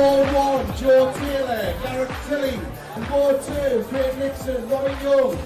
Ball 1, Joe Taylor, Gareth Tilly. And Ball 2, Craig Nixon, Robin Young.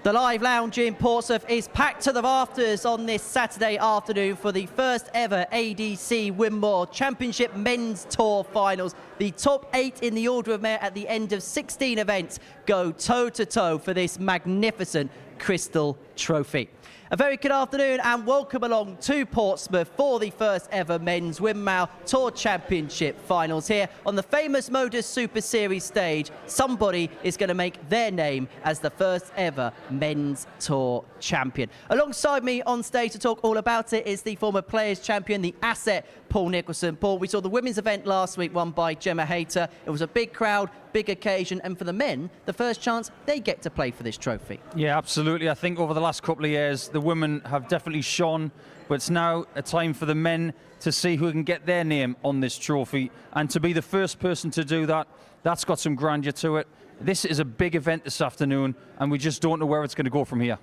The live lounge in Portsmouth is packed to the rafters on this Saturday afternoon for the first ever ADC Winmau Championship Men's Tour Finals. The top 8 in the order of merit at the end of 16 events go toe-to-toe for this magnificent Crystal Trophy. A very good afternoon and welcome along to Portsmouth for the first ever Men's Winmau Tour Championship Finals here on the famous Modus Super Series stage. Somebody is going to make their name as the first ever Men's Tour Champion. Alongside me on stage to talk all about it is the former Players Champion, the Asset, Paul Nicholson. Paul, we saw the women's event last week won by Gemma Hayter. It was a big crowd, big occasion, and for the men, the first chance they get to play for this trophy. Yeah, absolutely. I think over the last couple of years, the women have definitely shone, but it's now a time for the men to see who can get their name on this trophy. And to be the first person to do that, that's got some grandeur to it. This is a big event this afternoon, and we just don't know where it's going to go from here.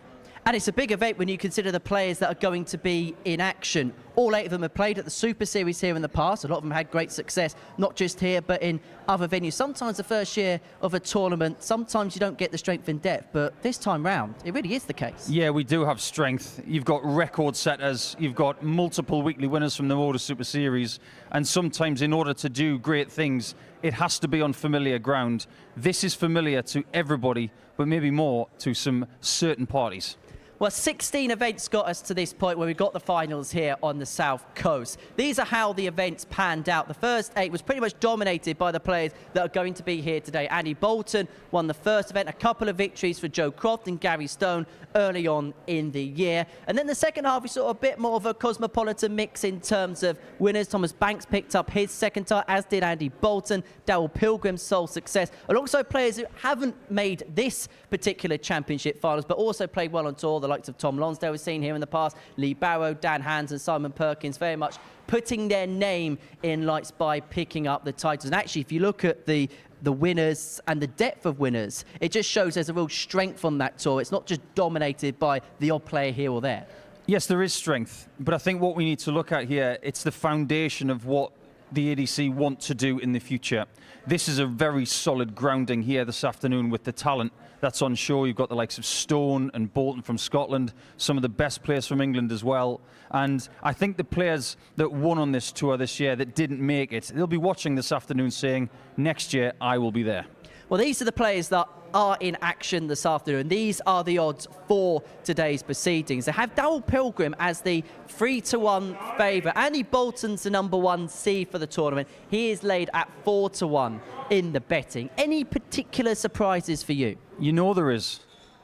And it's a big event when you consider the players that are going to be in action. All 8 of them have played at the Super Series here in the past. A lot of them had great success, not just here, but in other venues. Sometimes the first year of a tournament, sometimes you don't get the strength in depth, but this time round, it really is the case. Yeah, we do have strength. You've got record setters, you've got multiple weekly winners from the Modus Super Series, and sometimes in order to do great things, it has to be on familiar ground. This is familiar to everybody, but maybe more to some certain parties. Well, 16 events got us to this point where we got the finals here on the South Coast. These are how the events panned out. The first 8 was pretty much dominated by the players that are going to be here today. Annie Bolton won the first event, a couple of victories for Joe Croft and Gary Stone early on in the year. And then the second half, we saw a bit more of a cosmopolitan mix in terms of winners. Thomas Banks picked up his second title, as did Andy Bolton. Darryl Pilgrim's sole success, alongside players who haven't made this particular championship finals, but also played well on tour. The likes of Tom Lonsdale we've seen here in the past, Lee Barrow, Dan Hands and Simon Perkins very much putting their name in lights by picking up the titles. And actually, if you look at the winners and the depth of winners, it just shows there's a real strength on that tour. It's not just dominated by the odd player here or there. Yes, there is strength, but I think what we need to look at here, it's the foundation of what the ADC want to do in the future. This is a very solid grounding here this afternoon with the talent that's on show. You've got the likes of Stone and Bolton from Scotland, some of the best players from England as well. And I think the players that won on this tour this year that didn't make it, they'll be watching this afternoon saying, next year I will be there. Well, these are the players that are in action this afternoon. These are the odds for today's proceedings. They have Darryl Pilgrim as the 3-to-1 favourite. Andy Bolton's the #1 seed for the tournament. He is laid at 4-to-1 in the betting. Any particular surprises for you? You know there is.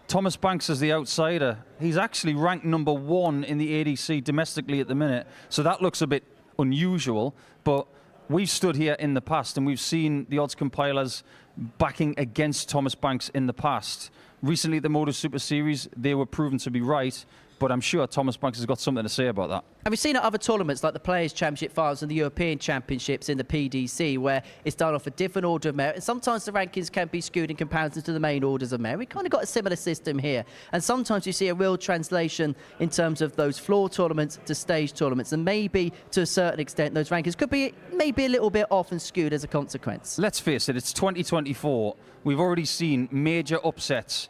Thomas Banks is the outsider. He's actually ranked #1 in the ADC domestically at the minute, so that looks a bit unusual, but we've stood here in the past and we've seen the odds compilers backing against Thomas Banks in the past. Recently at the Modus Super Series, they were proven to be right, but I'm sure Thomas Banks has got something to say about that. And we've seen at other tournaments like the Players' Championship Finals and the European Championships in the PDC, where it's done off a different order of merit, and sometimes the rankings can be skewed in comparison to the main orders of merit. We've kind of got a similar system here, and sometimes you see a real translation in terms of those floor tournaments to stage tournaments, and maybe to a certain extent those rankings could be maybe a little bit off and skewed as a consequence. Let's face it, it's 2024. We've already seen major upsets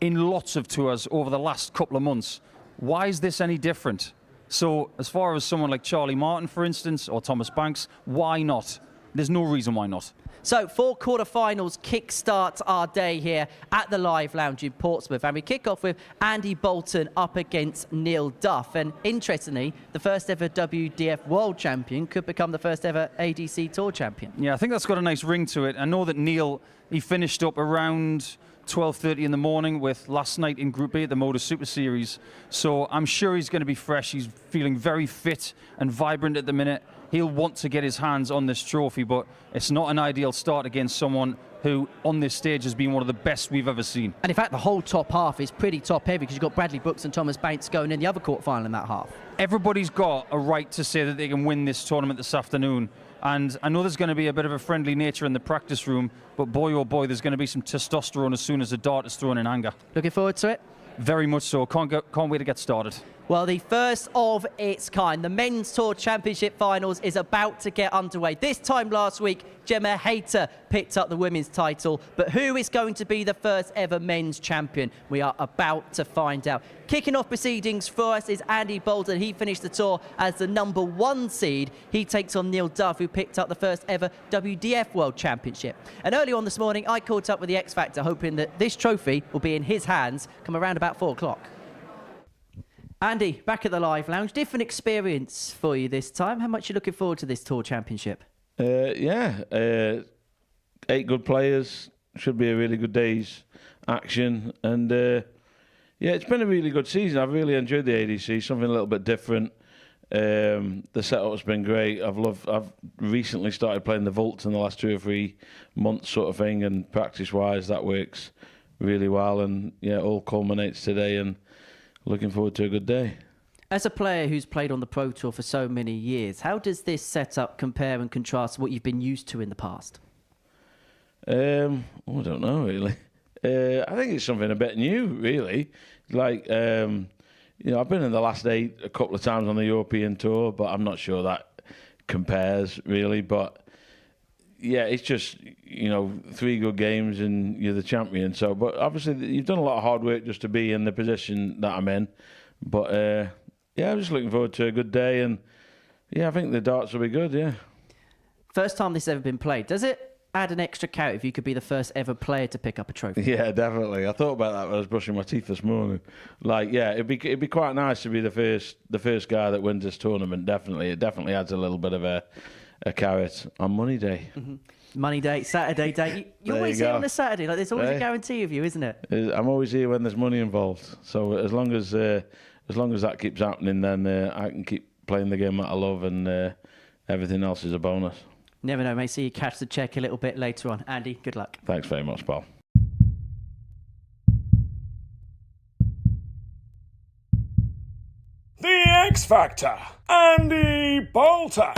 in lots of tours over the last couple of months. Why is this any different? So as far as someone like Charlie Martin, for instance, or Thomas Banks, why not? There's no reason why not. So 4 quarterfinals kickstart our day here at the Live Lounge in Portsmouth, and we kick off with Andy Bolton up against Neil Duff. And interestingly, the first ever WDF World Champion could become the first ever ADC Tour Champion. Yeah, I think that's got a nice ring to it. I know that Neil, he finished up around 12:30 in the morning with last night in Group A at the Modus Super Series. So I'm sure he's going to be fresh. He's feeling very fit and vibrant at the minute. he'll want to get his hands on this trophy, but it's not an ideal start against someone who on this stage has been one of the best we've ever seen. And in fact, the whole top half is pretty top heavy because you've got Bradley Brooks and Thomas Banks going in the other quarterfinal in that half. Everybody's got a right to say that they can win this tournament this afternoon. And I know there's going to be a bit of a friendly nature in the practice room, but boy, oh boy, there's going to be some testosterone as soon as a dart is thrown in anger. Looking forward to it? Very much so. Can't wait to get started. Well, the first of its kind, the Men's Tour Championship Finals, is about to get underway. This time last week, Gemma Hayter picked up the women's title. But who is going to be the first ever men's champion? We are about to find out. Kicking off proceedings for us is Andy Bolton. He finished the tour as the #1 seed. He takes on Neil Duff, who picked up the first ever WDF World Championship. And early on this morning, I caught up with the X Factor, hoping that this trophy will be in his hands come around about 4 o'clock. Andy, back at the Live Lounge. Different experience for you this time. How much are you looking forward to this Tour Championship? 8 good players. Should be a really good day's action. And yeah, it's been a really good season. I've really enjoyed the ADC. Something a little bit different. The setup's been great. I've recently started playing the vaults in the last 2 or 3 months, sort of thing. And practice-wise, that works really well. And yeah, it all culminates today. And looking forward to a good day. As a player who's played on the Pro Tour for so many years, how does this setup compare and contrast to what you've been used to in the past? I don't know, really. I think it's something a bit new, really. Like, you know, I've been in the last 8 a couple of times on the European Tour, but I'm not sure that compares, really. But yeah, it's just, you know, 3 good games and you're the champion. So, but obviously you've done a lot of hard work just to be in the position that I'm in. But yeah, I'm just looking forward to a good day, and yeah, I think the darts will be good. Yeah. First time this has ever been played. Does it add an extra carrot if you could be the first ever player to pick up a trophy? Yeah, definitely. I thought about that when I was brushing my teeth this morning. Like, yeah, it'd be quite nice to be the first guy that wins this tournament. Definitely, it definitely adds a little bit of a carrot on money day. Mm-hmm. Money day, Saturday day. You always here on a Saturday. Like, there's always a guarantee of you, isn't it? I'm always here when there's money involved. So as long as that keeps happening, then I can keep playing the game that I love, and everything else is a bonus. Never know, mate. See you catch the check a little bit later on. Andy, good luck. Thanks very much, pal. The X Factor, Andy Bolton.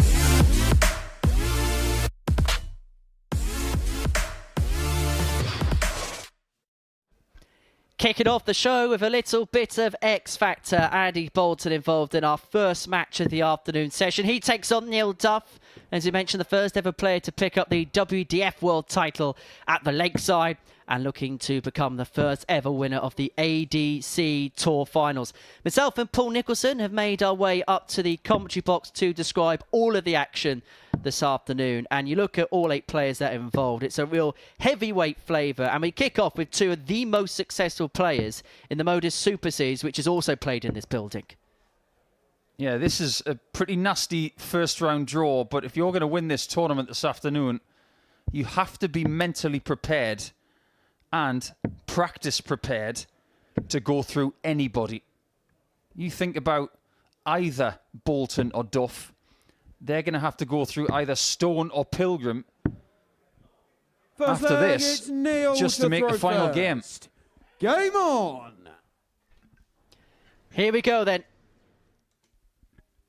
Kicking off the show with a little bit of X Factor. Andy Bolton involved in our first match of the afternoon session. He takes on Neil Duff, as you mentioned, the first ever player to pick up the WDF World title at the Lakeside, and looking to become the first ever winner of the ADC Tour Finals. Myself and Paul Nicholson have made our way up to the commentary box to describe all of the action this afternoon. And you look at all 8 players that are involved, it's a real heavyweight flavour. And we kick off with 2 of the most successful players in the Modus Super Series, which is also played in this building. Yeah, this is a pretty nasty first round draw, but if you're going to win this tournament this afternoon, you have to be mentally prepared and practice prepared to go through anybody. You think about either Bolton or Duff, they're going to have to go through either Stone or Pilgrim after this just to make the final game. Game on! Here we go then.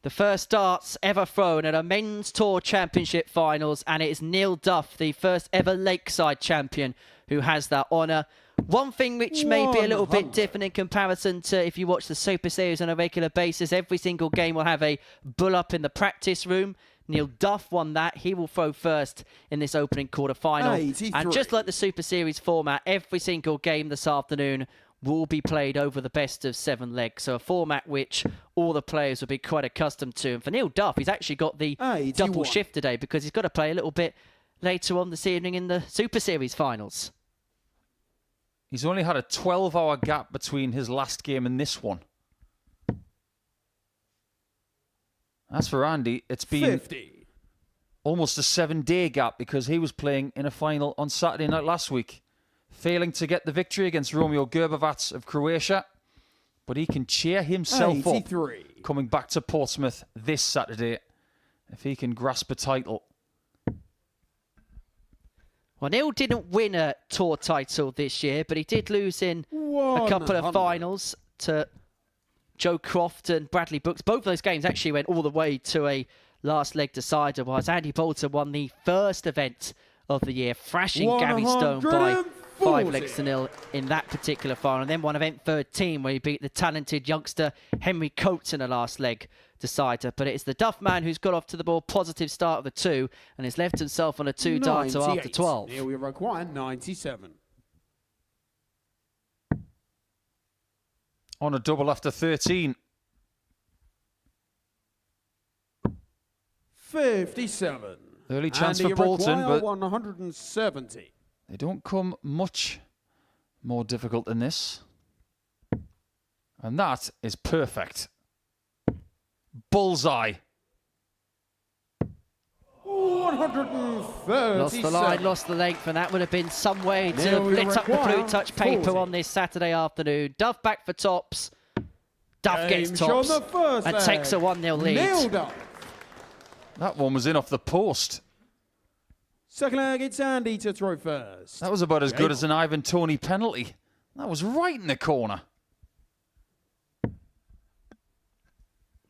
The first darts ever thrown at a Men's Tour Championship Finals, and it is Neil Duff, the first ever Lakeside champion, who has that honour. One thing which may be a little bit different in comparison to if you watch the Super Series on a regular basis, every single game will have a bull-up in the practice room. Neil Duff won that. He will throw first in this opening quarter-final. And just like the Super Series format, every single game this afternoon will be played over the best of 7 legs. So a format which all the players will be quite accustomed to. And for Neil Duff, he's actually got the double shift today because he's got to play a little bit later on this evening in the Super Series finals. He's only had a 12-hour gap between his last game and this one. As for Andy, it's been almost a 7-day gap because he was playing in a final on Saturday night last week, failing to get the victory against Romeo Gerbovac of Croatia. But he can cheer himself up coming back to Portsmouth this Saturday if he can grasp a title. Well, Neil didn't win a tour title this year, but he did lose in a couple of finals to Joe Croft and Bradley Brooks. Both of those games actually went all the way to a last leg decider, whilst Andy Bolton won the first event of the year, thrashing Gary Stone by 5-0 in that particular final. And then won event 13, where he beat the talented youngster Henry Coates in the last leg decider. But it's the Duff man who's got off to the more positive start of the two and has left himself on a 2-darter after 12. Here we require 97. On a double after 13. 57. Early chance and for Bolton, but 170. they don't come much more difficult than this. And that is perfect. Bullseye. 137. Lost the line, lost the length, and that would have been some way to have lit up the blue touch paper on this Saturday afternoon. Duff back for tops. Duff gets tops and takes a 1-0 lead. That one was in off the post. Second leg, it's Andy to throw first. That was about as good as an Ivan Toney penalty. That was right in the corner.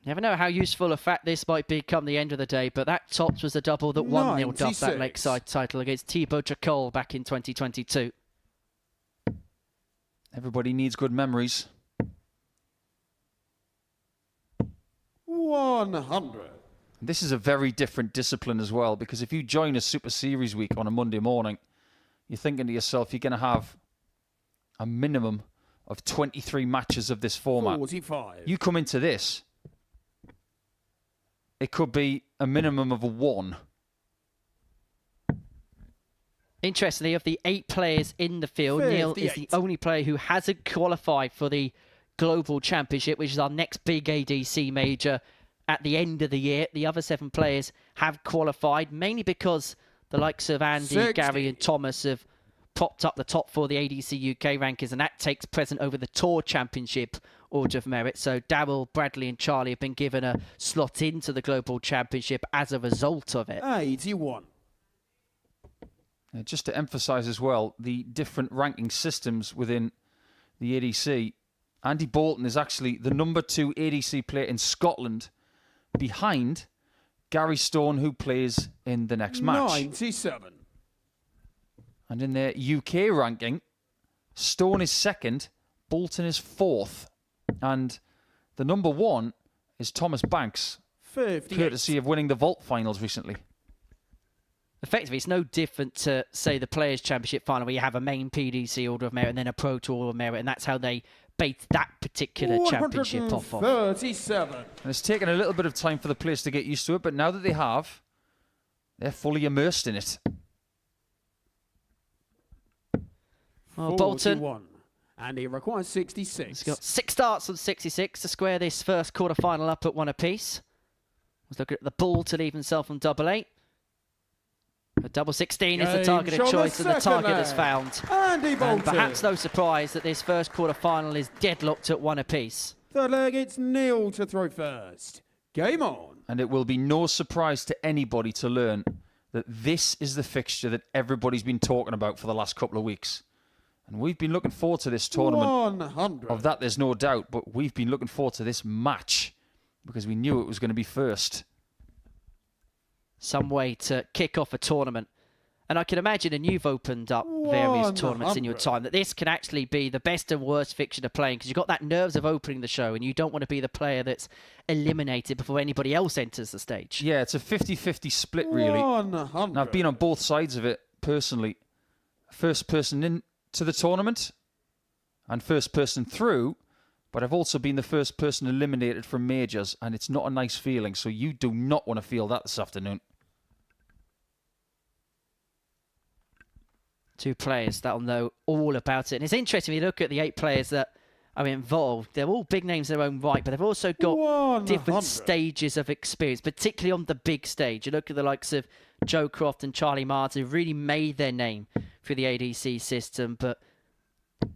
Never know how useful a fact this might be come the end of the day, but that tops was a double that 1-0 Duff that Lakeside title against Thibaut Chacol back in 2022. Everybody needs good memories. 100. This is a very different discipline as well, because if you join a Super Series week on a Monday morning, you're thinking to yourself, you're going to have a minimum of 23 matches of this format. 45. You come into this, it could be a minimum of a 1. Interestingly, of the 8 players in the field, 58. Neil is the only player who hasn't qualified for the Global Championship, which is our next big ADC major at the end of the year. The other 7 players have qualified, mainly because the likes of Andy, 60. Gary and Thomas have propped up the top 4 of the ADC UK rankings, and that takes precedent over the Tour Championship order of merit. So Darryl, Bradley and Charlie have been given a slot into the Global Championship as a result of it. 81. Just to emphasise as well, the different ranking systems within the ADC, Andy Bolton is actually the number 2 ADC player in Scotland, behind Gary Stone, who plays in the next match. 97. And in their UK ranking, Stone is 2nd, Bolton is 4th. And the number 1 is Thomas Banks, 58. courtesy of winning the Vault finals recently. Effectively, it's no different to, say, the Players' Championship final, where you have a main PDC order of merit and then a Pro Tour order of merit, and that's how they bait that particular championship off of. 137. And it's taken a little bit of time for the players to get used to it, but now that they have, they're fully immersed in it. Well, Bolton 41. And he requires 66. has got 6 starts on 66 to square this first quarter-final up at 1 apiece. Let's look at the bull to leave himself on double 8. A double 16 is the targeted choice, and the target is found. Andy Bolton. And perhaps no surprise that this first quarter-final is deadlocked at 1 apiece. Third leg, it's Neil to throw first. Game on. And it will be no surprise to anybody to learn that this is the fixture that everybody's been talking about for the last couple of weeks. And we've been looking forward to this tournament. 100. Of that, there's no doubt, but we've been looking forward to this match because we knew it was going to be first. Some way to kick off a tournament. And I can imagine, and you've opened up various tournaments in your time, that this can actually be the best and worst fixture to play, because you've got that nerves of opening the show and you don't want to be the player that's eliminated before anybody else enters the stage. Yeah, it's a 50-50 split, really. 100. And I've been on both sides of it, personally. First person into the tournament and first person through, but I've also been the first person eliminated from majors, and it's not a nice feeling, so you do not want to feel that this afternoon. 2 players that'll know all about it. And it's interesting, when you look at the 8 players that are involved, they're all big names in their own right, but they've also got 100. different stages of experience, particularly on the big stage. You look at the likes of Joe Croft and Charlie Martin, who've really made their name through the ADC system, but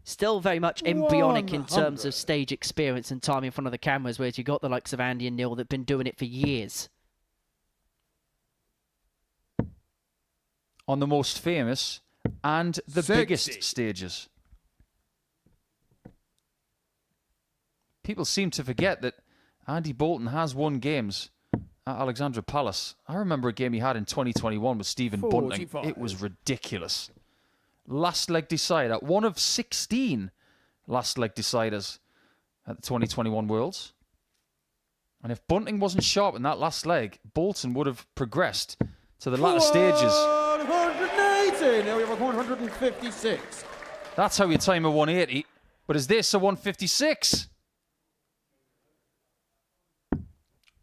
still very much embryonic in terms of stage experience and time in front of the cameras, whereas you've got the likes of Andy and Neil that have been doing it for years. on the most famous and the 60. biggest stages. People seem to forget that Andy Bolton has won games at Alexandra Palace. I remember a game he had in 2021 with Stephen Bunting. 45. It was ridiculous. Last leg decider. One of 16 last leg deciders at the 2021 Worlds. And if Bunting wasn't sharp in that last leg, Bolton would have progressed to the latter stages. 180. Now we have 156. That's how you time a 180. But is this a 156?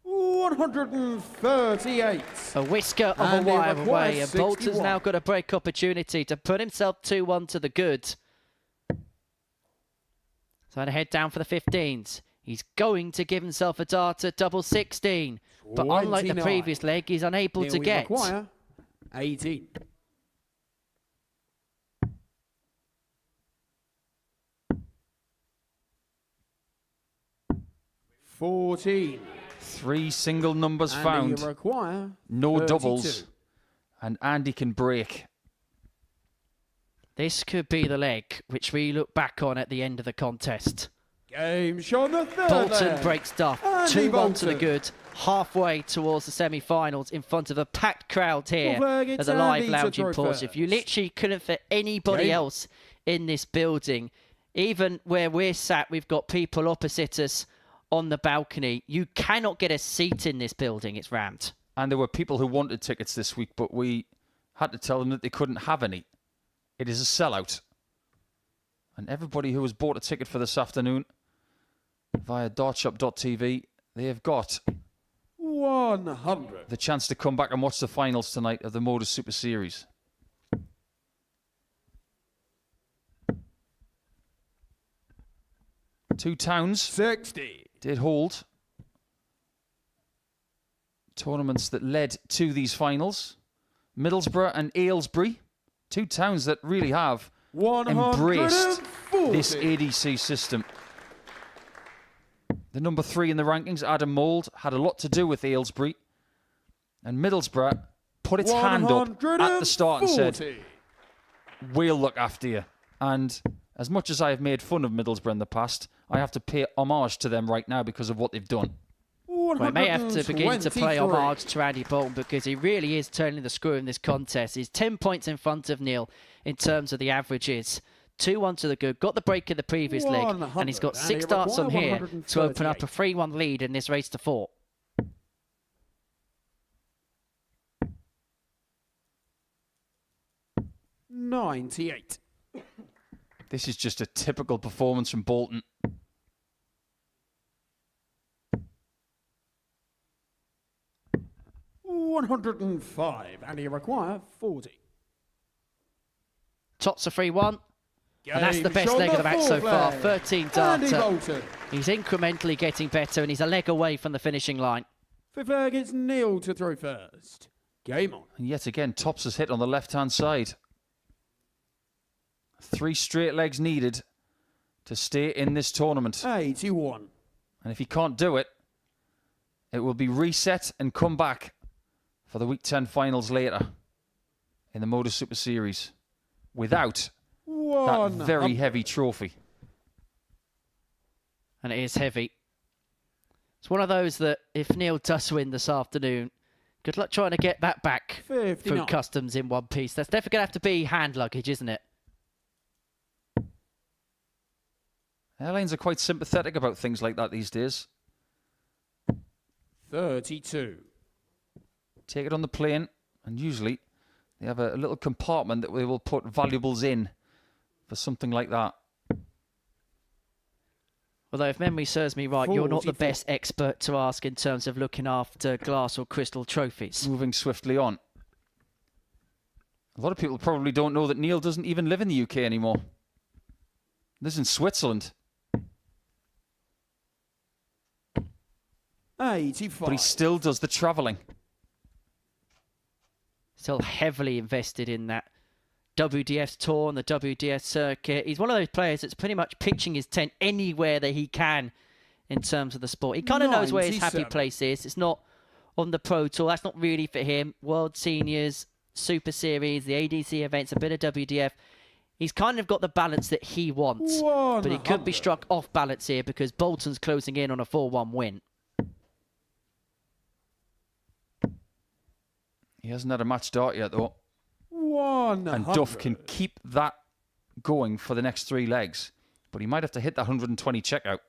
138. A whisker of And a he wire requires away, and Bolton's 61. now got a break opportunity to put himself 2-1 to the good. So to head down for the 15s. He's going to give himself a dart at double 16. But unlike the 29. previous leg, he's unable Now to we get. require 18. $14. 3 single numbers And found. you require No 32. doubles. And Andy can break. This could be the leg which we look back on at the end of the contest. Game shot the third. Bolton leg. breaks stuff. Andy 2-1 to the Bolton. good. Halfway towards the semi-finals in front of a packed crowd here Well, at it's the live Andy to lounge in throw Portsmouth. first. You literally couldn't fit anybody Game. else in this building. Even where we're sat, we've got people opposite us on the balcony. You cannot get a seat in this building. It's rammed. And there were people who wanted tickets this week, but we had to tell them that they couldn't have any. It is a sellout. And everybody who has bought a ticket for this afternoon via dartshop.tv, they have got 100. the chance to come back and watch the finals tonight of the Modus Super Series. Two towns 60. did hold tournaments that led to these finals. Middlesbrough and Aylesbury, two towns that really have embraced this 140. ADC system. The number 3 in the rankings, Adam Mould, had a lot to do with Aylesbury. And Middlesbrough put its hand up at the start and said, 140. we'll look after you. And as much as I have made fun of Middlesbrough in the past, I have to pay homage to them right now because of what they've done. We may have to begin to play 123. homage to Andy Bolton because he really is turning the screw in this contest. He's 10 points in front of Neil in terms of the averages. 2-1 to the good. Got the break in the previous leg, and he's got 100, 6 and he darts on require here to open up a 138. 3-1 lead in this race to 4. $98. This is just a typical performance from Bolton. $105. And you require 40. Tots a 3-1. And that's the Game best shot leg of the match so fourth far. leg. 13 Andy darter. Bolton. He's incrementally getting better, and he's a leg away from the finishing line. Fifth leg, it's Neil to throw first. Game on. And yet again, Tops has hit on the left-hand side. 3 straight legs needed to stay in this tournament. 81. And if he can't do it, it will be reset and come back for the Week 10 finals later in the Modus Super Series without that very heavy trophy. And it is heavy. It's one of those that if Neil does win this afternoon, good luck trying to get that back 59. through customs in one piece. That's definitely going to have to be hand luggage, isn't it? Airlines are quite sympathetic about things like that these days. 32. Take it on the plane, and usually they have a little compartment that they will put valuables in for something like that. Although, if memory serves me right, you're not the 44. best expert to ask in terms of looking after glass or crystal trophies. Moving swiftly on. A lot of people probably don't know that Neil doesn't even live in the UK anymore. Lives in Switzerland. 85. But he still does the travelling. Still heavily invested in that WDF tour and the WDF circuit. He's one of those players that's pretty much pitching his tent anywhere that he can in terms of the sport. He kind of knows where his happy 97. place is. It's not on the Pro Tour. That's not really for him. World Seniors, Super Series, the ADC events, a bit of WDF. He's kind of got the balance that he wants, but he could be struck off balance here because Bolton's closing in on a 4-1 win. He hasn't had a match start yet, though. 100. And Duff can keep that going for the next 3 legs. But he might have to hit that 120 checkout.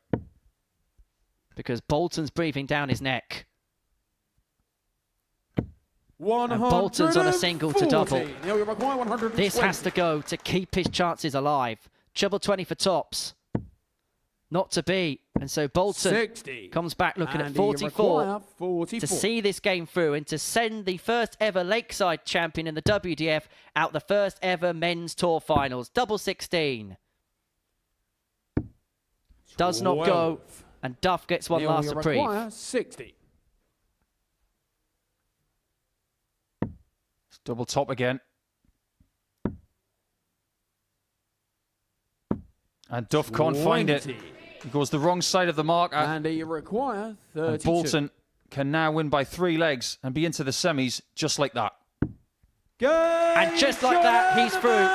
Because Bolton's breathing down his neck. 140. And Bolton's on a single to double. Now you require 120. This has to go to keep his chances alive. Treble 20 for tops. Not to be. And so Bolton 60. comes back looking at And you 44 require 44. to see this game through and to send the first ever Lakeside champion in the WDF out the first ever men's tour finals. Double 16. Does not go. 12. And Duff gets one Now last you reprieve. require 60. It's double top again. And Duff can't find it. 20. He goes the wrong side of the marker. And you require 32. And Bolton can now win by 3 legs and be into the semis just like that. And just like that, he's through.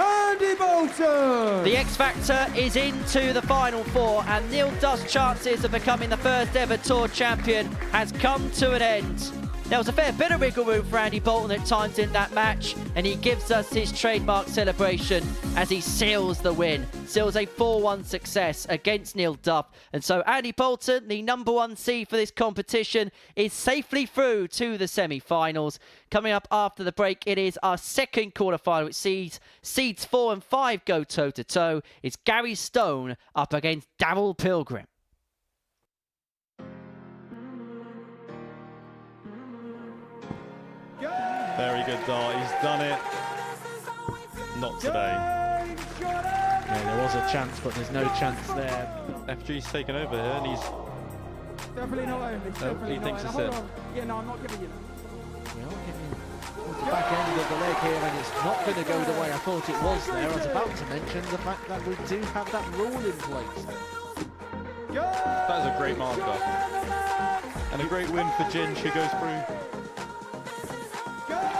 Andy Bolton! The X Factor is into the Final Four, and Neil Duff's chances of becoming the first ever Tour champion has come to an end. There was a fair bit of wiggle room for Andy Bolton at times in that match, and he gives us his trademark celebration as he seals the win. Seals a 4-1 success against Neil Duff. And so Andy Bolton, the #1 seed for this competition, is safely through to the semi-finals. Coming up after the break, it is our second quarterfinal, which sees seeds 4 and 5 go toe-to-toe. It's Gary Stone up against Darryl Pilgrim. Very good dart. He's done it. Not today. Yeah, there was a chance, but there's no chance there. FG's taken over here, and he's Definitely not him. It's definitely he thinks not it's him. it. Hold on. Yeah, no, I'm not giving you that. We are getting towards the back end of the leg here, and it's not going to go the way I thought it was there. I was about to mention the fact that we do have that rule in place. that is a great marker and a great win for Ginge, who goes through.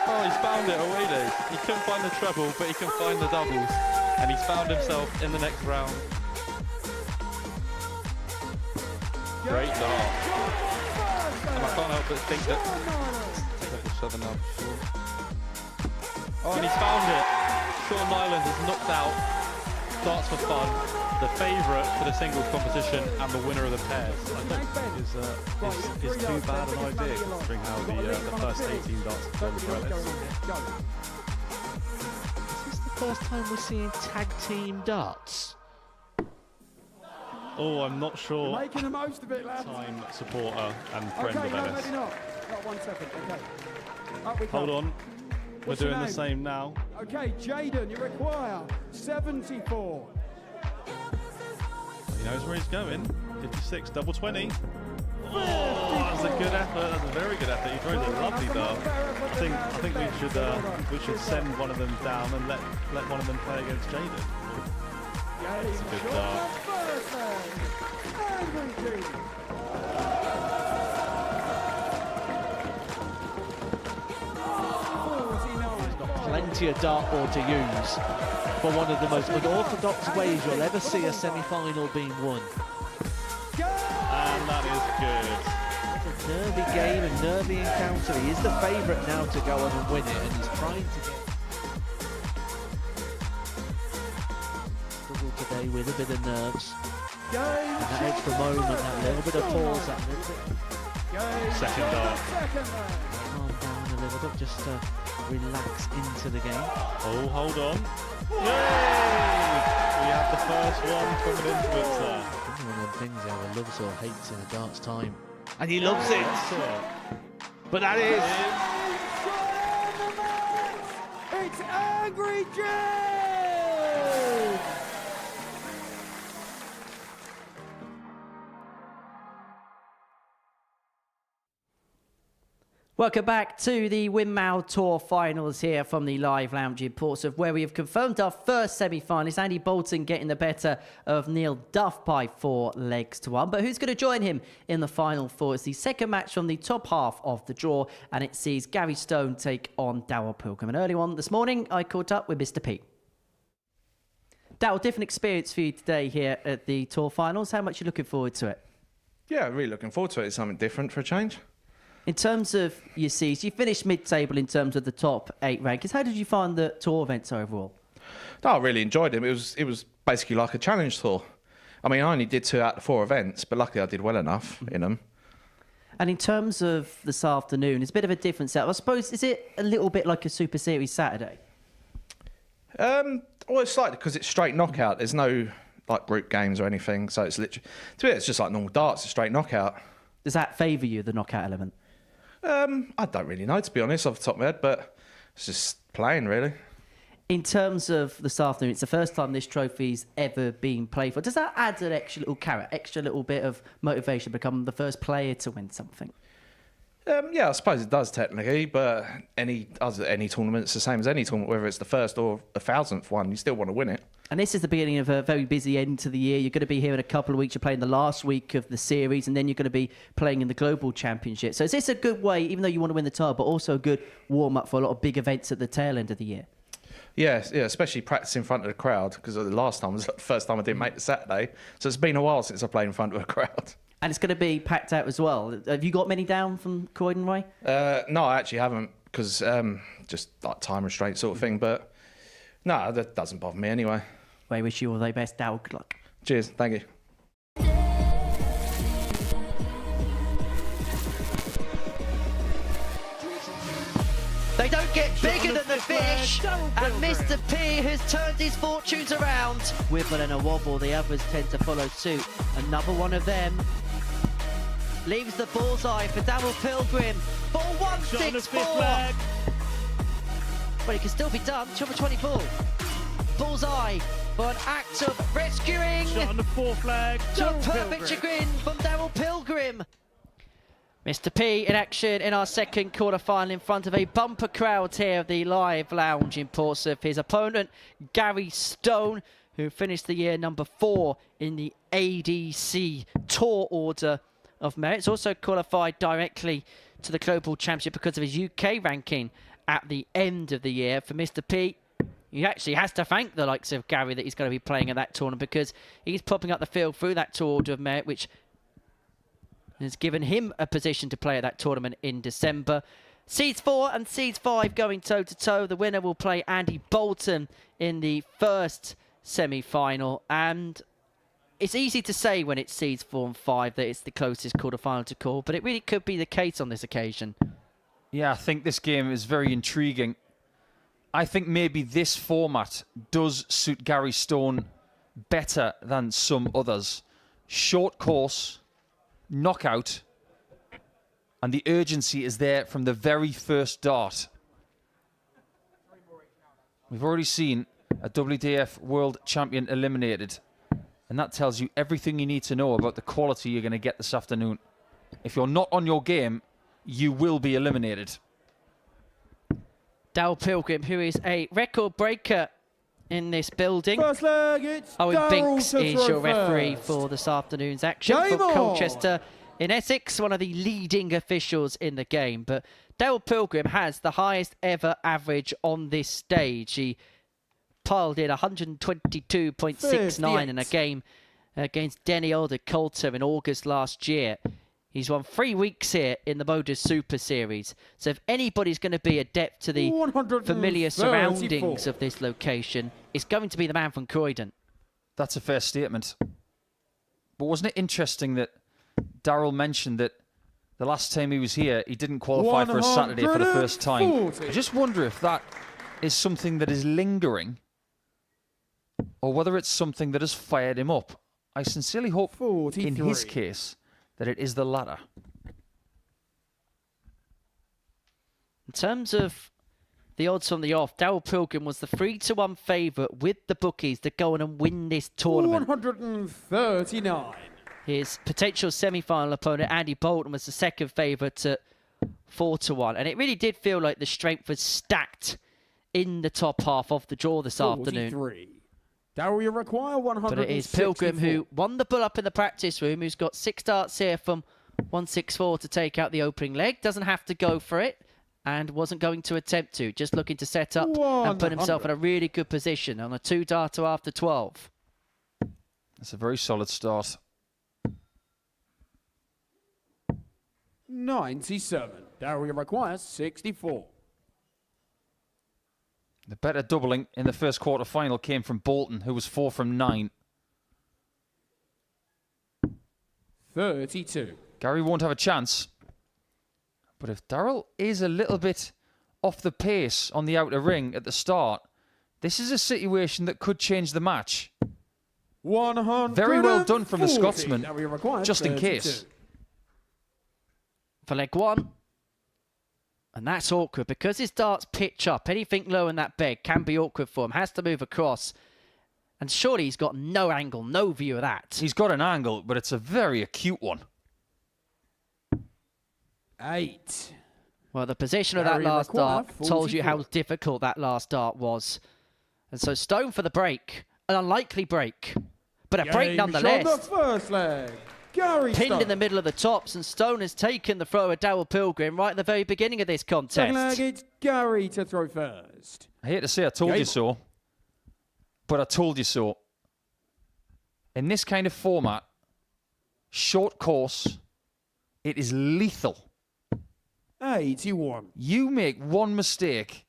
Oh, he's found it away days. He couldn't find the treble, but he can find the doubles, and he's found himself in the next round. Great dart. And I can't help but think that level 7 now. Oh, and he's found it. Sean Nyland has knocked out Darts for Fun, the favourite for the singles competition and the winner of the pairs. I don't think is too bad an idea considering how the first 18 darts have gone for Ellis. Is this the first time we're seeing tag team darts? Oh, I'm not sure. Making the most of it, lads. Time supporter and friend Okay, of no, Ellis. maybe not. Not 1 second. Okay. Up we Hold come. on. What's We're your doing the name? same now. Okay, Jaden, you require 74. He knows where he's going. 56, double 20. Oh, that's a good effort. That's a very good effort. He throws a lovely dart. I think we should send one of them down and let one of them play against Jaden. That's a good dart. Plenty of dartboard to use for one of the most unorthodox ways you'll ever see a semi-final being won. And that is good. It's a nervy game, a nervy encounter. He is the favourite now to go on and win it, and he's trying to get... Struggle today with a bit of nerves. And that extra moment, that little bit of pause, that little bit... Second dart. Calm down a little bit, just relax into the game. Oh, hold on. Yay! We have the first one coming into it, sir. It's one of them things either loves or hates in a darts time. And he loves it! But that is... It's Angry Jim! Welcome back to the Winmau Tour finals here from the live lounge in Portsmouth, where we have confirmed our first semi-finalist, Andy Bolton getting the better of Neil Duff by 4-1. But who's going to join him in the final four? It's the second match from the top half of the draw, and it sees Gary Stone take on Daryl Pilgrim. And early on this morning, I caught up with Mr. P. Daryl, different experience for you today here at the Tour finals. How much are you looking forward to it? Yeah, really looking forward to it. It's something different for a change. In terms of your seeds, you finished mid-table in terms of the top 8 rankings. How did you find the tour events overall? No, I really enjoyed it. It was basically like a challenge tour. I mean, I only did 2 out of the 4 events, but luckily I did well enough in them. And in terms of this afternoon, it's a bit of a different setup. I suppose, is it a little bit like a Super Series Saturday? Well, it's slightly because it's straight knockout. There's no like group games or anything, so it's literally, to me, it's just like normal darts, a straight knockout. Does that favour you, the knockout element? I don't really know, to be honest, off the top of my head, but it's just playing, really. In terms of this afternoon, it's the first time this trophy's ever been played for. Does that add an extra little carrot, extra little bit of motivation to become the first player to win something? Yeah, I suppose it does technically, but any tournament, it's the same as any tournament, whether it's the first or 1,000th one, you still want to win it. And this is the beginning of a very busy end to the year. You're going to be here in a couple of weeks. You're playing the last week of the series, and then you're going to be playing in the Global Championship. So is this a good way, even though you want to win the title, but also a good warm-up for a lot of big events at the tail end of the year? Yeah, especially practice in front of the crowd, because the last time was the first time I didn't make the Saturday. So it's been a while since I played in front of a crowd. And it's going to be packed out as well. Have you got many down from Croydon Way? No, I actually haven't, because just like time restraint sort of thing. But no, that doesn't bother me anyway. We wish you all the best, Dal. Good luck. Cheers. Thank you. They don't get bigger than the fish, and Mr. P has turned his fortunes around. Wibble and a wobble, the others tend to follow suit. Another one of them leaves the bullseye for Daryl Pilgrim. Ball 164. But it can still be done. 24. Bullseye for an act of rescuing. Shot on the 4th flag. To perfect chagrin from Daryl Pilgrim. Mr. P in action in our second quarter-final in front of a bumper crowd here of the live lounge in Portsmouth. His opponent, Gary Stone, who finished the year number 4 in the ADC Tour Order of Merit. He's also qualified directly to the Global Championship because of his UK ranking at the end of the year. For Mr. P, he actually has to thank the likes of Gary that he's going to be playing at that tournament, because he's popping up the field through that Tour Order of Merit, which has given him a position to play at that tournament in December. Seeds 4 and Seeds 5 going toe-to-toe. The winner will play Andy Bolton in the first semi-final. And it's easy to say when it's Seeds 4 and 5 that it's the closest quarter-final to call, but it really could be the case on this occasion. Yeah, I think this game is very intriguing. I think maybe this format does suit Gary Stone better than some others. Short course, knockout, and the urgency is there from the very first dart. We've already seen a WDF World Champion eliminated, and that tells you everything you need to know about the quality you're going to get this afternoon. If you're not on your game, you will be eliminated. Daryl Pilgrim, who is a record breaker in this building. First leg, it's Owen Daryl Binks to is throw your referee first. for this afternoon's action Game for on. Colchester in Essex, one of the leading officials in the game. But Daryl Pilgrim has the highest ever average on this stage. He piled in 122.69 in a game against Denny Alder Coulter in August last year. He's won 3 weeks here in the Modus Super Series. So if anybody's going to be adept to the familiar surroundings of this location, it's going to be the man from Croydon. That's a fair statement. But wasn't it interesting that Daryl mentioned that the last time he was here, he didn't qualify for a Saturday for the first time. I just wonder if that is something that is lingering or whether it's something that has fired him up. I sincerely hope, in his case, that it is the latter. In terms of the odds from the off, Daryl Pilgrim was the 3-1 favourite with the bookies to go on and win this tournament. 139. His potential semi-final opponent, Andy Bolton, was the second favourite at 4-1. And it really did feel like the strength was stacked in the top half of the draw this afternoon. 43. Daryl, require 164. But it is Pilgrim who won the bull up in the practice room, who's got 6 darts here from 164 to take out the opening leg. Doesn't have to go for it and wasn't going to attempt to. Just looking to set up and put himself in a really good position on a 2-darter after 12. That's a very solid start. 97. Daryl requires 64. The better doubling in the first quarter final came from Bolton, who was 4 from 9. 32. Gary won't have a chance. But if Daryl is a little bit off the pace on the outer ring at the start, this is a situation that could change the match. 140. Very well done from the Scotsman, Daryl requires just in 32. case. For leg 1. And that's awkward because his darts pitch up. Anything low in that beg can be awkward for him. Has to move across. And surely he's got no angle, no view of that. He's got an angle, but it's a very acute one. 8. Well, the position of that last dart told you how difficult that last dart was. And so Stone for the break. An unlikely break. But a break nonetheless. The first leg. Gary Pinned Stone. in the middle of the tops, and Stone has taken the throw at Daryl Pilgrim right at the very beginning of this contest. Second leg, it's Gary to throw first. I hate to say I told you so, but I told you so. In this kind of format, short course, it is lethal. 81. You make one mistake,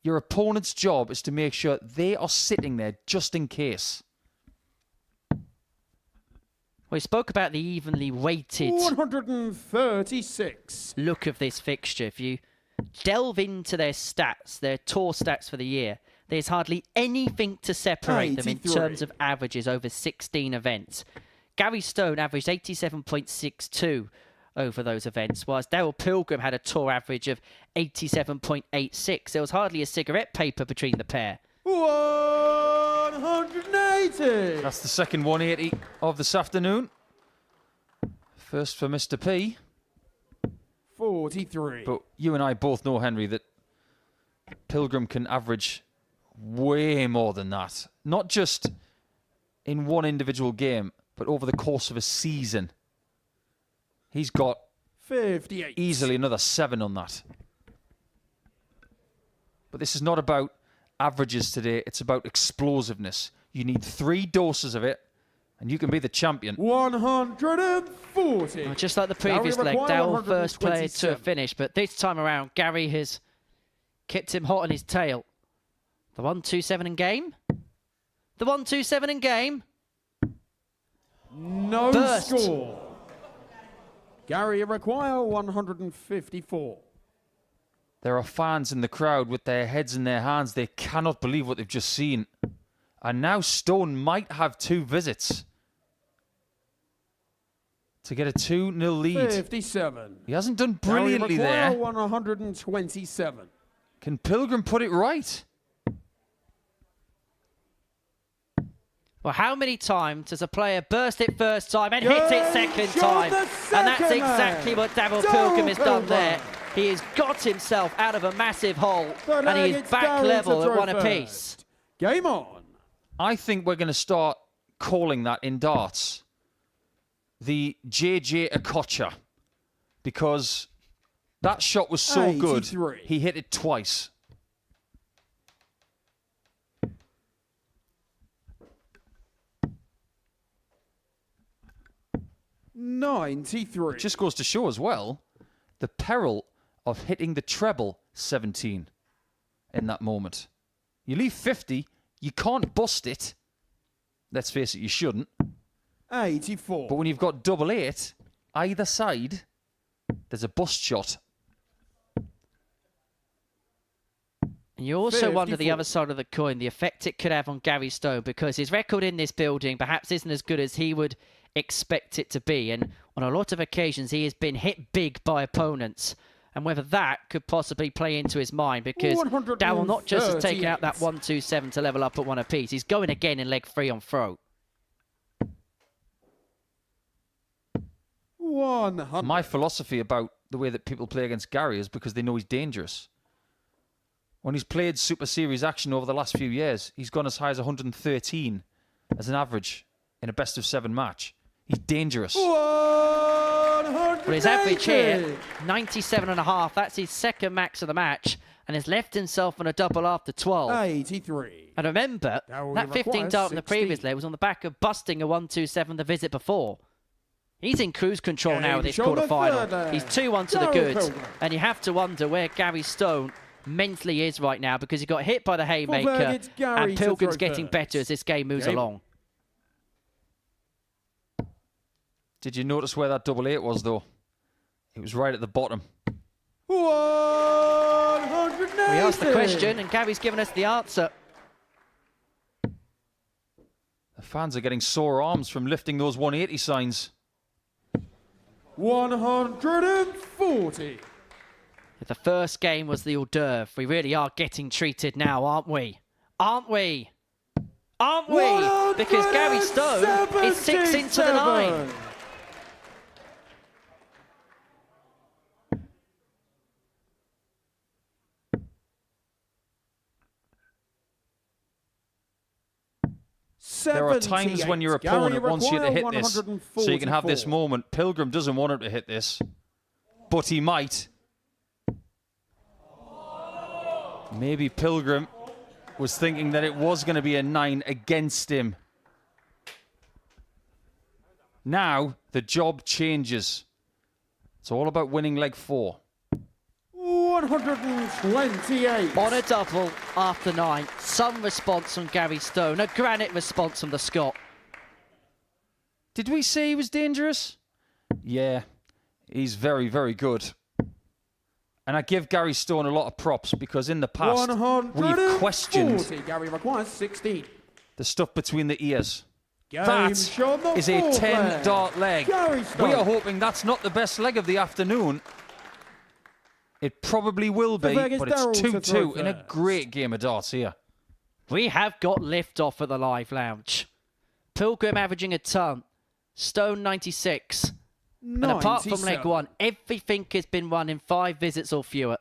your opponent's job is to make sure they are sitting there just in case. We spoke about the evenly weighted 136. look of this fixture. If you delve into their stats, their tour stats for the year, there's hardly anything to separate them in 83. terms of averages over 16 events. Gary Stone averaged 87.62 over those events, whilst Daryl Pilgrim had a tour average of 87.86. There was hardly a cigarette paper between the pair. 180. That's the second 180 of this afternoon. First for Mr. P. 43. But you and I both know, Henry, that Pilgrim can average way more than that. Not just in one individual game, but over the course of a season. He's got 58. easily another 7 on that. But this is not about averages today. It's about explosiveness. You need 3 doses of it, and you can be the champion. 140. Well, just like the previous leg, Daryl first player to a finish, but this time around, Gary has kept him hot on his tail. The 127 in game. The 127 in game. No Burst. score. Gary require 154. There are fans in the crowd with their heads in their hands. They cannot believe what they've just seen. And now Stone might have 2 visits to get a 2-0 lead. 57. He hasn't done brilliantly there. 127. Can Pilgrim put it right? Well, how many times does a player burst it first time and hit it second time? And that's exactly what Daryl Pilgrim has done there. He has got himself out of a massive hole, and he is back level at 1 apiece. Game on. I think we're going to start calling that in darts the JJ Okocha, because that shot was so 83. good, he hit it twice. $93. It just goes to show as well the peril of hitting the treble 17 in that moment. You leave 50, you can't bust it. Let's face it, you shouldn't. 84. But when you've got 888, either side, there's a bust shot. And you also wonder the 54. other side of the coin, the effect it could have on Gary Stone, because his record in this building perhaps isn't as good as he would expect it to be. And on a lot of occasions, he has been hit big by opponents. And whether that could possibly play into his mind, because Daryl not just has taken out that 127 to level up at 1 apiece, he's going again in leg 3 on throw. 100. My philosophy about the way that people play against Gary is because they know he's dangerous. When he's played Super Series action over the last few years, he's gone as high as 113 as an average in a best-of-7 match. He's dangerous. Well, his average here, 97.5. That's his second max of the match, and has left himself on a double after 12. 83. And remember, that 15 dart in the previous leg was on the back of busting a 1-2-7 the visit before. He's in cruise control now in this quarter-final. He's 2-1 to the goods, and you have to wonder where Gary Stone mentally is right now, because he got hit by the haymaker, and Pilgrim's getting better as this game moves along. Did you notice where that double 8 was, though? It was right at the bottom. 180. We asked the question, and Gary's given us the answer. The fans are getting sore arms from lifting those 180 signs. 140. The first game was the hors d'oeuvre. We really are getting treated now, aren't we? Aren't we? Aren't we? Because Gary Stone is 6 into the 9. There are times when your opponent wants you to hit this, so you can have this moment. Pilgrim doesn't want him to hit this, but he might. Maybe Pilgrim was thinking that it was going to be a 9 against him. Now, the job changes. It's all about winning leg 4. 128. On a double after 9. Some response from Gary Stone. A granite response from the Scot. Did we say he was dangerous? Yeah, he's very, very good. And I give Gary Stone a lot of props because in the past, we've questioned Gary requires 16. the stuff between the ears. Game That is a fourth 10-dart leg. Gary We Stone. are hoping that's not the best leg of the afternoon. It probably will be, flag is but it's Darryl to throw 2-2 in a first. great game of darts here. We have got lift-off at the Live Lounge. Pilgrim averaging a ton. Stone 96. And apart from leg 1, everything has been run in 5 visits or fewer.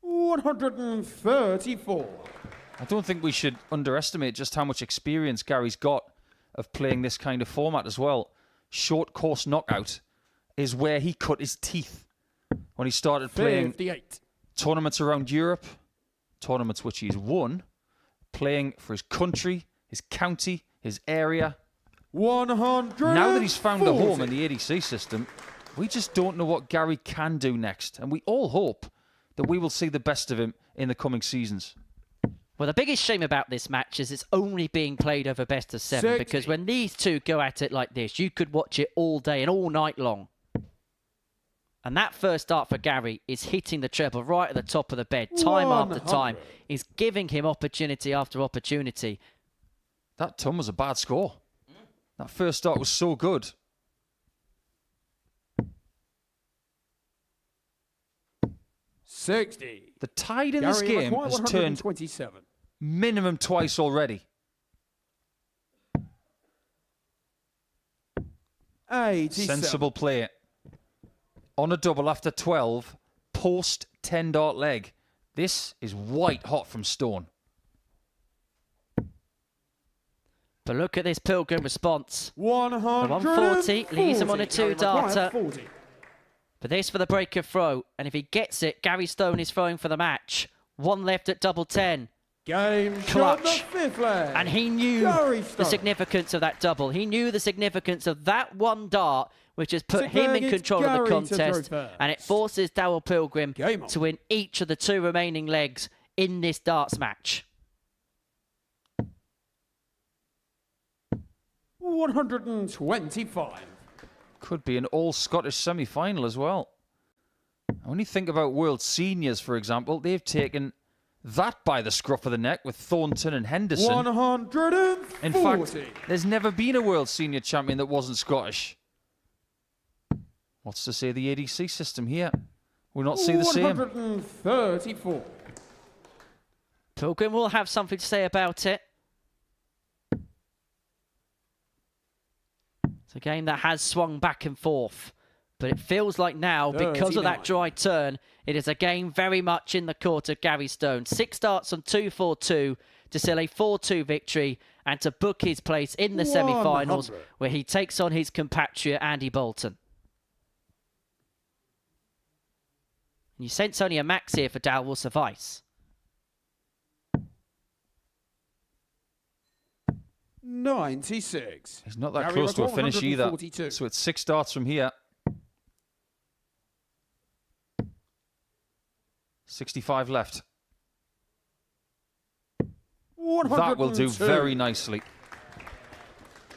$134. I don't think we should underestimate just how much experience Gary's got of playing this kind of format as well. Short course knockout is where he cut his teeth when he started playing 58. tournaments around Europe, tournaments which he's won, playing for his country, his county, his area. 100. Now that he's found a home in the ADC system, we just don't know what Gary can do next, and we all hope that we will see the best of him in the coming seasons. Well, the biggest shame about this match is it's only being played over best of 7, because when these two go at it like this, you could watch it all day and all night long. And that first start for Gary is hitting the treble right at the top of the bed, time after time. He's giving him opportunity after opportunity. That ton was a bad score. That first start was so good. $60. The tide in this game has turned 127. minimum twice already. 87. Sensible play. On a double after 12, post 10-dart leg. This is white hot from Stone. But look at this Pilgrim response. 140. leaves him on a Gary 2-darter. requires 40. But this for the breaker throw. And if he gets it, Gary Stone is throwing for the match. 1 left at double 10. Game Clutch. shot, the 5th leg. And he knew Gary the Stone. significance of that double. He knew the significance of that 1 dart, which has put Sixth him leg, in it's control of Gary the to contest. throw first. And it forces Darryl Pilgrim Game on. to win each of the 2 remaining legs in this darts match. 125. Could be an all-Scottish semi-final as well. When you think about World Seniors, for example, they've taken that by the scruff of the neck with Thornton and Henderson. 140. In fact, there's never been a World Senior champion that wasn't Scottish. What's to say the ADC system here will not see the same? 134. Pilgrim will have something to say about it. It's a game that has swung back and forth. But it feels like now, because of that dry turn, it is a game very much in the court of Gary Stone. 6 starts on 2-4-2 to seal a 4-2 victory and to book his place in the semi-finals, where he takes on his compatriot Andy Bolton. And you sense only a max here for Dow will suffice. 96. He's not that close to a finish either. 142. So it's 6 starts from here. 65 left. That will do very nicely.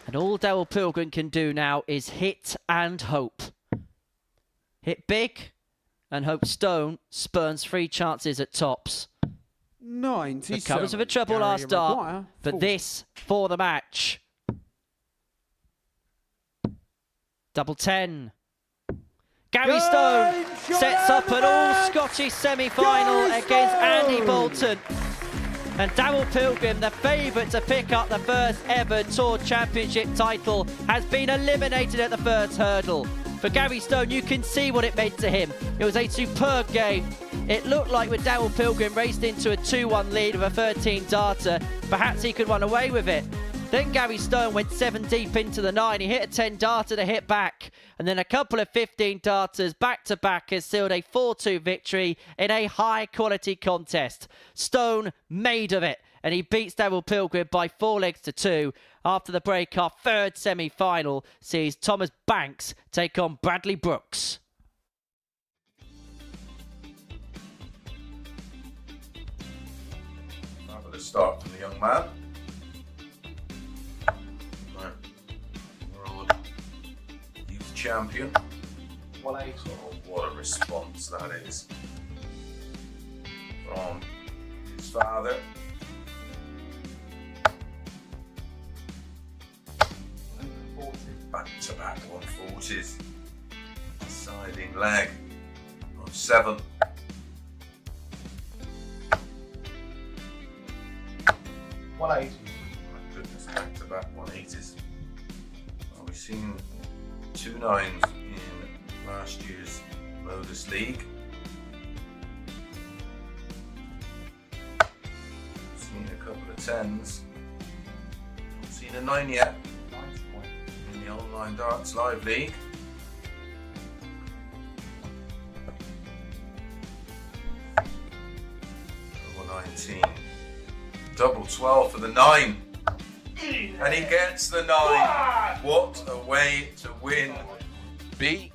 And all Daryl Pilgrim can do now is hit and hope. Hit big and hope Stone spurns 3 chances at tops. 97. Recovers with a treble last start, but this for the match. Double 10. Gary Stone sets up an all-Scottish semi-final against Andy Bolton. And Daryl Pilgrim, the favourite to pick up the first ever Tour Championship title, has been eliminated at the first hurdle. For Gary Stone, you can see what it meant to him. It was a superb game. It looked like when Daryl Pilgrim raced into a 2-1 lead with a 13-darter, perhaps he could run away with it. Then Gary Stone went 7 deep into the 9. He hit a 10-darter to hit back. And then a couple of 15-darters back-to-back has sealed a 4-2 victory in a high-quality contest. Stone made of it, and he beats Daryl Pilgrim by 4 legs to 2. After the break, our third semi-final sees Thomas Banks take on Bradley Brooks. Fabulous start from the young man. World Youth Champion. Oh, what a response that is from his father. Back-to-back 140s. Siding leg of 7. My goodness, back-to-back 180s. Well, we've seen 2 9s in last year's Modus League. We've seen a couple of 10s. Not seen a 9 yet. In the Online Darts Live League. Double 19. Double 12 for the 9. And he gets the 9. What a way to win. B.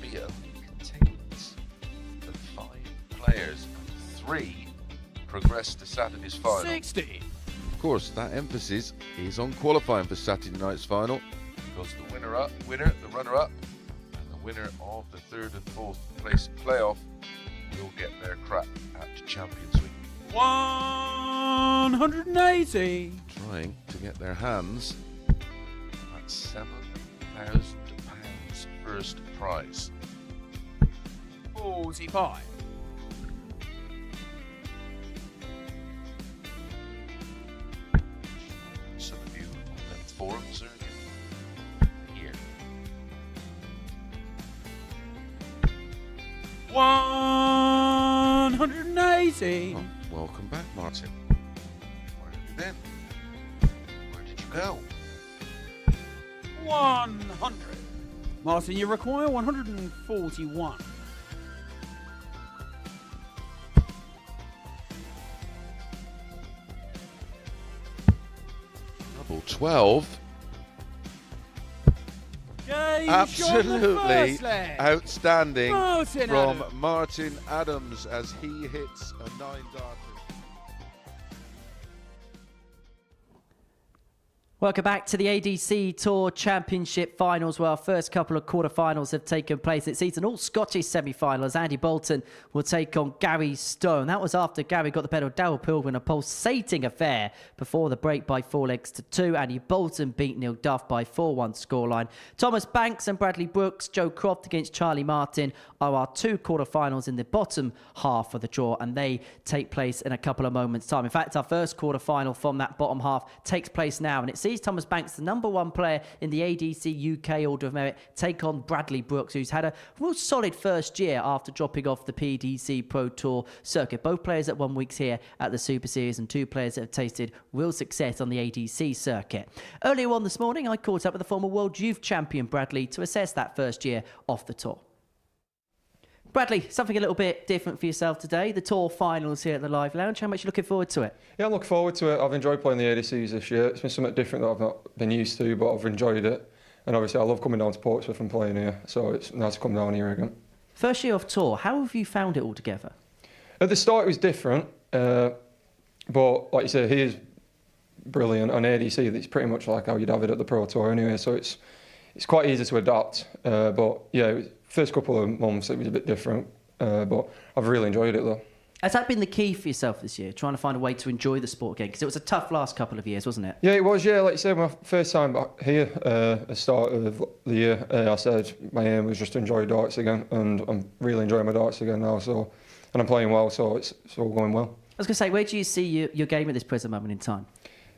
Rubio contains the 5 players. 3 progress to Saturday's final. 60. Of course, that emphasis is on qualifying for Saturday night's final, because the winner, the runner-up, and the winner of the 3rd and 4th place playoff will get their crack at Champions Week. 180. Trying to get their hands at £7,000 first prize. 45. Some of you on the forums are here. 180. Oh, welcome back, Martin. Where have you been? Where did you go? 100. Martin, you require 141. Double 12. Absolutely outstanding from Martin Adams as he hits a 9-darter. Welcome back to the ADC Tour Championship Finals, where our first couple of quarterfinals have taken place. It sees an all-Scottish semi-final as Andy Bolton will take on Gary Stone. That was after Gary got the better of Daryl Pilgrim in a pulsating affair before the break by 4 legs to 2. Andy Bolton beat Neil Duff by 4-1 scoreline. Thomas Banks and Bradley Brooks, Joe Croft against Charlie Martin are our 2 quarterfinals in the bottom half of the draw, and they take place in a couple of moments' time. In fact, our first quarterfinal from that bottom half takes place now, and it's sees Thomas Banks, the #1 player in the ADC UK Order of Merit, take on Bradley Brooks, who's had a real solid first year after dropping off the PDC Pro Tour circuit. Both players that won weeks here at the Super Series and 2 players that have tasted real success on the ADC circuit. Earlier on this morning, I caught up with the former World Youth Champion Bradley to assess that first year off the tour. Bradley, something a little bit different for yourself today. The tour finals here at the Live Lounge. How much are you looking forward to it? Yeah, I'm looking forward to it. I've enjoyed playing the ADCs this year. It's been something different that I've not been used to, but I've enjoyed it. And obviously I love coming down to Portsmouth and playing here, so it's nice to come down here again. First year off tour, how have you found it all together? At the start it was different, but like you say, he is brilliant on ADC. It's pretty much like how you'd have it at the Pro Tour anyway, so it's quite easy to adapt. But yeah, first couple of months it was a bit different. But I've really enjoyed it though. Has that been the key for yourself this year, trying to find a way to enjoy the sport again? Because it was a tough last couple of years, wasn't it? Yeah, it was, yeah. Like you said, my first time back here at the start of the year, I said my aim was just to enjoy darts again, and I'm really enjoying my darts again now, and I'm playing well, so it's all going well. I was going to say, where do you see your game at this present moment in time?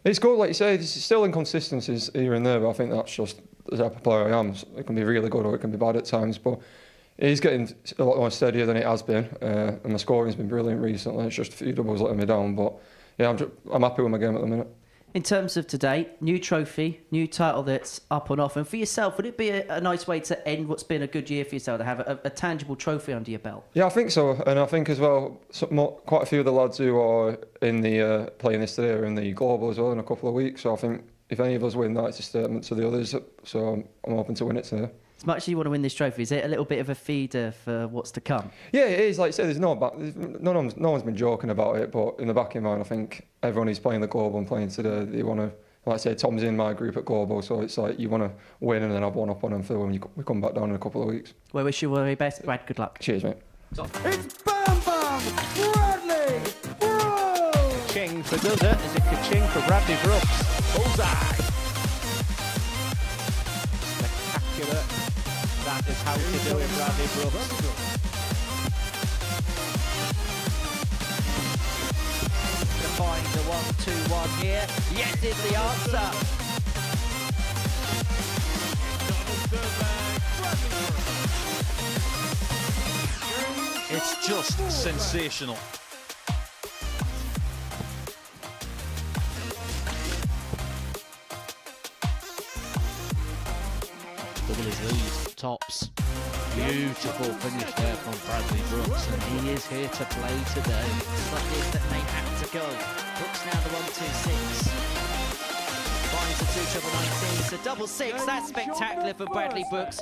It's good, like you say, there's still inconsistencies here and there, but I think that's just the type of player I am. It can be really good or it can be bad at times, but he's getting a lot more steadier than it has been, and my scoring's been brilliant recently. It's just a few doubles letting me down, but yeah, I'm happy with my game at the minute. In terms of today, new trophy, new title that's up and off, and for yourself, would it be a nice way to end what's been a good year for yourself, to have a tangible trophy under your belt? Yeah, I think so, and I think as well, quite a few of the lads who are in the playing this today are in the Global as well in a couple of weeks, so I think if any of us win that, it's a statement to the others, so I'm hoping to win it today. As much as you want to win this trophy, is it a little bit of a feeder for what's to come? Yeah, it is. Like I said, no one's been joking about it, but in the back of your mind, I think everyone who's playing the Global and playing today, they want to, like I say, Tom's in my group at Global, so it's like you want to win and then have one up on him for when we come back down in a couple of weeks. Well, wish you all the very best. Brad, good luck. Cheers, mate. It's Bam Bam Bradley Brooks! Ka-ching for does it. Is it ka-ching for Bradley Brooks? Bullseye! Spectacular. That is how to do it, Bradley Brooks. To find the 1-2-1 here. Yes is the answer. It's just sensational. Double his lead, tops. Beautiful finish there from Bradley Brooks, and he is here to play today. It's like this that may have to go. Brooks now the 1-2-6. Finds the 2-19. It's a double six. That's spectacular for Bradley Brooks.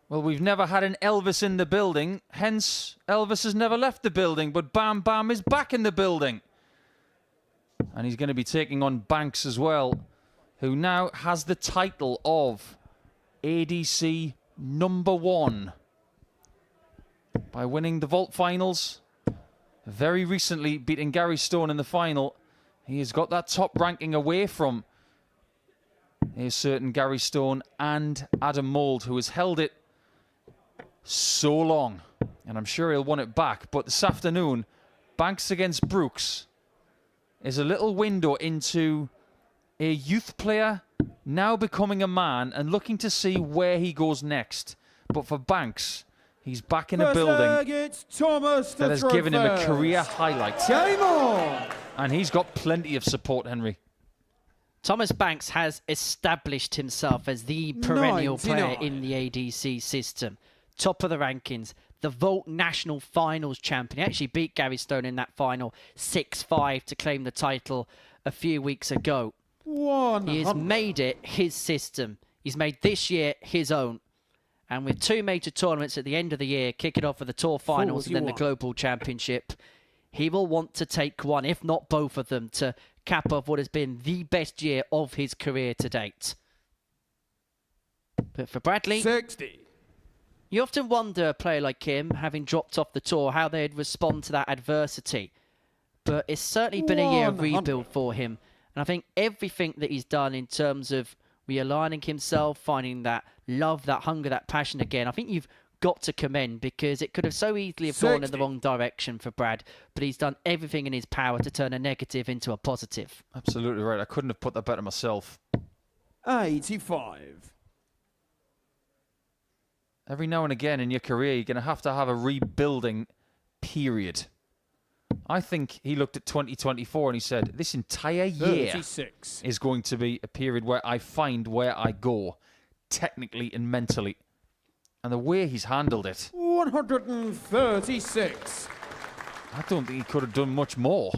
Well, we've never had an Elvis in the building, hence Elvis has never left the building, but Bam Bam is back in the building. And he's going to be taking on Banks as well, who now has the title of ADC #1 by winning the Vault Finals. Very recently beating Gary Stone in the final. He has got that top ranking away from a certain Gary Stone and Adam Mould, who has held it so long. And I'm sure he'll want it back. But this afternoon, Banks against Brooks is a little window into a youth player now becoming a man and looking to see where he goes next. But for Banks, he's back in a building that has given him a career highlight. Game on! And he's got plenty of support, Henry. Thomas Banks has established himself as the perennial 99. player in the ADC system. Top of the rankings. The Vault National Finals champion. He actually beat Gary Stone in that final 6-5 to claim the title a few weeks ago. He has made it his system. He's made this year his own. And with 2 major tournaments at the end of the year, kicking off with the Tour Finals and then the Global Championship, he will want to take one, if not both of them, to cap off what has been the best year of his career to date. But for Bradley, 60. You often wonder, a player like him, having dropped off the tour, how they'd respond to that adversity. But it's certainly been a year of rebuild for him. And I think everything that he's done in terms of realigning himself, finding that love, that hunger, that passion again, I think you've got to commend, because it could have so easily have gone in the wrong direction for Brad, but he's done everything in his power to turn a negative into a positive. Absolutely right. I couldn't have put that better myself. 85. Every now and again in your career, you're going to have a rebuilding period. I think he looked at 2024 and he said, this entire year 36. is going to be a period where I find where I go, technically and mentally. And the way he's handled it, 136. I don't think he could have done much more.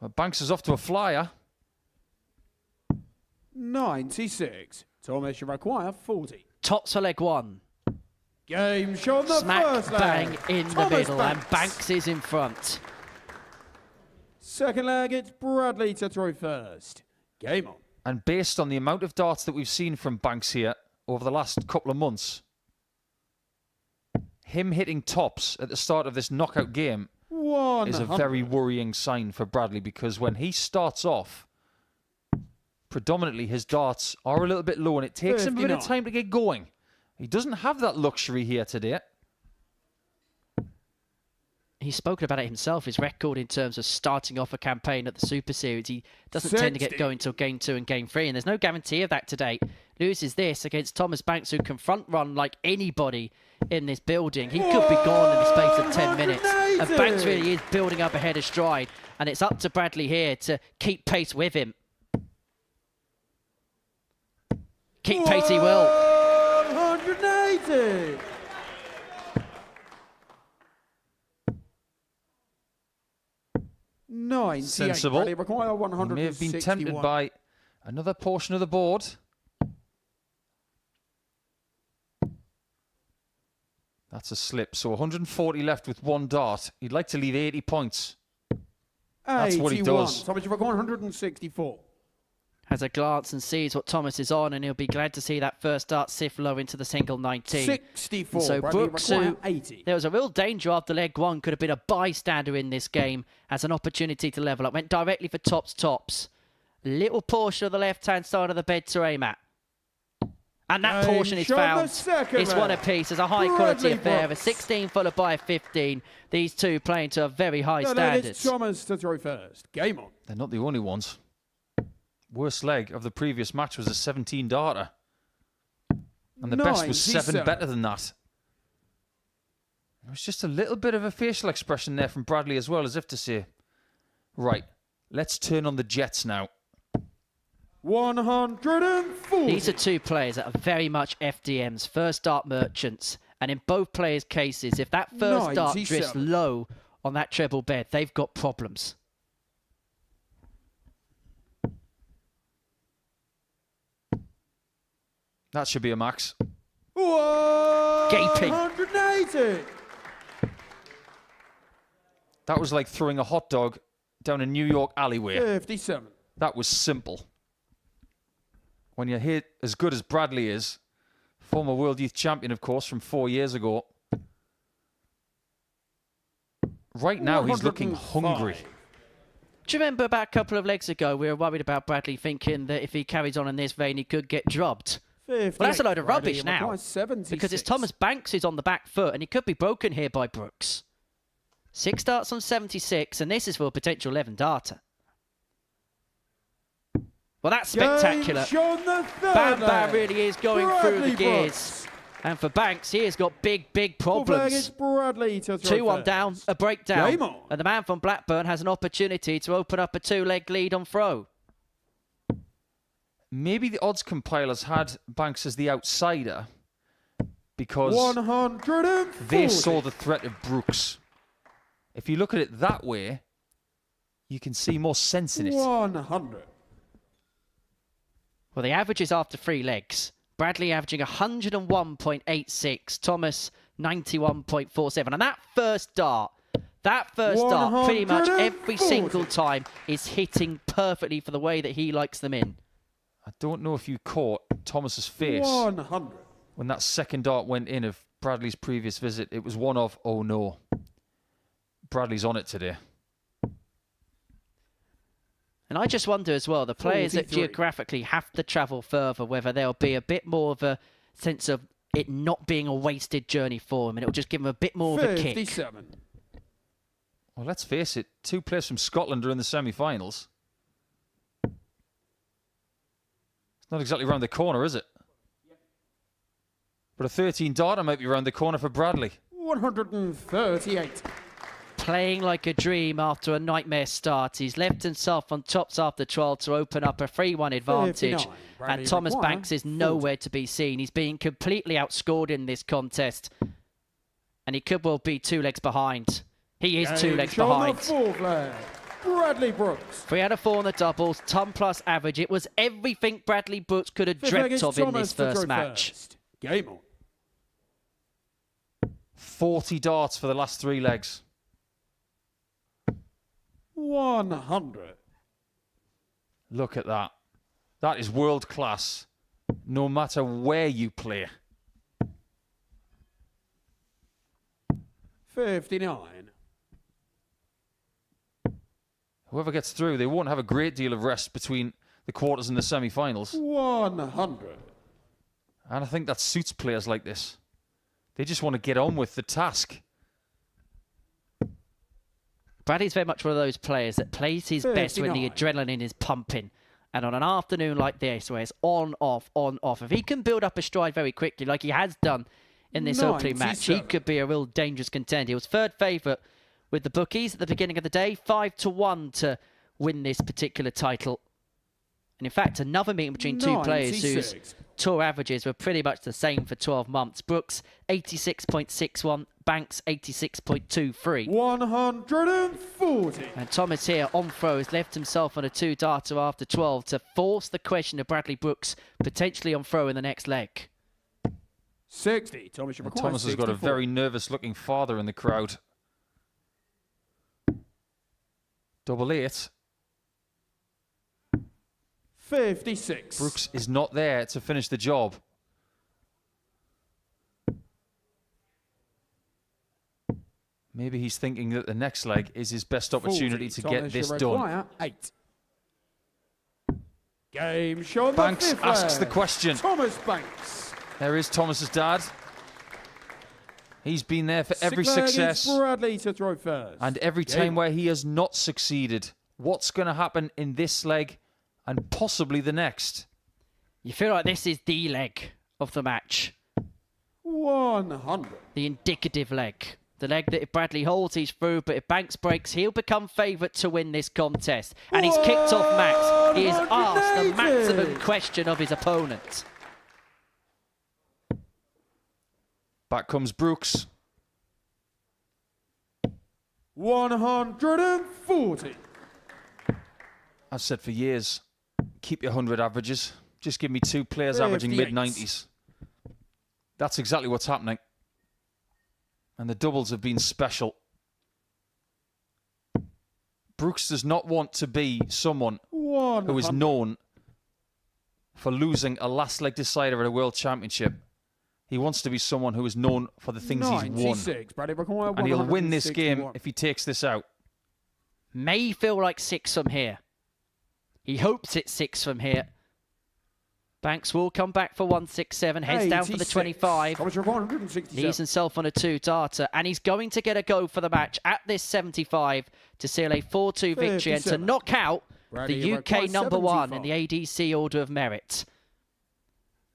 But Banks is off to a flyer. 96. Thomas, you require 40. Tops for leg one. Game shot the Smack first bang leg. in the Thomas middle, and Banks is in front. Second leg, it's Bradley to throw first. Game on. And based on the amount of darts that we've seen from Banks here over the last couple of months, him hitting tops at the start of this knockout game is a very worrying sign for Bradley, because when he starts off, predominantly his darts are a little bit low and it takes him a bit of time to get going. He doesn't have that luxury here today. He's spoken about it himself, his record in terms of starting off a campaign at the Super Series. He doesn't tend to get going until Game 2 and Game 3, and there's no guarantee of that today. Loses this against Thomas Banks, who can front run like anybody in this building. He could be gone in the space of 10 minutes. And Banks really is building up ahead of stride, and it's up to Bradley here to keep pace with him. Keep pace he will. 180. Sensible. Require 161. May have been tempted by another portion of the board. That's a slip. So 140 left with one dart. He'd like to leave 80 points. That's what he does. Thomas, you've got 164. Has a glance and sees what Thomas is on, and he'll be glad to see that first dart sift low into the single 19. 64. And so Bradley, Brooks, require who 80. there was a real danger after leg one, could have been a bystander in this game, has an opportunity to level up. Went directly for tops. Little portion of the left-hand side of the bed to aim at. And that portion is found. It's one apiece. There's a high-quality affair. A 16 followed by a 15. These two playing to a very high standards. Thomas to throw first. Game on. They're not the only ones. Worst leg of the previous match was a 17 darter. And the best was 7 better than that. There was just a little bit of a facial expression there from Bradley as well, as if to say, right, let's turn on the jets now. 140. These are two players that are very much FDMs, first dart merchants. And in both players' cases, if that first dart drifts low on that treble bed, they've got problems. That should be a max. Gaping. 180. That was like throwing a hot dog down a New York alleyway. 57. That was simple. When you hit as good as Bradley is, former World Youth Champion, of course, from 4 years ago. Right now, he's looking hungry. Do you remember about a couple of legs ago, we were worried about Bradley, thinking that if he carries on in this vein, he could get dropped? Well, that's a load of rubbish now, because it's Thomas Banks who's on the back foot, and he could be broken here by Brooks. 6 darts on 76, and this is for a potential 11 darter. Well, that's spectacular. Bam Bam really is going through the gears. And for Banks, he has got big problems. 2-1 down, a breakdown. And the man from Blackburn has an opportunity to open up a 2-leg lead on throw. Maybe the odds compilers had Banks as the outsider because they saw the threat of Brooks. If you look at it that way, you can see more sense in it. 100. Well, the average is after 3 legs. Bradley averaging 101.86, Thomas 91.47. And that first dart, pretty much every single time is hitting perfectly for the way that he likes them in. I don't know if you caught Thomas's face 100. when that second dart went in of Bradley's previous visit. It was one of, oh no, Bradley's on it today. And I just wonder as well, the players that geographically have to travel further, whether there'll be a bit more of a sense of it not being a wasted journey for him, and it'll just give him a bit more of a kick. 57. Well, let's face it, 2 players from Scotland are in the semi-finals. It's not exactly round the corner, is it? But a 13 darter might be round the corner for Bradley. 138. Playing like a dream after a nightmare start. He's left himself on tops after 12 to open up a 3-1 advantage. And Thomas Banks is nowhere to be seen. He's being completely outscored in this contest. And he could well be 2 legs behind. He is 2 legs behind. Bradley Brooks. 3 out of 4 on the doubles, ton plus average. It was everything Bradley Brooks could have dreamt of in this first match. Game on. 40 darts for the last 3 legs. 100. Look at that. That is world class, no matter where you play. 59. Whoever gets through, they won't have a great deal of rest between the quarters and the semi-finals. 100. And I think that suits players like this. They just want to get on with the task. Bradley's very much one of those players that plays his best when the adrenaline is pumping. And on an afternoon like this, where it's on, off, if he can build up a stride very quickly, like he has done in this opening match, he could be a real dangerous contender. He was 3rd favourite with the bookies at the beginning of the day, 5-1 to win this particular title. And in fact, another meeting between 2 players whose tour averages were pretty much the same for 12 months. Brooks, 86.61. Banks, 86.23. 140. And Thomas here on throws left himself on a 2-darter after 12 to force the question of Bradley Brooks potentially on throw in the next leg. 60. Thomas has got a very nervous-looking father in the crowd. 88. 56. Brooks is not there to finish the job. Maybe he's thinking that the next leg is his best opportunity to get this done. 8. Game show. Banks asks the question. Thomas Banks. There is Thomas's dad. He's been there for every success. Bradley to throw first. And every time where he has not succeeded. What's going to happen in this leg and possibly the next? You feel like this is the leg of the match. 100. The indicative leg. The leg that if Bradley holds, he's through, but if Banks breaks, he'll become favourite to win this contest. And he's kicked off Max. He has asked the maximum question of his opponent. Back comes Brooks. 140. I've said for years, keep your 100 averages. Just give me 2 players averaging mid-90s. That's exactly what's happening. And the doubles have been special. Brooks does not want to be someone who is known for losing a last leg decider at a World Championship. He wants to be someone who is known for the things he's won. And he'll win this game if he takes this out. May feel like 6 from here. He hopes it's 6 from here. Banks will come back for 167, heads down for the 25. Leaves himself on a 2-darter, and he's going to get a go for the match at this 75 to seal a 4-2 victory and to knock out the UK #1 in the ADC Order of Merit.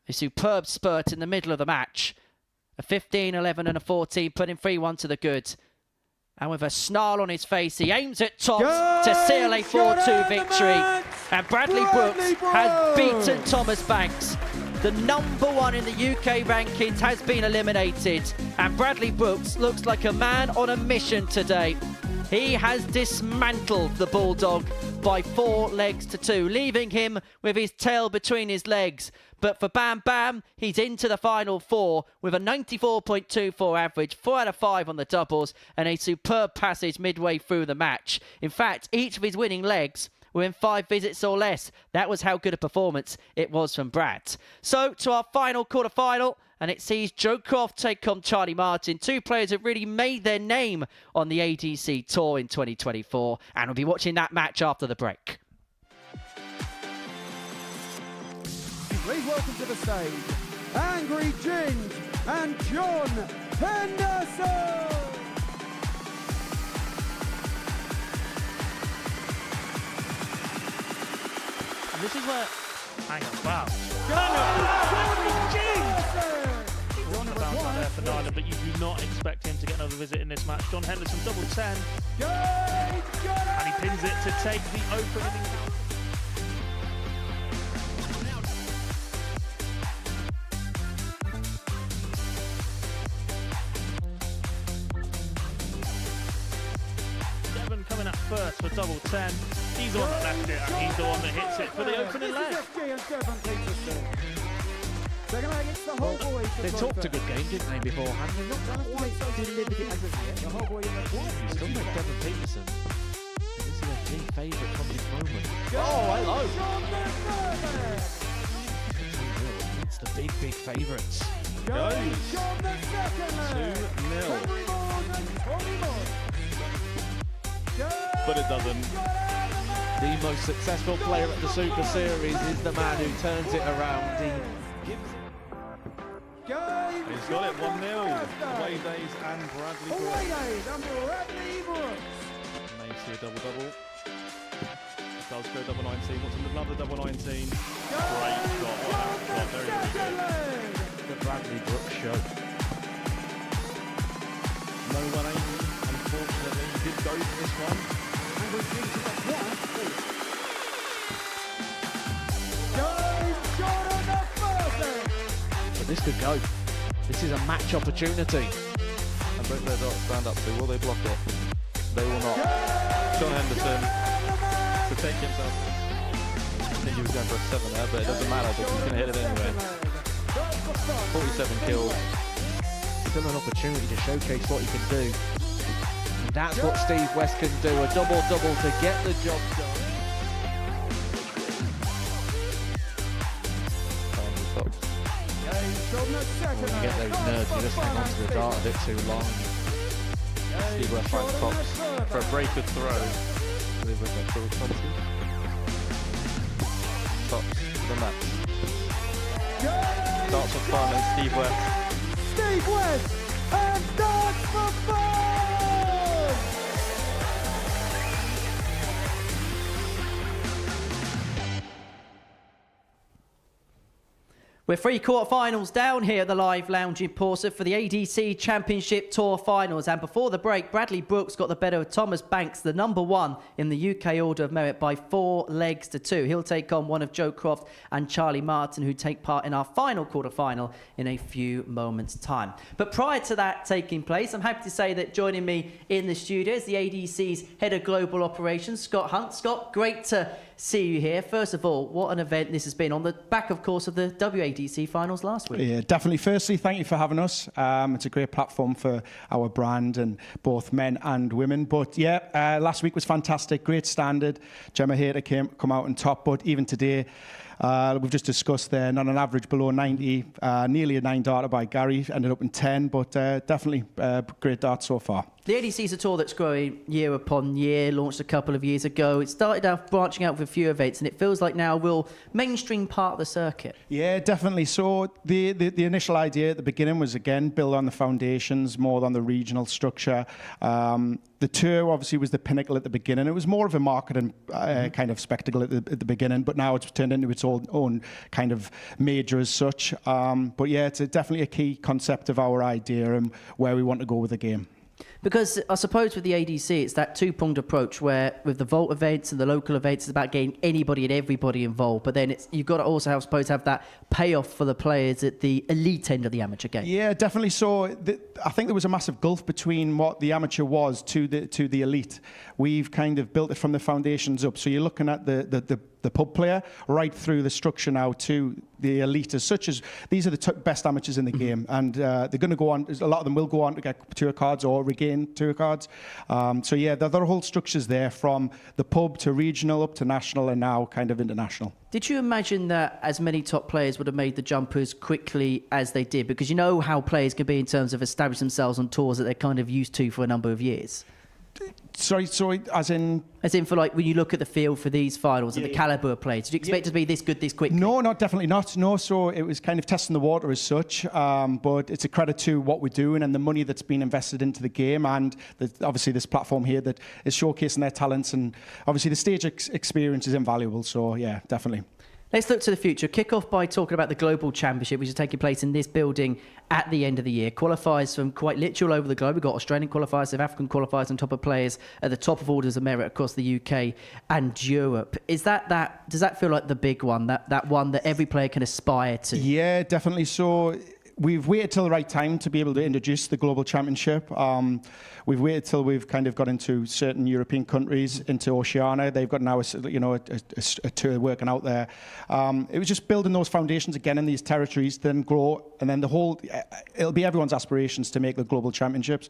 A superb spurt in the middle of the match. A 15, 11 and a 14, putting 3-1 to the good. And with a snarl on his face, he aims at tops to seal a 4-2 victory. And Bradley Brooks has beaten Thomas Banks. The #1 in the UK rankings has been eliminated. And Bradley Brooks looks like a man on a mission today. He has dismantled the Bulldog by 4 legs to 2, leaving him with his tail between his legs. But for Bam Bam, he's into the final 4 with a 94.24 average, 4 out of 5 on the doubles, and a superb passage midway through the match. In fact, each of his winning legs were in 5 visits or less. That was how good a performance it was from Brad. So to our final quarter-final, and it sees Joe Croft take on Charlie Martin, 2 players that really made their name on the ADC Tour in 2024, and we'll be watching that match after the break. Please welcome to the stage, Angry Ginge and John Henderson. And this is where... Hang on, wow. One about there for Nyland, but you do not expect him to get another visit in this match. John Henderson, double 10. And he pins it to take the opening. Devon coming up first for double 10. He's the one that left it, and he's the one that hits it for the opening leg. They talked a good game, didn't they, beforehand? They're not quite delivered it as of yet. You still make Devon Peterson. This is a key favourite from this moment. Oh, hello! It's the big favourites. Goes 2-0. But it doesn't. The most successful player at the Super Series is the man who turns it around. He's got it 1-0. Away days and Bradley Brooks. May see a double-double. Does go double 19. What's another double 19? Great shot. Very good. The Bradley Brooks show. No one aiming, unfortunately. He did go for this one. But this could go. This is a match opportunity. And both their dots stand up to. Will they block it? They will not. John Henderson protect himself. I think he was going for a 7 there, but it doesn't matter because he's going to hit it anyway. 47 kills. Still an opportunity to showcase what he can do. And that's what Steve West can do. A double-double to get the job done. When you get those nerves, you just hang on to the dart a bit too long. Steve West finds Cox for a breaker throw. Steve West got double 20. Tops the match. Darts for fun and Steve West. Steve West and Darts for Fun! We're 3 quarterfinals down here at the Live Lounge in Portsmouth for the ADC Championship Tour Finals. And before the break, Bradley Brooks got the better of Thomas Banks, the number 1 in the UK Order of Merit, by 4 legs to 2. He'll take on one of Joe Croft and Charlie Martin, who take part in our final quarterfinal in a few moments' time. But prior to that taking place, I'm happy to say that joining me in the studio is the ADC's Head of Global Operations, Scott Hunt. Scott, great to see you here. First of all, what an event this has been on the back, of course, of the WADC finals last week. Yeah, definitely. Firstly, thank you for having us. It's a great platform for our brand and both men and women. But yeah, last week was fantastic. Great standard. Gemma Hayter come out on top. But even today, we've just discussed there, not an average below 90, nearly a 9 darter by Gary, ended up in 10, but definitely great dart so far. The ADC is a tour that's growing year upon year, launched a couple of years ago. It started out branching out with a few events, and it feels like now a real mainstream part of the circuit. Yeah, definitely. So the initial idea at the beginning was, again, build on the foundations, more on the regional structure. The tour obviously was the pinnacle at the beginning. It was more of a marketing kind of spectacle at the beginning, but now it's turned into its own kind of major as such. But yeah, it's definitely a key concept of our idea and where we want to go with the game. Because I suppose with the ADC, it's that two-pronged approach where with the Vault events and the local events, it's about getting anybody and everybody involved. But then you've got to also, I suppose, have that payoff for the players at the elite end of the amateur game. Yeah, definitely. So I think there was a massive gulf between what the amateur was to the elite. We've kind of built it from the foundations up. So you're looking at the pub player right through the structure now to the elite, as such as these are the best amateurs in the game, and they're going to go on. A lot of them will go on to get tour cards or regain tour cards. So yeah, there are whole structures there from the pub to regional up to national and now kind of international. Did you imagine that as many top players would have made the jump as quickly as they did? Because you know how players can be in terms of establishing themselves on tours that they're kind of used to for a number of years. Sorry, as in for like when you look at the field for these finals and the calibre of players, did you expect it to be this good this quickly? No, definitely not. No, so it was kind of testing the water as such, but it's a credit to what we're doing and the money that's been invested into the game, and obviously this platform here that is showcasing their talents, and obviously the stage experience is invaluable. So yeah, definitely. Let's look to the future. Kick off by talking about the Global Championship, which is taking place in this building at the end of the year. Qualifiers from quite literal over the globe. We've got Australian qualifiers, South African qualifiers on top of players at the top of orders of merit across the UK and Europe. Is does that feel like the big one, that one that every player can aspire to? Yeah, definitely. So we've waited till the right time to be able to introduce the Global Championship. We've waited till we've kind of got into certain European countries, into Oceania. They've got now a tour working out there. It was just building those foundations again in these territories, then grow, and then it'll be everyone's aspirations to make the Global Championships.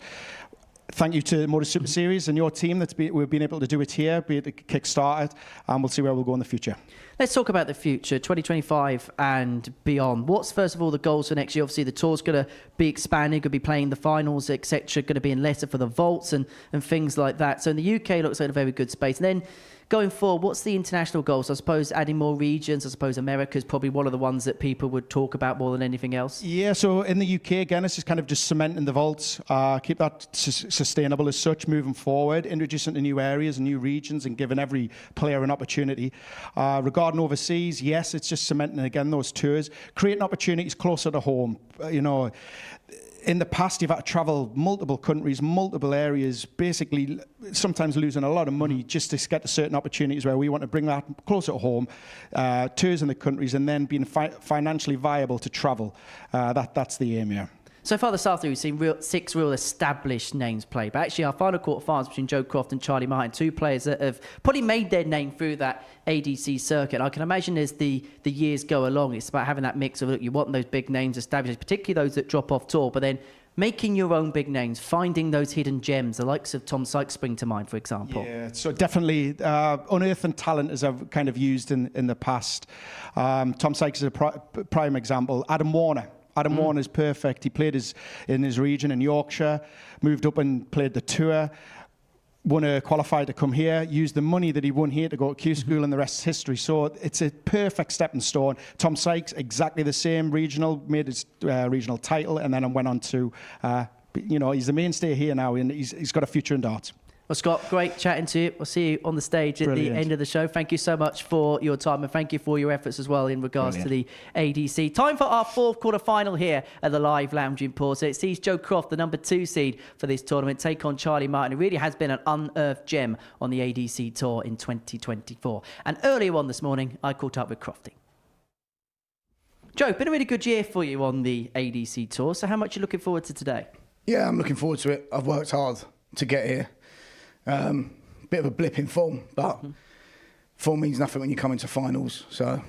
Thank you to Modus Super Series and your team we've been able to do it here, be able to kick-start it, and we'll see where we'll go in the future. Let's talk about the future, 2025 and beyond. What's, first of all, the goals for next year? Obviously, the tour's going to be expanding, going to be playing the finals, etc., going to be in lesser for the vaults and things like that. So in the UK, it looks like a very good space. And then going forward, what's the international goals? I suppose adding more regions. I suppose America's probably one of the ones that people would talk about more than anything else. Yeah, so in the UK, again, it's just kind of just cementing the vaults, keep that sustainable as such moving forward, introducing to new areas and new regions and giving every player an opportunity. Regarding overseas, yes, it's just cementing again those tours, creating opportunities closer to home. In the past, you've had to travel multiple countries, multiple areas, basically sometimes losing a lot of money just to get to certain opportunities where we want to bring that closer to home, tours in the countries, and then being financially viable to travel. That's the aim, yeah. So far this afternoon, we've seen 6 real established names play. But actually, our final quarter-finals between Joe Croft and Charlie Martin, 2 players that have probably made their name through that ADC circuit. I can imagine as the years go along, it's about having that mix of, look, you want those big names established, particularly those that drop off tour, but then making your own big names, finding those hidden gems, the likes of Tom Sykes spring to mind, for example. Yeah, so definitely unearthing talent as I've kind of used in the past. Tom Sykes is a prime example. Adam Warner is perfect. He played in his region in Yorkshire, moved up and played the tour, won a qualifier to come here, used the money that he won here to go to Q School, and the rest is history. So it's a perfect stepping stone. Tom Sykes, exactly the same, regional, made his regional title, and then went on to, he's the mainstay here now, and he's got a future in darts. Well, Scott, great chatting to you. We'll see you on the stage at the end of the show. Thank you so much for your time, and thank you for your efforts as well in regards to the ADC. Time for our 4th quarter final here at the Live Lounge in Porto. It sees Joe Croft, the number 2 seed for this tournament, take on Charlie Martin, who really has been an unearthed gem on the ADC tour in 2024. And earlier on this morning, I caught up with Crofty. Joe, been a really good year for you on the ADC tour. So how much are you looking forward to today? Yeah, I'm looking forward to it. I've worked hard to get here. Bit of a blip in form, but form means nothing when you come into finals, so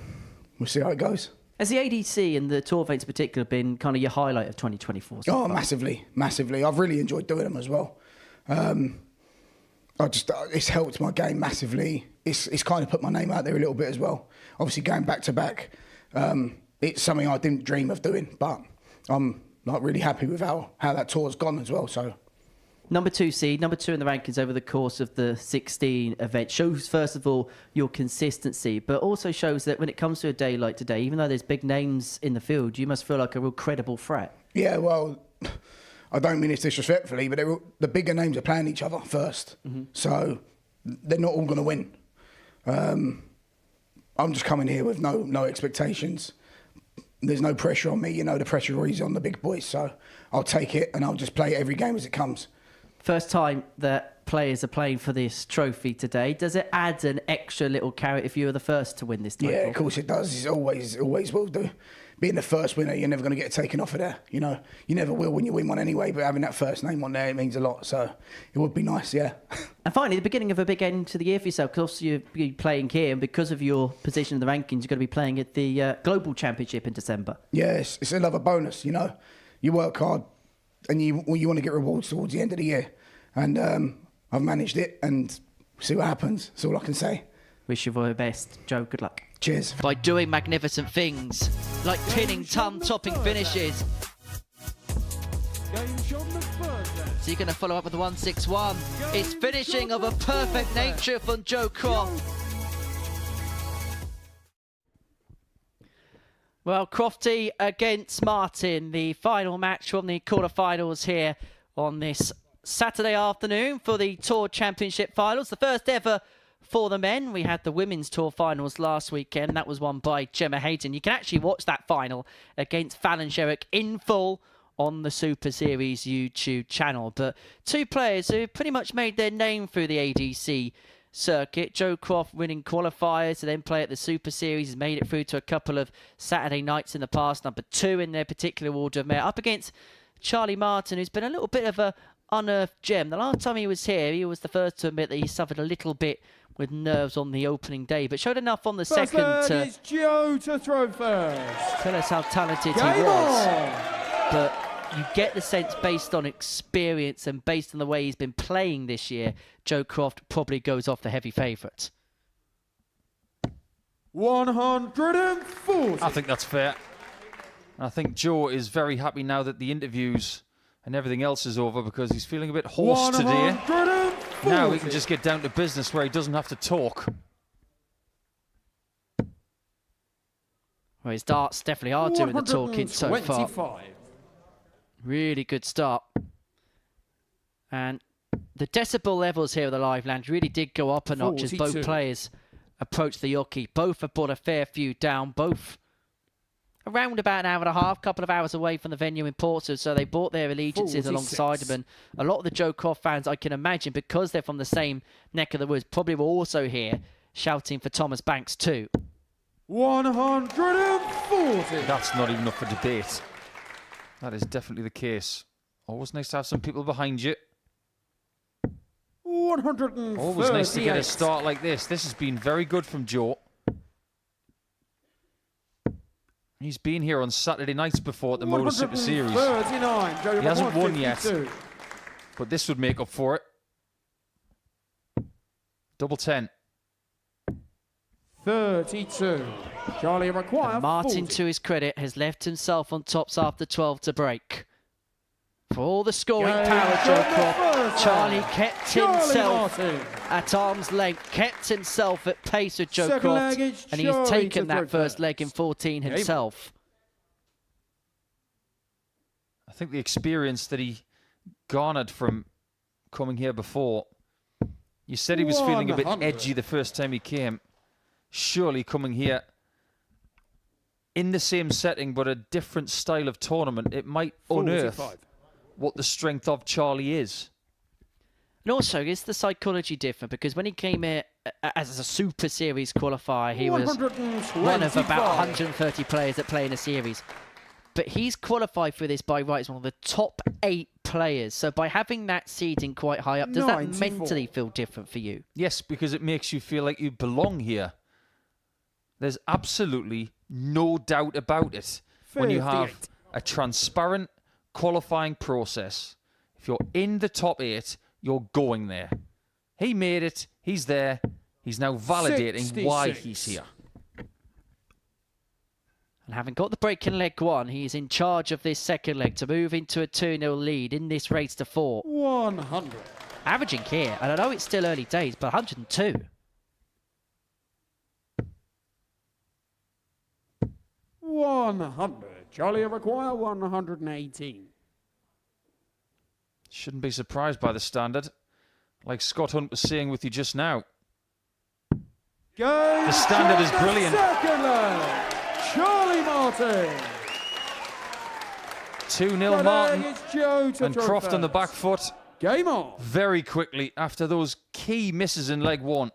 we'll see how it goes. Has the ADC and the tour events in particular been kind of your highlight of 2024? So far? Massively. I've really enjoyed doing them as well. It's helped my game massively. It's kind of put my name out there a little bit as well. Obviously going back to back, it's something I didn't dream of doing, but I'm really happy with how that tour's gone as well. So. Number 2 seed, number 2 in the rankings over the course of the 16 events. Shows, first of all, your consistency, but also shows that when it comes to a day like today, even though there's big names in the field, you must feel like a real credible threat. Yeah, well, I don't mean this disrespectfully, but the bigger names are playing each other first. So they're not all going to win. I'm just coming here with no expectations. There's no pressure on me. The pressure always on the big boys. So I'll take it and I'll just play every game as it comes. First time that players are playing for this trophy today. Does it add an extra little carrot if you were the first to win this title? Yeah, of course it does. It always will do. Being the first winner, you're never going to get taken off of there. You never will when you win one anyway, but having that first name on there, it means a lot. So it would be nice, yeah. And finally, the beginning of a big end to the year for yourself, because you're playing here, and because of your position in the rankings, you're going to be playing at the Global Championship in December. Yeah, it's another bonus, You work hard, and you want to get rewards towards the end of the year. And I've managed it, and see what happens. That's all I can say. Wish you all the best. Joe, good luck. Cheers. By doing magnificent things, like pinning ton-topping finishes. So you're going to follow up with the 161. It's finishing of a perfect nature from Joe Croft. Well, Crofty against Martin, the final match from the quarterfinals here on this Saturday afternoon for the Tour Championship finals. The first ever for the men. We had the women's Tour finals last weekend. That was won by Gemma Hayden. You can actually watch that final against Fallon Sherrick in full on the Super Series YouTube channel. But two players who pretty much made their name through the ADC circuit. Joe Croft winning qualifiers to then play at the Super Series. Has made it through to a couple of Saturday nights in the past. Number 2 in their particular order of merit. Up against Charlie Martin, who's been a little bit of a unearthed gem. The last time he was here, he was the first to admit that he suffered a little bit with nerves on the opening day, but showed enough on the second to It's Joe to throw first. tell us how talented he Game was. on. But you get the sense, based on experience and based on the way he's been playing this year, Joe Croft probably goes off the heavy favourite. 140. I think that's fair. I think Joe is very happy now that the interviews and everything else is over, because he's feeling a bit hoarse today. 140. Now we can just get down to business where he doesn't have to talk. Well, his darts definitely are doing the talking so far. 125. Really good start. And the decibel levels here of the live lounge really did go up a notch as both 42. players approached the Yoki. Both have brought a fair few down, both around about an hour and a half, couple of hours away from the venue in Portsmouth, so they brought their allegiances 46. alongside them. And a lot of the Joe Croft fans, I can imagine, because they're from the same neck of the woods, probably were also here shouting for Thomas Banks too. 140. That's not even up for debate. That is definitely the case. Always nice to have some people behind you. 138. Always nice to get a start like this. This has been very good from Joe. He's been here on Saturday nights before at the Modus Super Series. 139. He hasn't won yet, but this would make up for it. Double 10. 32. Charlie require And Martin, 40. to his credit, has left himself on tops after 12 to break. For all the scoring power, Joe Croft, Charlie kept himself at arm's length, kept himself at pace with Joe Second Croft, leg, it's and he's Charlie taken to that throw first leg in 14 himself. I think the experience that he garnered from coming here before, you said he was feeling a bit 100. edgy the first time he came. Surely coming here in the same setting but a different style of tournament, it might unearth 45. what the strength of Charlie is. And also, is the psychology different? Because when he came here as a Super Series qualifier, he was one of about 130 players that play in a series. But he's qualified for this by right as one of the top 8 players. So by having that seeding quite high up, does 94. that mentally feel different for you? Yes, because it makes you feel like you belong here. There's absolutely no doubt about it. When you have 58. a transparent qualifying process, if you're in the top 8, you're going there. He made it. He's there. He's now validating why 66. he's here. And having got the break in leg 1, he's in charge of this second leg to move into a 2-0 lead in this race to 4. 100. Averaging here, and I know it's still early days, but 102. 100. Charlie require 118. Shouldn't be surprised by the standard. Like Scott Hunt was saying with you just now. The standard is brilliant. Second leg. Charlie Martin. 2-0 Martin. It's Joe to And throw Croft on the first. back foot. Game on. Very quickly after those key misses in leg 1.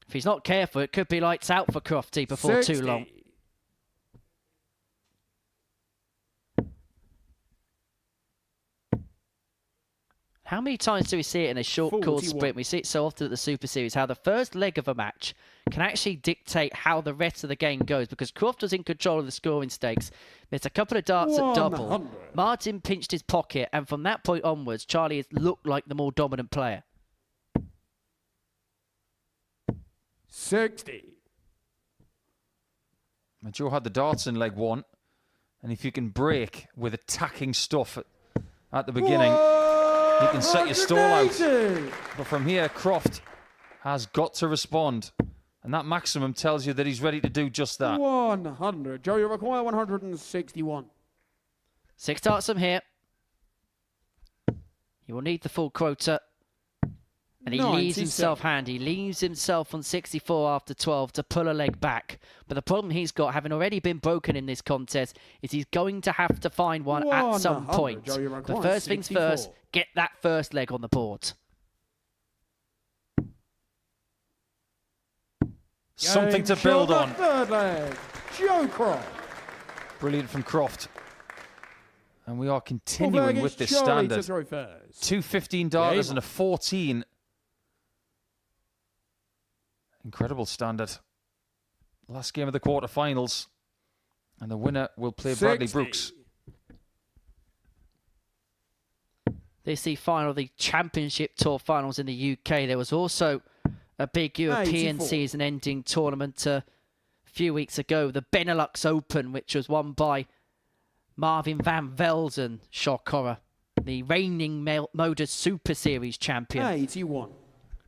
If he's not careful, it could be lights out for Crofty before 60. too long. How many times do we see it in a short course 41. sprint? We see it so often at the Super Series, how the first leg of a match can actually dictate how the rest of the game goes, because Croft was in control of the scoring stakes. There's a couple of darts at double. 100. Martin pinched his pocket, and from that point onwards, Charlie has looked like the more dominant player. 60. And Joe had the darts in leg 1. And if you can break with attacking stuff at the beginning, you can set your stall out. But from here, Croft has got to respond. And that maximum tells you that he's ready to do just that. 100. Joe, you require 161. 6 darts from here. He will need the full quota. And he leaves himself handy. He leaves himself on 64 after 12 to pull a leg back. But the problem he's got, having already been broken in this contest, is he's going to have to find one at some point. But first things first, get that first leg on the board. Something to build on. Third leg, Joe Croft. Brilliant from Croft. And we are continuing with this standard. 2 15 darters and a 14. Incredible standard. Last game of the quarterfinals. And the winner will play Bradley Brooks. This is the final of the Championship Tour finals in the UK. There was also a big European season-ending tournament a few weeks ago, the Benelux Open, which was won by Marvin van Velzen, shock horror, the reigning Modus Super Series champion. 81.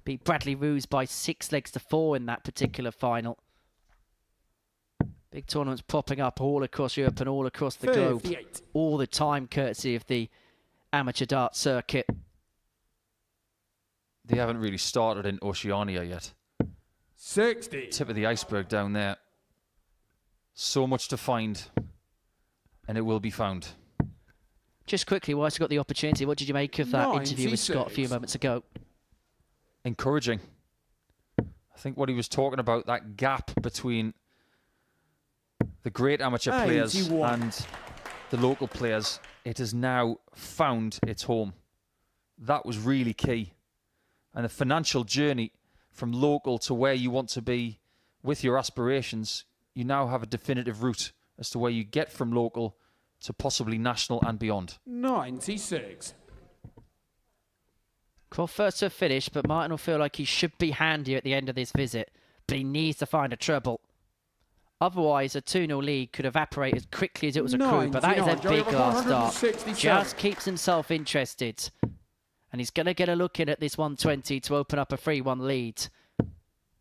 Beat Bradley Roos by 6 legs to 4 in that particular final. Big tournaments popping up all across Europe and all across the globe, all the time, courtesy of the amateur dart circuit. They haven't really started in Oceania yet. 60. Tip of the iceberg down there. So much to find, and it will be found. Just quickly, whilst you got the opportunity, what did you make of that interview with Scott a few moments ago? Encouraging. I think what he was talking about, that gap between the great amateur players and the local players, it has now found its home. That was really key. And the financial journey from local to where you want to be with your aspirations, you now have a definitive route as to where you get from local to possibly national and beyond. 96. Croft first to a finish, but Martin will feel like he should be handier at the end of this visit, but he needs to find a treble. Otherwise, a 2-0 lead could evaporate as quickly as it was accrued, but that is a big last start. Just keeps himself interested. And he's going to get a look in at this 120 to open up a 3-1 lead.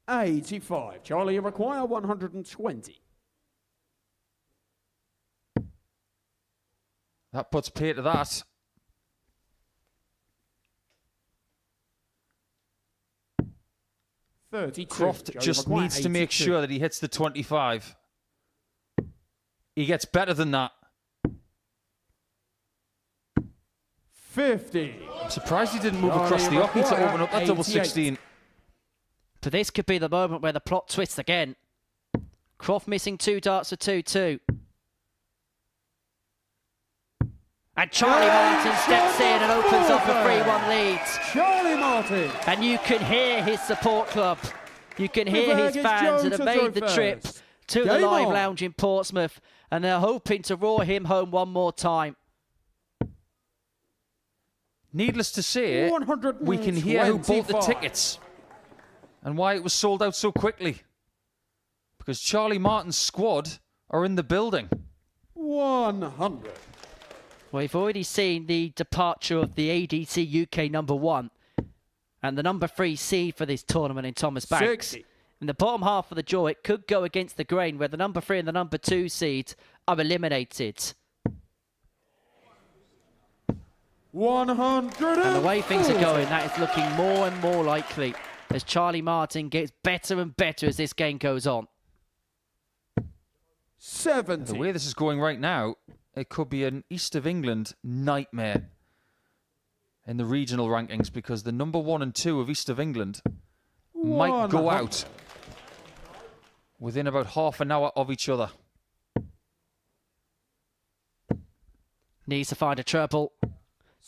85. Charlie, you require 120. That puts pay to that. Croft just needs to make sure that he hits the 25. He gets better than that. 50. I'm surprised he didn't move across the hockey to open up that double 16. But this could be the moment where the plot twists again. Croft missing 2 darts for 2-2. And Charlie Martin steps in and opens up a 3-1 lead. Charlie Martin. And you can hear his support club. You can hear his fans that have made the trip to the live lounge in Portsmouth. And they're hoping to roar him home one more time. Needless to say, we can hear who bought the tickets and why it was sold out so quickly. Because Charlie Martin's squad are in the building. 100. Well, we've already seen the departure of the ADC UK #1 and the #3 seed for this tournament in Thomas Banks. 60. In the bottom half of the draw, it could go against the grain where the #3 and the #2 seeds are eliminated. 100. And the way things are going, that is looking more and more likely as Charlie Martin gets better and better as this game goes on. 70. The way this is going right now, it could be an East of England nightmare in the regional rankings because the #1 and 2 of East of England might go out within about half an hour of each other. Needs to find a treble.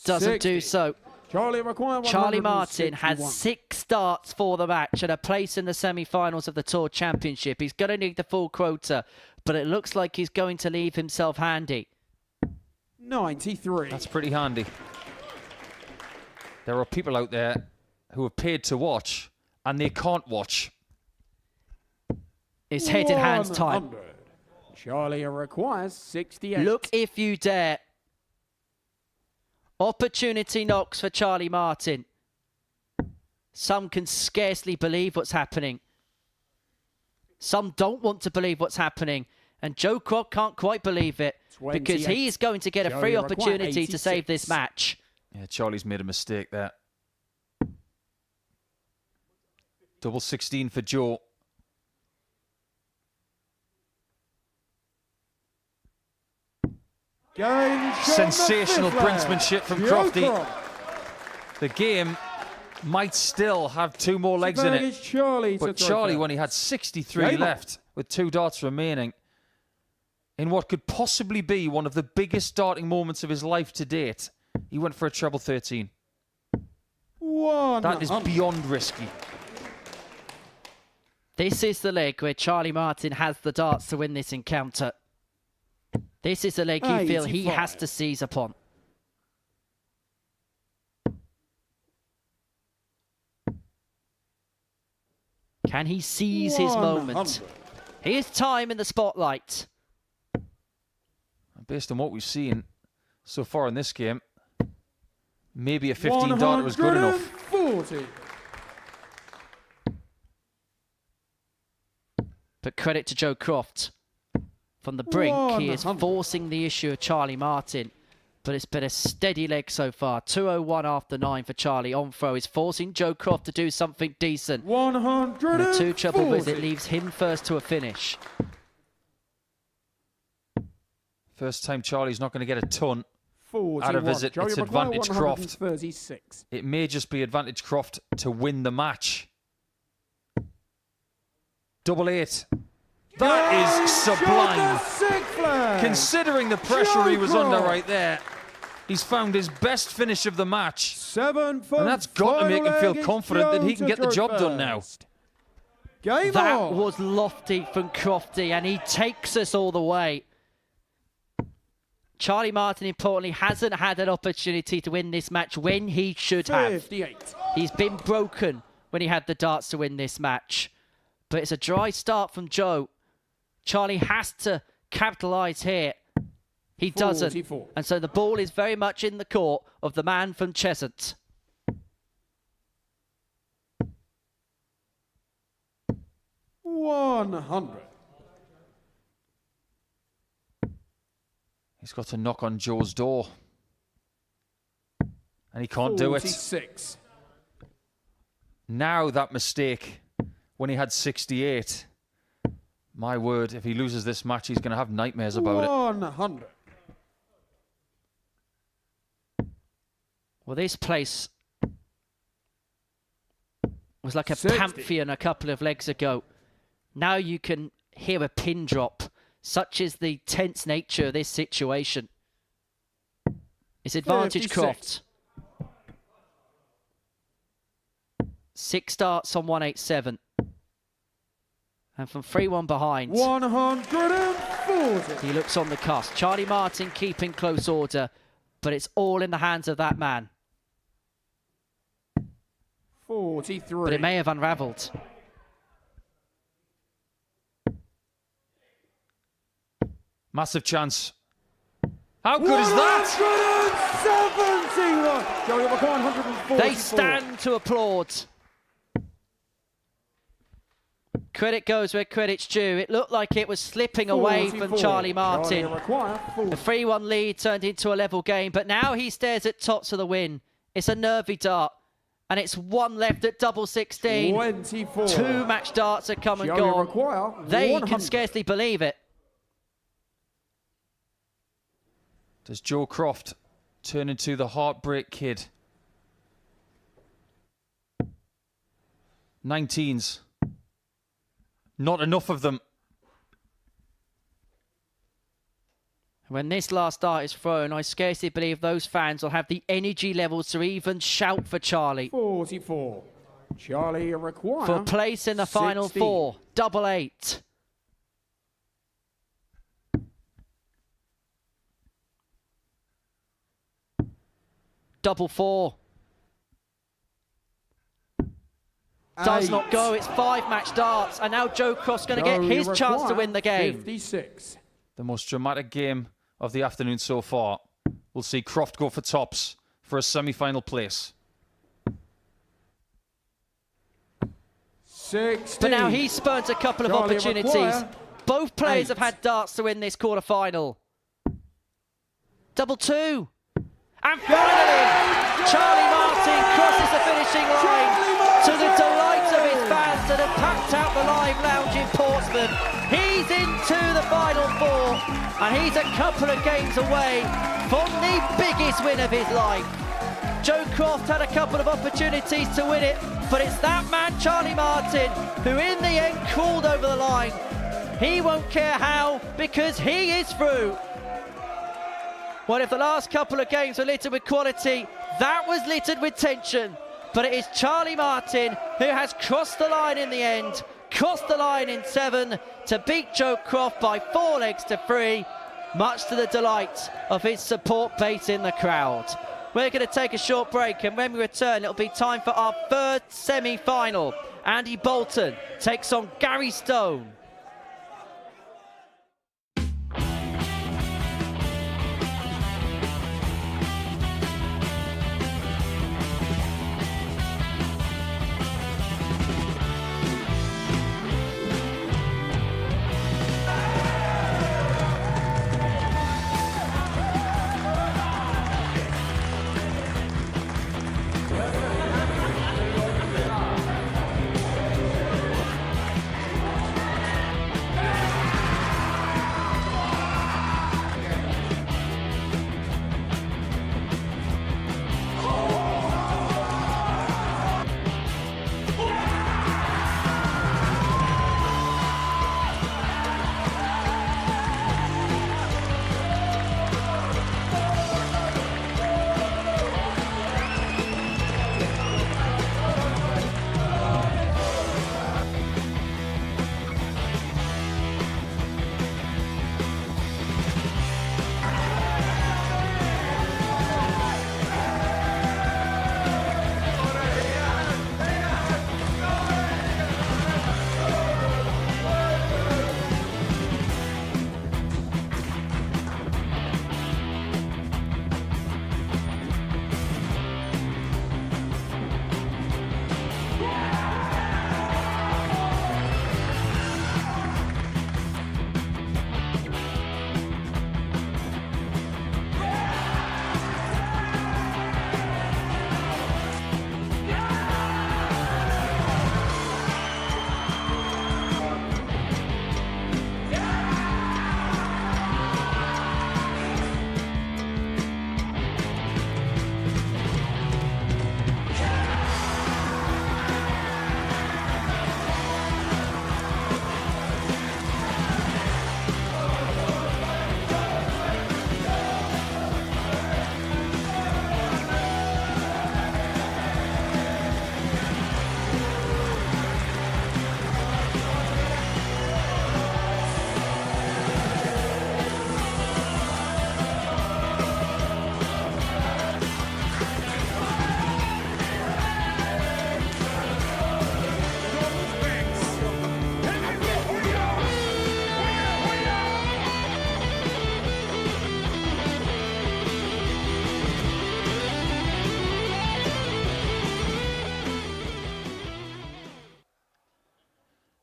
Doesn't 60. Do so. Charlie Martin has 6 starts for the match and a place in the semi-finals of the Tour Championship. He's going to need the full quota, but it looks like he's going to leave himself handy. 93. That's pretty handy. There are people out there who have paid to watch and they can't watch. It's head in hands time. Charlie requires 68. Look if you dare. Opportunity knocks for Charlie Martin. Some can scarcely believe what's happening. Some don't want to believe what's happening. And Joe Croft can't quite believe it because he's going to get a free opportunity to save this match. Yeah, Charlie's made a mistake there. Double 16 for Joe. Sensational brinksmanship from Crofty. The game might still have 2 more legs in it. But Charlie, when he had 63 left with 2 darts remaining, in what could possibly be one of the biggest darting moments of his life to date, he went for a treble 13. That is beyond risky. This is the leg where Charlie Martin has the darts to win this encounter. This is the leg you feel he has to seize upon. Can he seize his moment? His time in the spotlight. Based on what we've seen so far in this game, maybe a 15 darter was good enough. 140. But credit to Joe Croft. From the brink, he is forcing the issue of Charlie Martin. But it's been a steady leg so far. 2:01 after 9 for Charlie. On throw is forcing Joe Croft to do something decent. 140. The 2 treble visit leaves him first to a finish. First time Charlie's not going to get a ton 41. out of visit. It's advantage Croft. 136. It may just be advantage Croft to win the match. Double 8. That is sublime. Considering the pressure he was under right there, he's found his best finish of the match. And that's got to make him feel confident that he can get the job done now. That was lofty from Crofty, and he takes us all the way. Charlie Martin, importantly, hasn't had an opportunity to win this match when he should have. 58. He's been broken when he had the darts to win this match. But it's a dry start from Joe. Charlie has to capitalise here. He doesn't. 44. And so the ball is very much in the court of the man from Cheshunt. He's got to knock on Joe's door. And he can't do it. 46. Now that mistake when he had 68. My word, if he loses this match, he's going to have nightmares about it. 100. Well, this place was like a 60. pantheon a couple of legs ago. Now you can hear a pin drop. Such is the tense nature of this situation. It's advantage 56. Croft. 6 darts on 187. And from 3-1 behind, 140. he looks on the cusp. Charlie Martin keeping close order, but it's all in the hands of that man. 43. But it may have unravelled. Massive chance. How good is that? 171. Joey McCoy, 144. They stand to applaud. Credit goes where credit's due. It looked like it was slipping away from Charlie Martin. The 3-1 lead turned into a level game, but now he stares at Tots for the win. It's a nervy dart, and it's 1 left at double 16. 24. 2 match darts have come and gone. They can scarcely believe it. Does Joe Croft turn into the Heartbreak Kid? 19s. Not enough of them. When this last dart is thrown, I scarcely believe those fans will have the energy levels to even shout for Charlie. 44. Charlie requires for place in the final 4. Double 8. Double 4. Does not go. It's 5 match darts. And now Joe Croft's going to get his chance to win the game. 56. the most dramatic game of the afternoon so far. We'll see Croft go for tops for a semi-final place. 60. But now he's spurned a couple of Charlie opportunities. Maguire. Both players 8. have had darts to win this quarter-final. Double 2. And finally, Charlie Martin crosses the finishing line to the delight of his fans that have packed out the live lounge in Portsmouth. He's into the final 4, and he's a couple of games away from the biggest win of his life. Joe Croft had a couple of opportunities to win it, but it's that man, Charlie Martin, who in the end crawled over the line. He won't care how, because he is through. Well, if the last couple of games were littered with quality, that was littered with tension. But it is Charlie Martin who has crossed the line in the end, crossed the line in 7 to beat Joe Croft by 4 legs to 3, much to the delight of his support base in the crowd. We're going to take a short break, and when we return, it'll be time for our third semi-final. Andy Bolton takes on Gary Stone.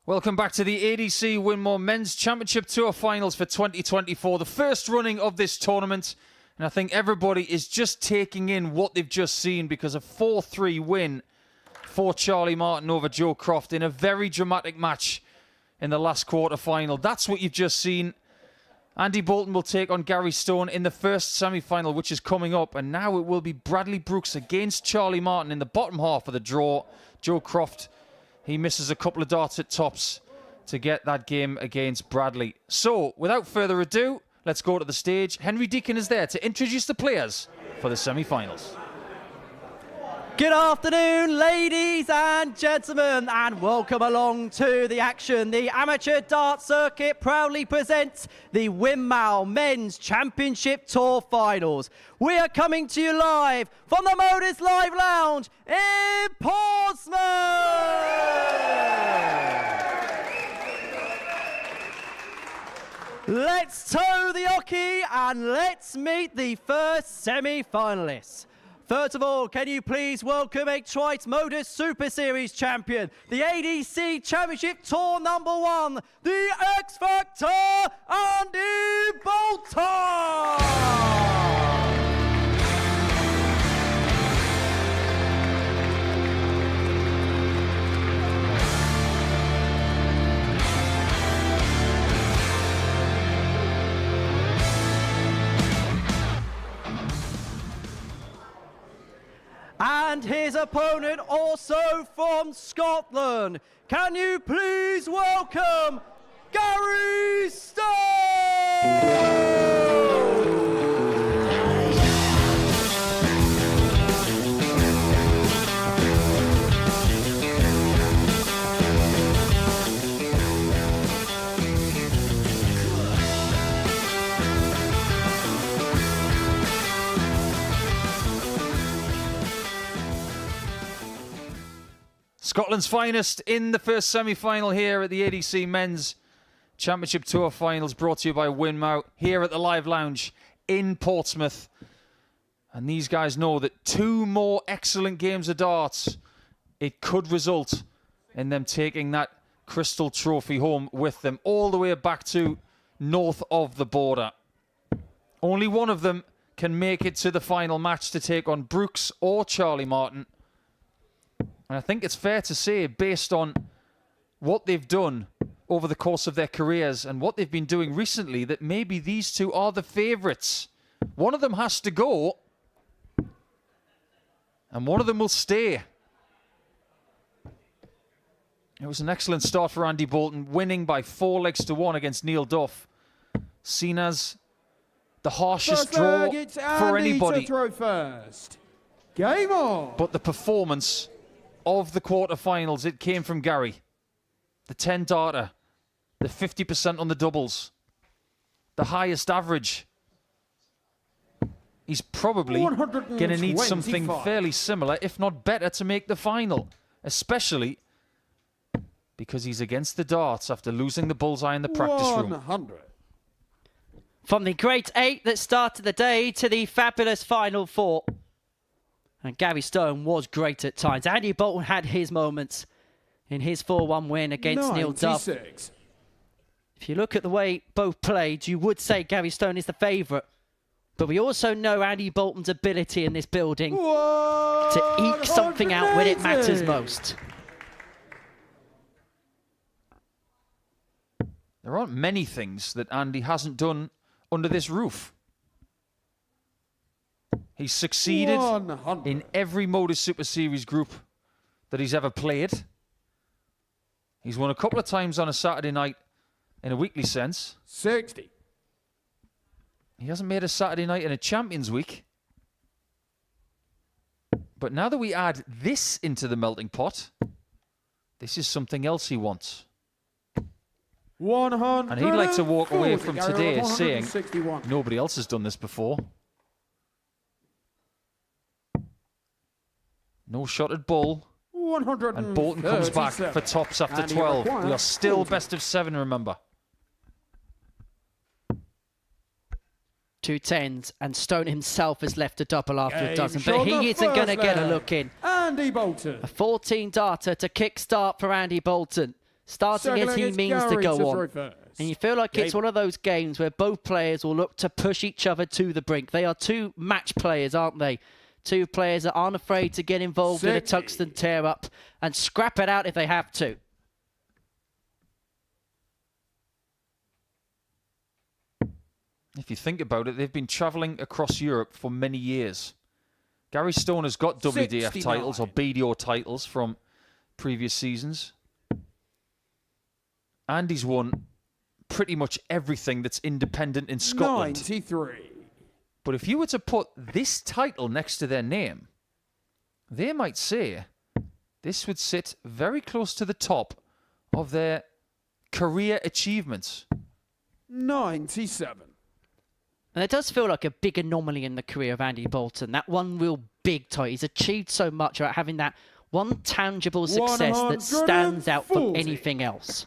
Welcome back to the ADC Winmau Men's Championship Tour Finals for 2024, the first running of this tournament. And I think everybody is just taking in what they've just seen, because a 4-3 win for Charlie Martin over Joe Croft in a very dramatic match in the last quarter-final. That's what you've just seen. Andy Bolton will take on Gary Stone in the first semi-final, which is coming up. And now it will be Bradley Brooks against Charlie Martin in the bottom half of the draw. Joe Croft, he misses a couple of darts at tops to get that game against Bradley. So, without further ado, let's go to the stage. Henry Deacon is there to introduce the players for the semi-finals. Good afternoon, ladies and gentlemen, and welcome along to the action. The Amateur Dart Circuit proudly presents the Winmau Men's Championship Tour Finals. We are coming to you live from the Modus Live Lounge in Portsmouth. Let's toe the hockey and let's meet the first semi-finalists. First of all, can you please welcome a twice Modus Super Series champion, the ADC Championship Tour #1, the X Factor, Andy Bolton! And his opponent, also from Scotland. Can you please welcome Gary Stone? Scotland's finest in the first semi-final here at the ADC Men's Championship Tour Finals, brought to you by Winmau here at the Live Lounge in Portsmouth. And these guys know that 2 more excellent games of darts, it could result in them taking that Crystal Trophy home with them all the way back to north of the border. Only one of them can make it to the final match to take on Brooks or Charlie Martin. And I think it's fair to say, based on what they've done over the course of their careers and what they've been doing recently, that maybe these two are the favourites. One of them has to go, and one of them will stay. It was an excellent start for Andy Bolton, winning by 4 legs to 1 against Neil Duff. Seen as the harshest draw for anybody. Throw first. Game on. But the performance of the quarterfinals, it came from Gary. The 10 darter, the 50% on the doubles, the highest average. He's probably going to need something fairly similar, if not better, to make the final, especially because he's against the darts after losing the bullseye in the practice room. 100. From the great 8 that started the day to the fabulous Final 4. And Gary Stone was great at times. Andy Bolton had his moments in his 4-1 win against Neil Duff. If you look at the way both played, you would say Gary Stone is the favourite. But we also know Andy Bolton's ability in this building to eke something out when it matters most. There aren't many things that Andy hasn't done under this roof. He's succeeded 100. in every Modus Super Series group that he's ever played. He's won a couple of times on a Saturday night in a weekly sense. 60. He hasn't made a Saturday night in a Champions Week. But now that we add this into the melting pot, this is something else he wants. 100. And he'd like to walk away from today saying, 161. nobody else has done this before. No shot at bull. 137. And Bolton comes back for tops after 12. We are still best of 7, remember. 2 10s, and Stone himself has left a double after a dozen, but he isn't going to get a look in. Andy Bolton. A 14 darter to kick-start for Andy Bolton. Starting as he means to go on. And you feel like it's one of those games where both players will look to push each other to the brink. They are 2 match players, aren't they? 2 players that aren't afraid to get involved in a tungsten tear-up and scrap it out if they have to. If you think about it, they've been travelling across Europe for many years. Gary Stone has got WDF 69. titles or BDO titles from previous seasons. Andy's won pretty much everything that's independent in Scotland. 93. But if you were to put this title next to their name, they might say this would sit very close to the top of their career achievements. 97. And it does feel like a big anomaly in the career of Andy Bolton. That one real big title. He's achieved so much about having that one tangible success that stands out from anything else.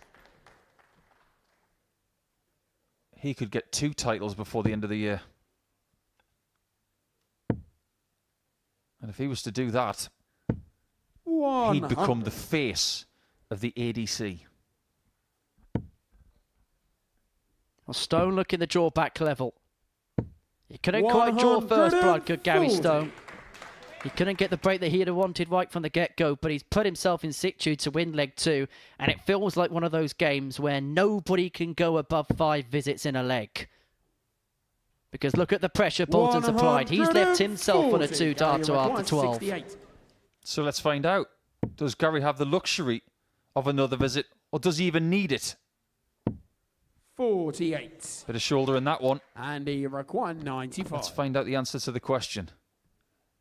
He could get 2 titles before the end of the year. And if he was to do that, he'd become the face of the ADC. Well, Stone looking the drawback level. He couldn't quite draw first blood, could Gary Stone. He couldn't get the break that he had wanted right from the get-go, but he's put himself in situ to win leg 2, and it feels like one of those games where nobody can go above 5 visits in a leg. Because look at the pressure Bolton's applied. He's left himself on a 2 darter after 12. So let's find out. Does Gary have the luxury of another visit, or does he even need it? 48. Bit of shoulder in that one. And he required 95. Let's find out the answer to the question.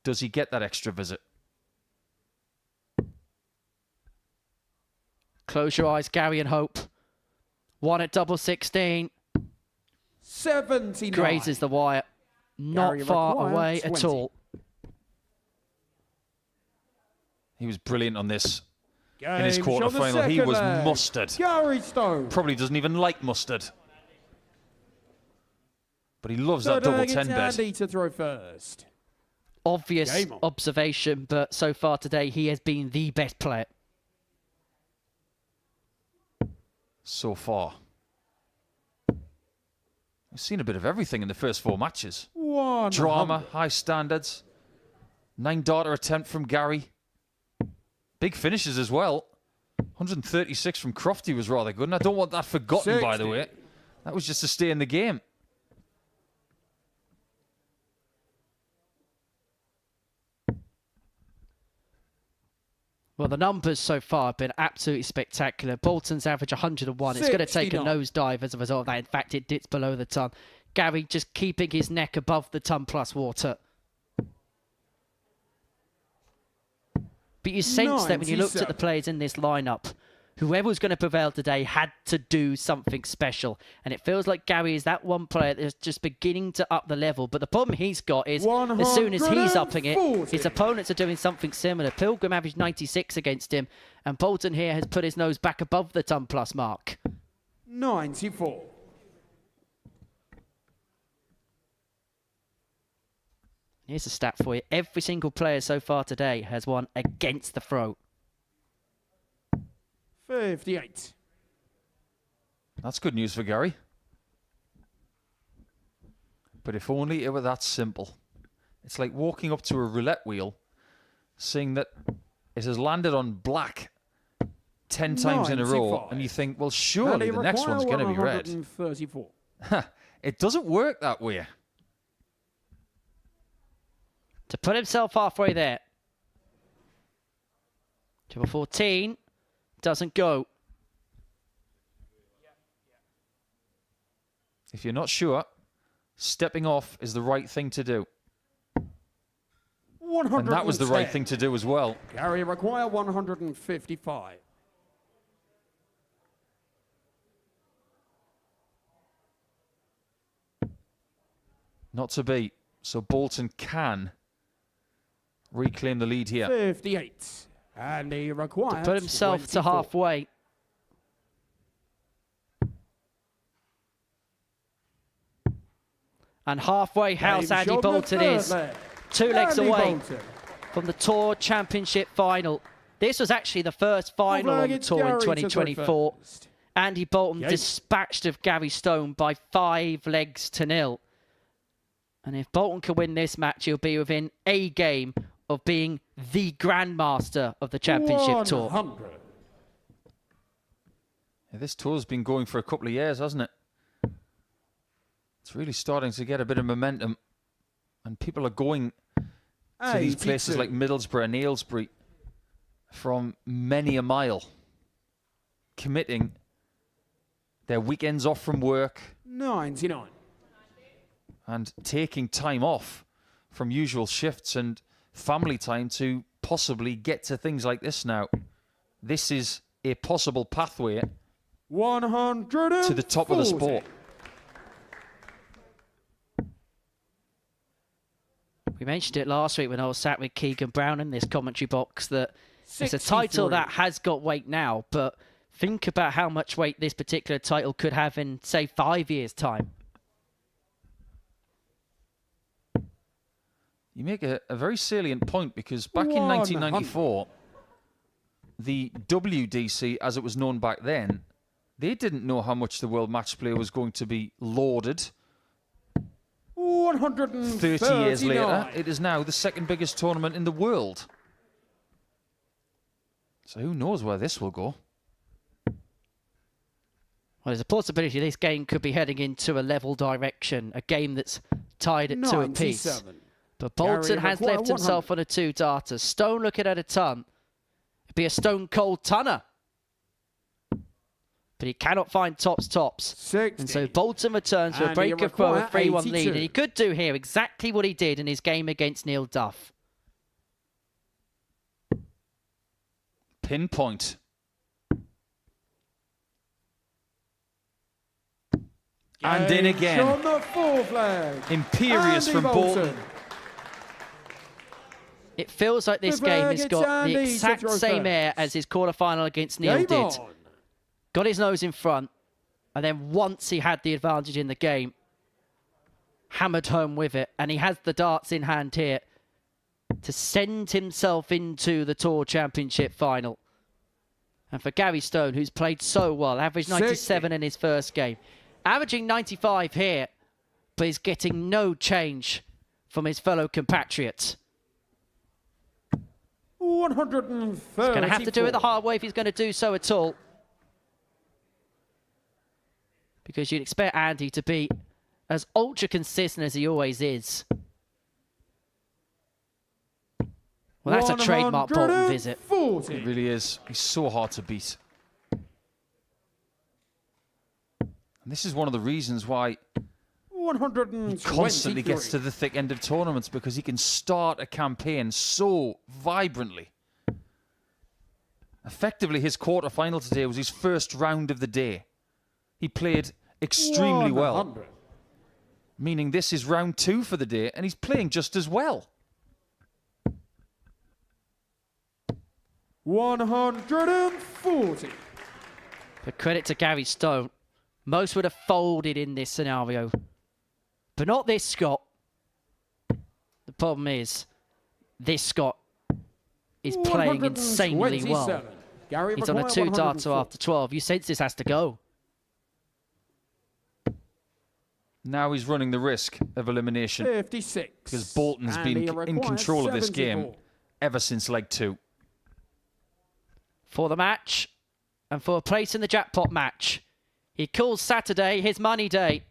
Does he get that extra visit? Close your eyes, Gary, and hope. 1 at double 16. 79. Grazes the wire. Not Gary far required away 20. at all. He was brilliant on this. Game In his quarter-final, he was leg. mustard. Gary Stone. Probably doesn't even like mustard. But he loves that double 10 bet. Andy to throw first. Obvious observation, but so far today, he has been the best player. So far. We've seen a bit of everything in the first 4 matches. 100. Drama, high standards. 9 darter attempt from Gary. Big finishes as well. 136 from Crofty was rather good, and I don't want that forgotten, 60. by the way. That was just to stay in the game. Well, the numbers so far have been absolutely spectacular. Bolton's average 101. It's going to take a 69. nosedive as a result of that. In fact, it dips below the ton. Gary just keeping his neck above the ton plus water. But you sense that when you looked at the players in this lineup, whoever was going to prevail today had to do something special. And it feels like Gary is that one player that's just beginning to up the level. But the problem he's got is as soon as he's upping it, his opponents are doing something similar. Pilgrim averaged 96 against him, and Bolton here has put his nose back above the ton plus mark. 94. Here's a stat for you. Every single player so far today has won against the throw. 58. That's good news for Gary. But if only it were that simple. It's like walking up to a roulette wheel, seeing that it has landed on black 10 times in a row, 95. and you think, well, surely the next one's going to be red. 134. It doesn't work that way. To put himself halfway there. Triple 14 doesn't go. If you're not sure, stepping off is the right thing to do. 110. And that was the right thing to do as well. Gary require 155. Not to beat. So Bolton can reclaim the lead here. 58. And he requires To put himself 24. to halfway. And halfway house Game Andy showed the Bolton third is. leg. 2 legs Andy away Bolton. from the Tour Championship final. This was actually the first final on the it's Tour in Gary to go 2024. first. Andy Bolton Game. dispatched of Gary Stone by 5 legs to 0. And if Bolton can win this match, he'll be within a game of being the Grandmaster of the Championship Tour. 100. Yeah, this tour's been going for a couple of years, hasn't it? It's really starting to get a bit of momentum. And people are going to these places 82. like Middlesbrough and Aylesbury from many a mile, committing their weekends off from work 99. and taking time off from usual shifts and family time to possibly get to things like this now. This is a possible pathway 100 to the top of the sport. We mentioned it last week when I was sat with Keegan Brown in this commentary box that it's a 63. title that has got weight now, but Think about how much weight this particular title could have in, say, 5 years' time. You make a very salient point, because back in 1994, the WDC, as it was known back then, they didn't know how much the World Match Play was going to be lauded. 130 30 years later, it is now the second biggest tournament in the world. So who knows where this will go? Well, there's a possibility this game could be heading into a level direction, a game that's tied at 2 apiece. But Bolton has left himself on a 2-darter. Stone looking at a ton. It'd be a stone cold tonner. But he cannot find tops. 60. And so Bolton returns for a breaker for a 3-1 lead. And he could do here exactly what he did in his game against Neil Duff. Pinpoint. And in again. On the full flag. Imperious from Bolton. It feels like this game has got the exact same air as his quarterfinal against Neil did. Got his nose in front, and then once he had the advantage in the game, hammered home with it, and he has the darts in hand here to send himself into the Tour Championship final. And for Gary Stone, who's played so well, averaged 97 in his first game, averaging 95 here, but he's getting no change from his fellow compatriots. 134. He's going to have to do it the hard way if he's going to do so at all. Because you'd expect Andy to be as ultra consistent as he always is. Well, that's a trademark Bolton visit. It really is. He's so hard to beat. And this is one of the reasons why he constantly gets to the thick end of tournaments, because he can start a campaign so vibrantly. Effectively, his quarter-final today was his first round of the day. He played extremely well, meaning this is round 2 for the day, and he's playing just as well. 140. But credit to Gary Stone. Most would have folded in this scenario. But not this Scot. The problem is, this Scot is playing insanely well. He's on a 2-darter after 12. You sense this has to go. Now he's running the risk of elimination. 56. Because Bolton has been in control of this game ever since leg 2. For the match, and for a place in the jackpot match, he calls Saturday his money day.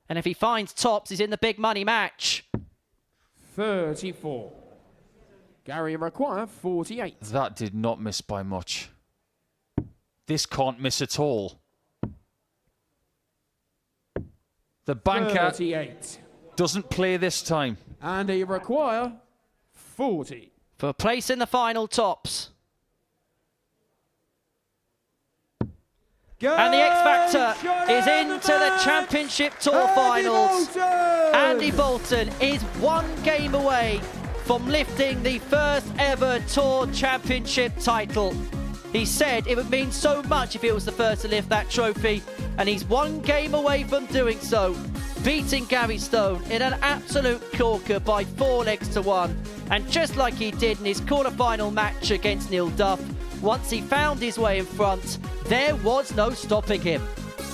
And if he finds tops, he's in the big money match. 34. Gary require 48. That did not miss by much. This can't miss at all. The banker 38. doesn't play this time. And he require 40. For a place in the final tops. And the X Factor is into the Championship Tour Finals. Andy Bolton is 1 game away from lifting the first ever Tour Championship title. He said it would mean so much if he was the first to lift that trophy, and he's 1 game away from doing so, beating Gary Stone in an absolute corker by 4 legs to 1. And just like he did in his quarter-final match against Neil Duff, once he found his way in front, there was no stopping him.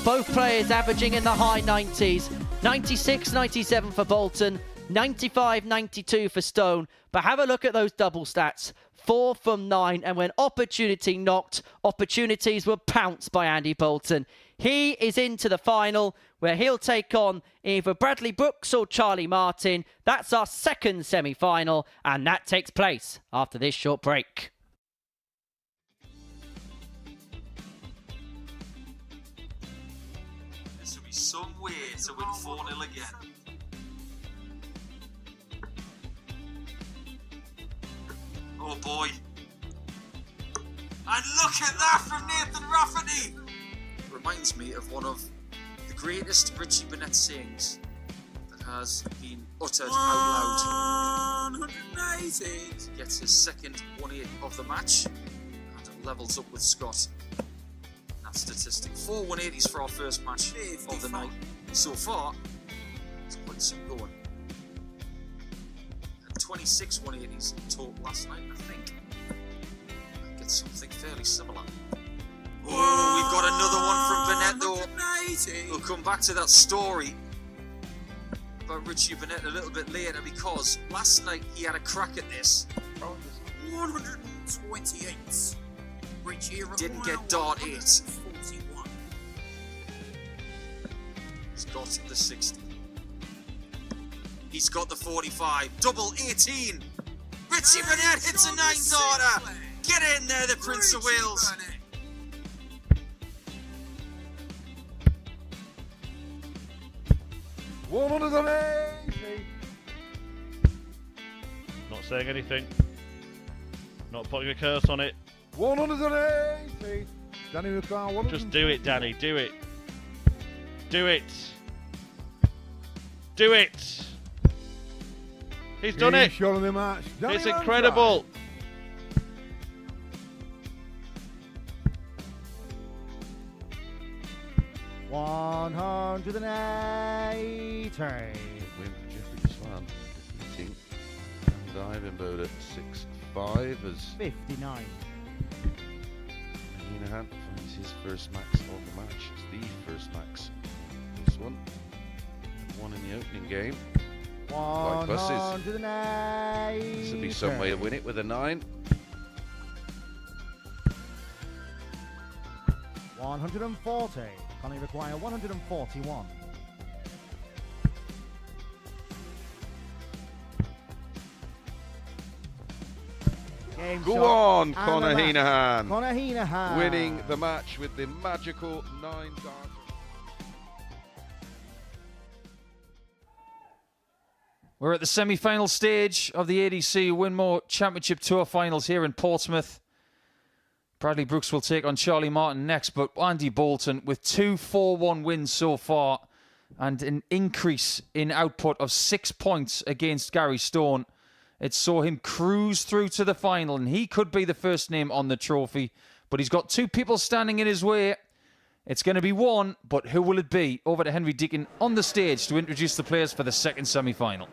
Both players averaging in the high 90s, 96, 97 for Bolton, 95, 92 for Stone. But have a look at those double stats. 4 from 9, and when opportunity knocked, opportunities were pounced by Andy Bolton. He is into the final, where he'll take on either Bradley Brooks or Charlie Martin. That's our second semi-final, and that takes place after this short break. This will be some way to win 4-0 again. Oh boy. And look at that from Nathan Rafferty! Reminds me of one of the greatest Richie Burnett sayings that has been uttered out loud. 180! Gets his second 1-8 of the match and levels up with Scott. that statistic. 4 180s for our first match of the night so far. It's quite some going. And 26 180s in total last night, I think. I get something fairly similar. Oh, we've got another one from Burnett though. We'll come back to that story about Richie Burnett a little bit later, because last night he had a crack at this. 128. Richie didn't get dart 8. 41. He's got the 60. He's got the 45. Double 18. Richie Burnett hits a 9 darter. Get in there, the Prince of Wales. Not saying anything. Not putting a curse on it. 180. Danny McCarr, Just do it, Danny. Do it. Do it. Do it. He's done it. Shot of the match. Danny It's incredible. $180. Win for Jeffrey Swan, defeating Ivan Bode at 6-5 as 59. Heenahan finds his first max of the match. It's the first max. This one in the opening game. White buses. 180. This will be some way to win it with a 9. 140. Connie require 141. Game Go shot on, and Conor a match. Heenahan. Conor Heenahan winning the match with the magical 9 darts. We're at the semi-final stage of the ADC Winmau Championship Tour Finals here in Portsmouth. Bradley Brooks will take on Charlie Martin next, but Andy Bolton with 2 4-1 wins so far and an increase in output of 6 points against Gary Stone. It saw him cruise through to the final, and he could be the first name on the trophy, but he's got 2 people standing in his way. It's going to be one, but who will it be? Over to Henry Deacon on the stage to introduce the players for the second semi-final.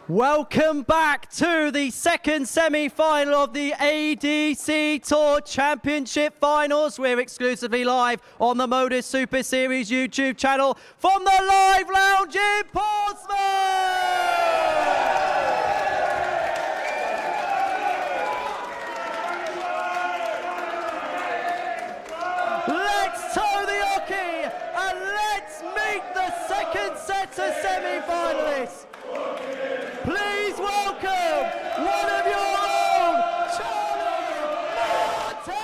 Welcome back to the second semi-final of the ADC Tour Championship Finals. We're exclusively live on the Modus Super Series YouTube channel from the Live Lounge in Portsmouth! Let's toe the hockey and let's meet the second set of semi-finalists. Please welcome one of your own, Charlie Martin!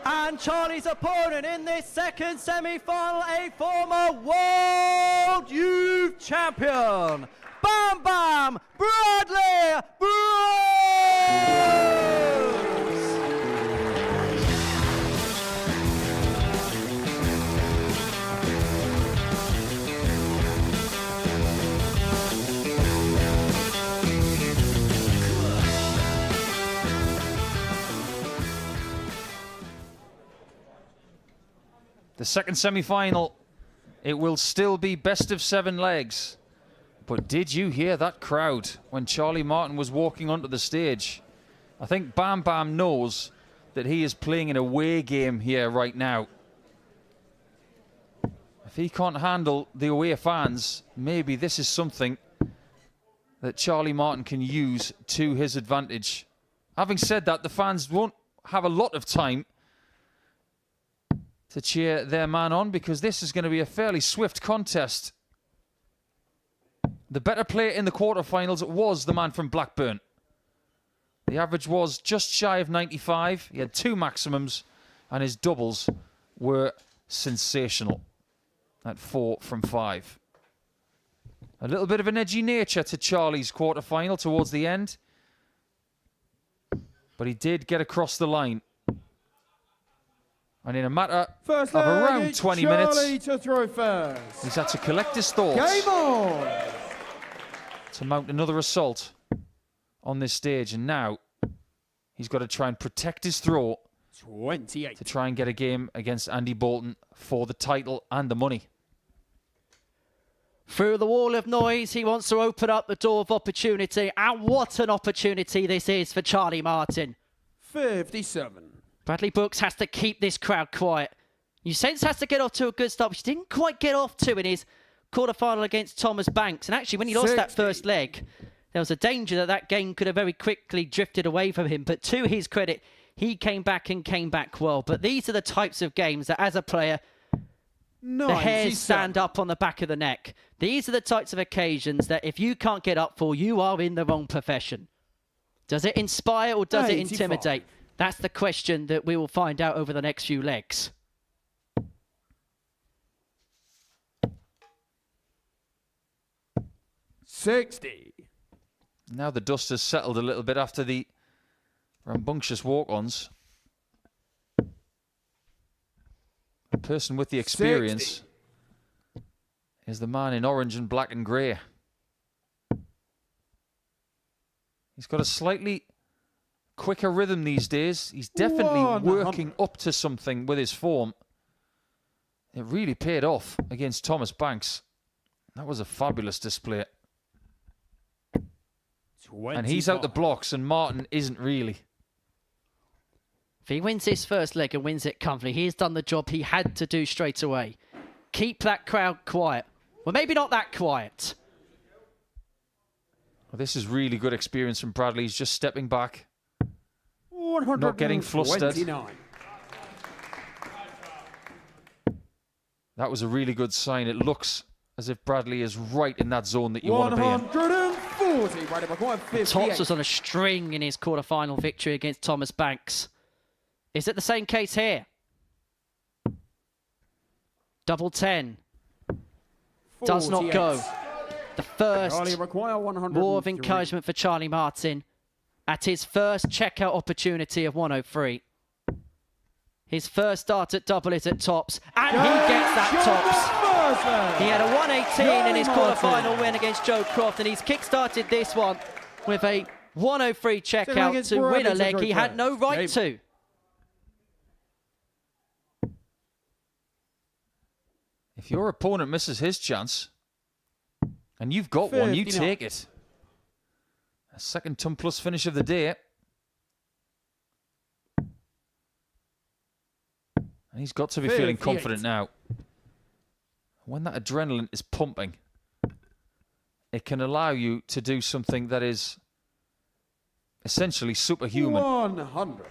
And Charlie's opponent in this second semi-final, a former World Youth Champion, Bam Bam Bradley Brooks! The second semi-final, it will still be best of 7 legs. But did you hear that crowd when Charlie Martin was walking onto the stage? I think Bam Bam knows that he is playing an away game here right now. If he can't handle the away fans, maybe this is something that Charlie Martin can use to his advantage. Having said that, the fans won't have a lot of time to cheer their man on because this is going to be a fairly swift contest. The better player in the quarterfinals was the man from Blackburn. The average was just shy of 95. He had 2 maximums and his doubles were sensational at 4 from 5. A little bit of an edgy nature to Charlie's quarter-final towards the end. But he did get across the line. And in a matter First of leg, around it's 20 Charlie minutes, to throw first. he's had to collect his thoughts Game on! to mount another assault on this stage. And now he's got to try and protect his throat 28. to try and get a game against Andy Bolton for the title and the money. Through the wall of noise, he wants to open up the door of opportunity. And what an opportunity this is for Charlie Martin. 57. Bradley Brooks has to keep this crowd quiet. You sense has to get off to a good start, which he didn't quite get off to in his quarterfinal against Thomas Banks. And actually, when he lost that first leg, there was a danger that that game could have very quickly drifted away from him. But to his credit, he came back and came back well. But these are the types of games that, as a player, the hairs stand up on the back of the neck. These are the types of occasions that if you can't get up for, you are in the wrong profession. Does it inspire or does it intimidate? That's the question that we will find out over the next few legs. $60. Now the dust has settled a little bit after the rambunctious walk-ons. The person with the experience 60. is the man in orange and black and grey. He's got a slightly quicker rhythm these days. He's definitely working up to something with his form. It really paid off against Thomas Banks. That was a fabulous display. 25. And he's out the blocks and Martin isn't really. If he wins this first leg and wins it comfortably, he's done the job he had to do straight away. Keep that crowd quiet. Well, maybe not that quiet. Well, this is really good experience from Bradley. He's just stepping back. Not getting flustered. That was a really good sign. It looks as if Bradley is right in that zone that you want to be in. 140. Right up a 58. Tops was on a string in his quarterfinal victory against Thomas Banks. Is it the same case here? Double 10. Does not go. The first war of encouragement for Charlie Martin at his first checkout opportunity of 103. His first start at double is at tops, and he gets that tops. He had a 118 in his quarterfinal win against Joe Croft, and he's kick-started this one with a 103 checkout to win a leg he had no right to. If your opponent misses his chance, and you've got one, you take it. A second ton plus finish of the day. And he's got to be feeling confident now. When that adrenaline is pumping, it can allow you to do something that is essentially superhuman. 100.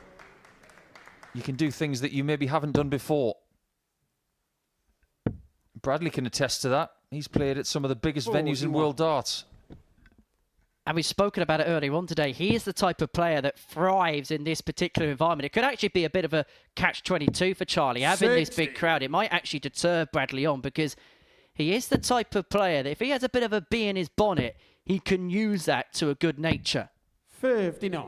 You can do things that you maybe haven't done before. Bradley can attest to that. He's played at some of the biggest venues in world darts. And we've spoken about it earlier on today. He is the type of player that thrives in this particular environment. It could actually be a bit of a catch-22 for Charlie. Having this big crowd, it might actually deter Bradley on because he is the type of player that if he has a bit of a bee in his bonnet, he can use that to a good nature. 59.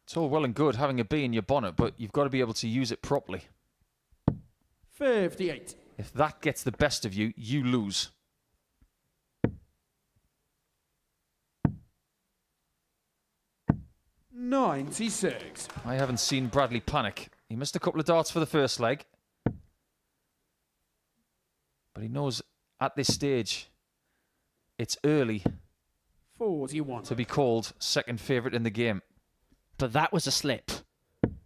It's all well and good having a bee in your bonnet, but you've got to be able to use it properly. 58. If that gets the best of you, you lose. $96. I haven't seen Bradley panic. He missed a couple of darts for the first leg. But he knows at this stage, it's early 41. to be called second favourite in the game. But that was a slip,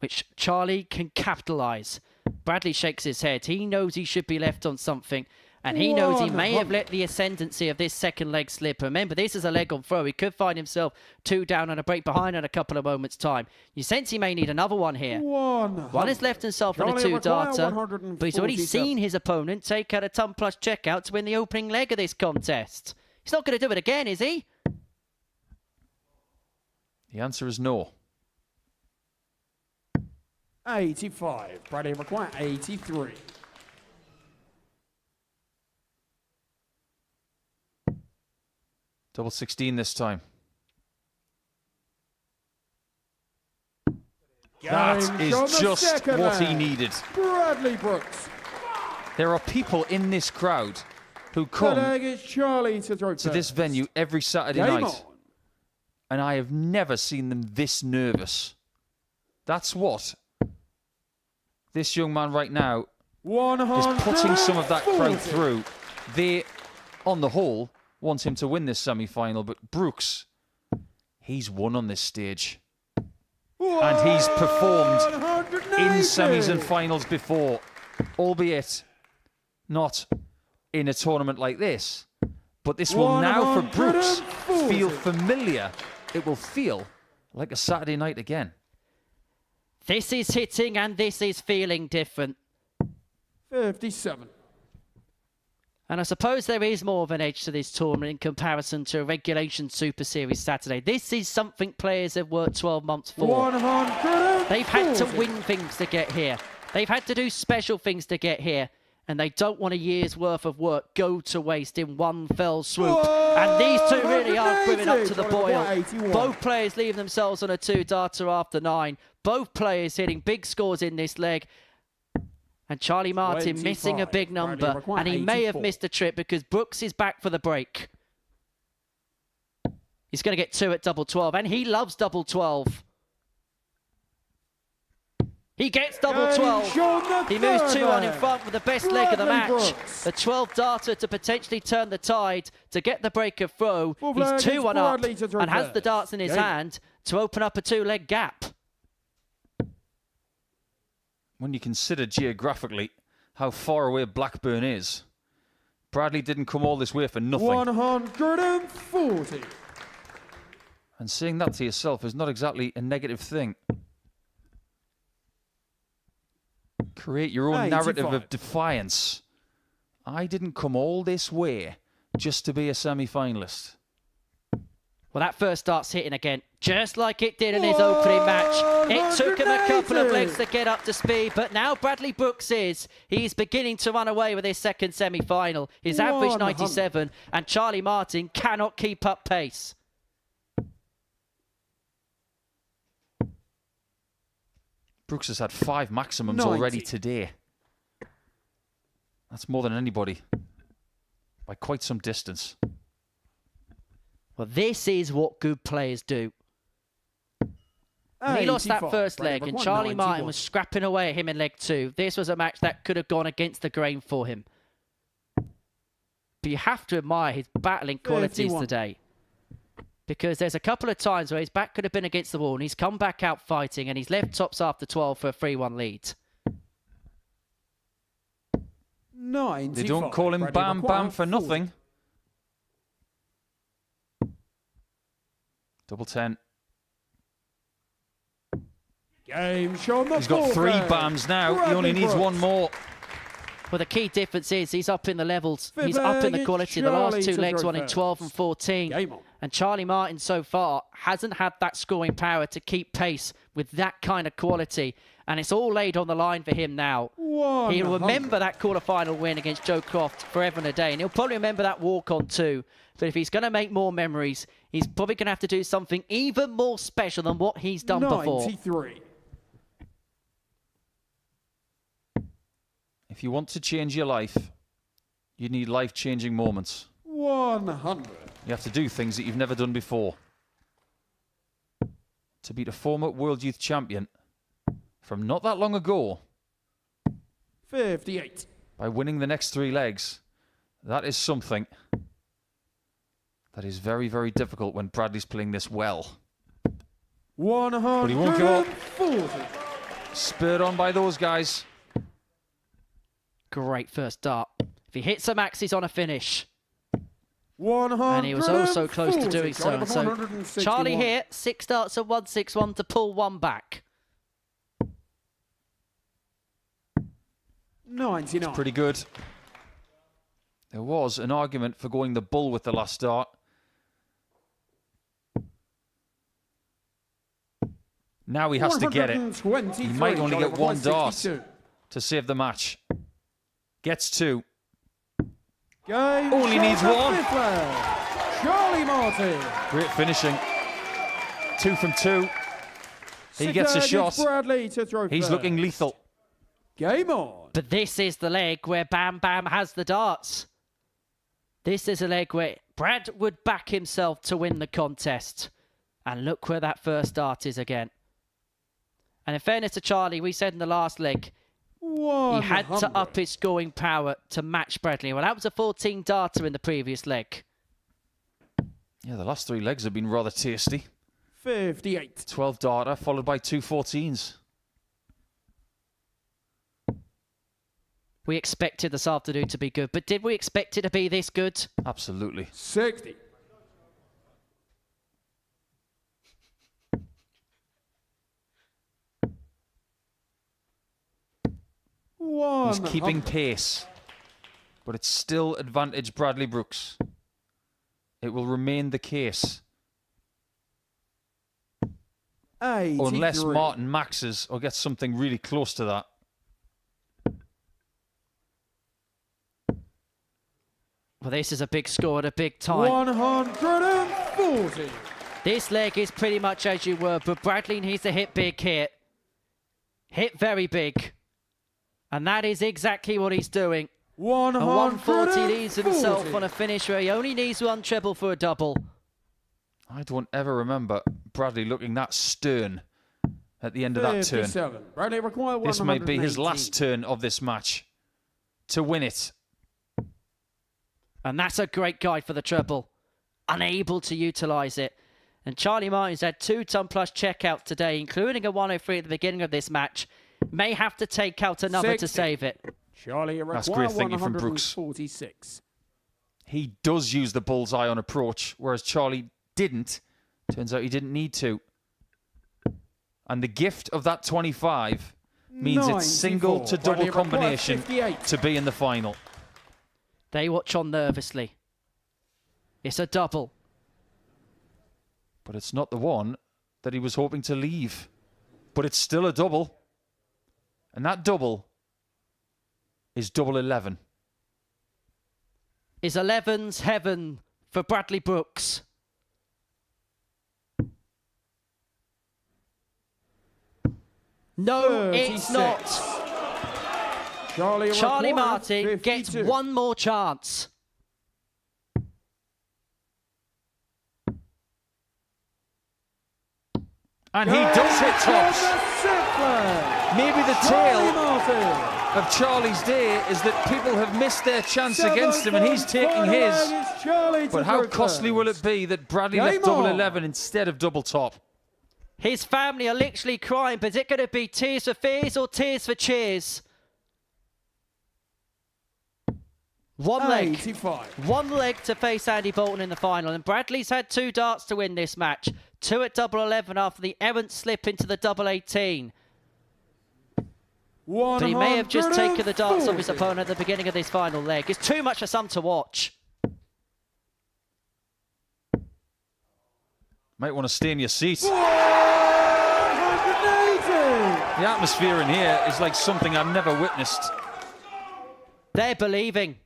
which Charlie can capitalise. Bradley shakes his head. He knows he should be left on something, and he knows he may have let the ascendancy of this second leg slip. Remember, this is a leg on throw. He could find himself 2 down and a break behind in a couple of moments' time. You sense he may need another one here. One has left himself on a 2-darter, but he's already seen his opponent take out a ton plus checkout to win the opening leg of this contest. He's not going to do it again, is he? The answer is no. 85. Bradley require 83. Double 16 this time. That is just what he needed. Bradley Brooks. There are people in this crowd who come to this venue every Saturday night, and I have never seen them this nervous. That's what this young man right now is putting some of that crowd through. They, on the whole, want him to win this semi-final, but Brooks, he's won on this stage. And he's performed in semis and finals before, albeit not in a tournament like this. But this will now, for Brooks, feel familiar. It will feel like a Saturday night again. This is hitting and this is feeling different. 57. And I suppose there is more of an edge to this tournament in comparison to a regulation Super Series Saturday. This is something players have worked 12 months for. 140. They've had to win things to get here. They've had to do special things to get here. And they don't want a year's worth of work go to waste in one fell swoop. And these two really are brimming up to the boil. Both players leave themselves on a 2-darter after 9. Both players hitting big scores in this leg. And Charlie Martin missing a big number. And he may have missed a trip because Brooks is back for the break. He's going to get 2 at double 12. And he loves double 12. He gets double 12. He moves 2 on in front with the best leg of the match. The 12-darter to potentially turn the tide to get the break of throw. He's 2 on up and has the darts in his hand to open up a 2-leg gap. When you consider geographically how far away Blackburn is, Bradley didn't come all this way for nothing. 140. And saying that to yourself is not exactly a negative thing. Create your own narrative of defiance. I didn't come all this way just to be a semi-finalist. Well, that first dart's hitting again, just like it did in his opening match. It took him a couple of legs to get up to speed, but now Bradley Brooks he's beginning to run away with his second semi-final. His average 97, and Charlie Martin cannot keep up pace. Brooks has had 5 maximums already today. That's more than anybody by quite some distance. Well, this is what good players do. He lost that first leg, and Charlie Martin was scrapping away at him in leg 2. This was a match that could have gone against the grain for him. But you have to admire his battling qualities today. Because there's a couple of times where his back could have been against the wall, and he's come back out fighting, and he's left tops after 12 for a 3-1 lead. They don't call him Bam Bam for nothing. Double 10. Game show. He's got 3 bams now. He only needs 1 more. Well, the key difference is he's up in the levels. He's up in the quality. The last 2 legs won in 12 and 14. And Charlie Martin so far hasn't had that scoring power to keep pace with that kind of quality. And it's all laid on the line for him now. He'll remember that quarterfinal win against Joe Croft forever and a day. And he'll probably remember that walk-on too. But if he's going to make more memories, he's probably going to have to do something even more special than what he's done before. 93. If you want to change your life, you need life-changing moments. 100. You have to do things that you've never done before. To beat a former World Youth Champion from not that long ago 58. By winning the next 3 legs, that is something that is very, very difficult when Bradley's playing this well. 140. But he won't give up. Spurred on by those guys. Great first dart. If he hits a max, he's on a finish. 140. And he was also close to doing so. So Charlie here, 6 darts at 161 to pull 1 back. 99. It's pretty good. There was an argument for going the bull with the last dart. Now he has to get it. He might only get 1 dart to save the match. Gets 2. Only needs 1. Charlie Martin. Great finishing. 2 from 2. He gets a shot. Bradley to throw He's first. looking lethal. Game on. But this is the leg where Bam Bam has the darts. This is a leg where Brad would back himself to win the contest. And look where that first dart is again. And in fairness to Charlie, we said in the last leg, he had to up his scoring power to match Bradley. Well, that was a 14 darter in the previous leg. Yeah, the last 3 legs have been rather tasty. 58. 12 darter followed by 2 14s. We expected this afternoon to be good, but did we expect it to be this good? Absolutely. 60. He's keeping pace, but it's still advantage Bradley Brooks. It will remain the case. 83. Unless Martin maxes or gets something really close to that. Well, this is a big score at a big time. 140. This leg is pretty much as you were, but Bradley needs to hit big here. Hit very big. And that is exactly what he's doing. 140 leaves himself on a finish where he only needs 1 treble for a double. I don't ever remember Bradley looking that stern at the end of that turn. 57. Bradley require This might be his 118. last turn of this match to win it. And that's a great guide for the treble. Unable to utilise it. And Charlie Martin's had 2 ton-plus checkouts today, including a 103 at the beginning of this match. May have to take out another 60. to save it. Charlie That's great thinking from Brooks. 146. He does use the bullseye on approach, whereas Charlie didn't. Turns out he didn't need to. And the gift of that 25 means it's single to double Bradley requires combination 58. to be in the final. They watch on nervously. It's a double. But it's not the one that he was hoping to leave. But it's still a double. And that double is double 11. Is 11's heaven for Bradley Brooks. No, it's 36. not. Charlie Charlie require Martin 52. gets 1 more chance. And he does hit tops. Maybe the tale of Charlie's day is that people have missed their chance against him and he's taking his. But how costly will it be that Bradley left double 11 instead of double top? His family are literally crying, but is it going to be tears for fears or tears for cheers? 1 leg. 85. 1 leg to face Andy Bolton in the final. And Bradley's had 2 darts to win this match. 2 at double 11 after the errant slip into the double 18. But he may have just taken the darts off his opponent at the beginning of this final leg. It's too much for some to watch. Might want to stay in your seat. 180. The atmosphere in here is like something I've never witnessed. They're believing.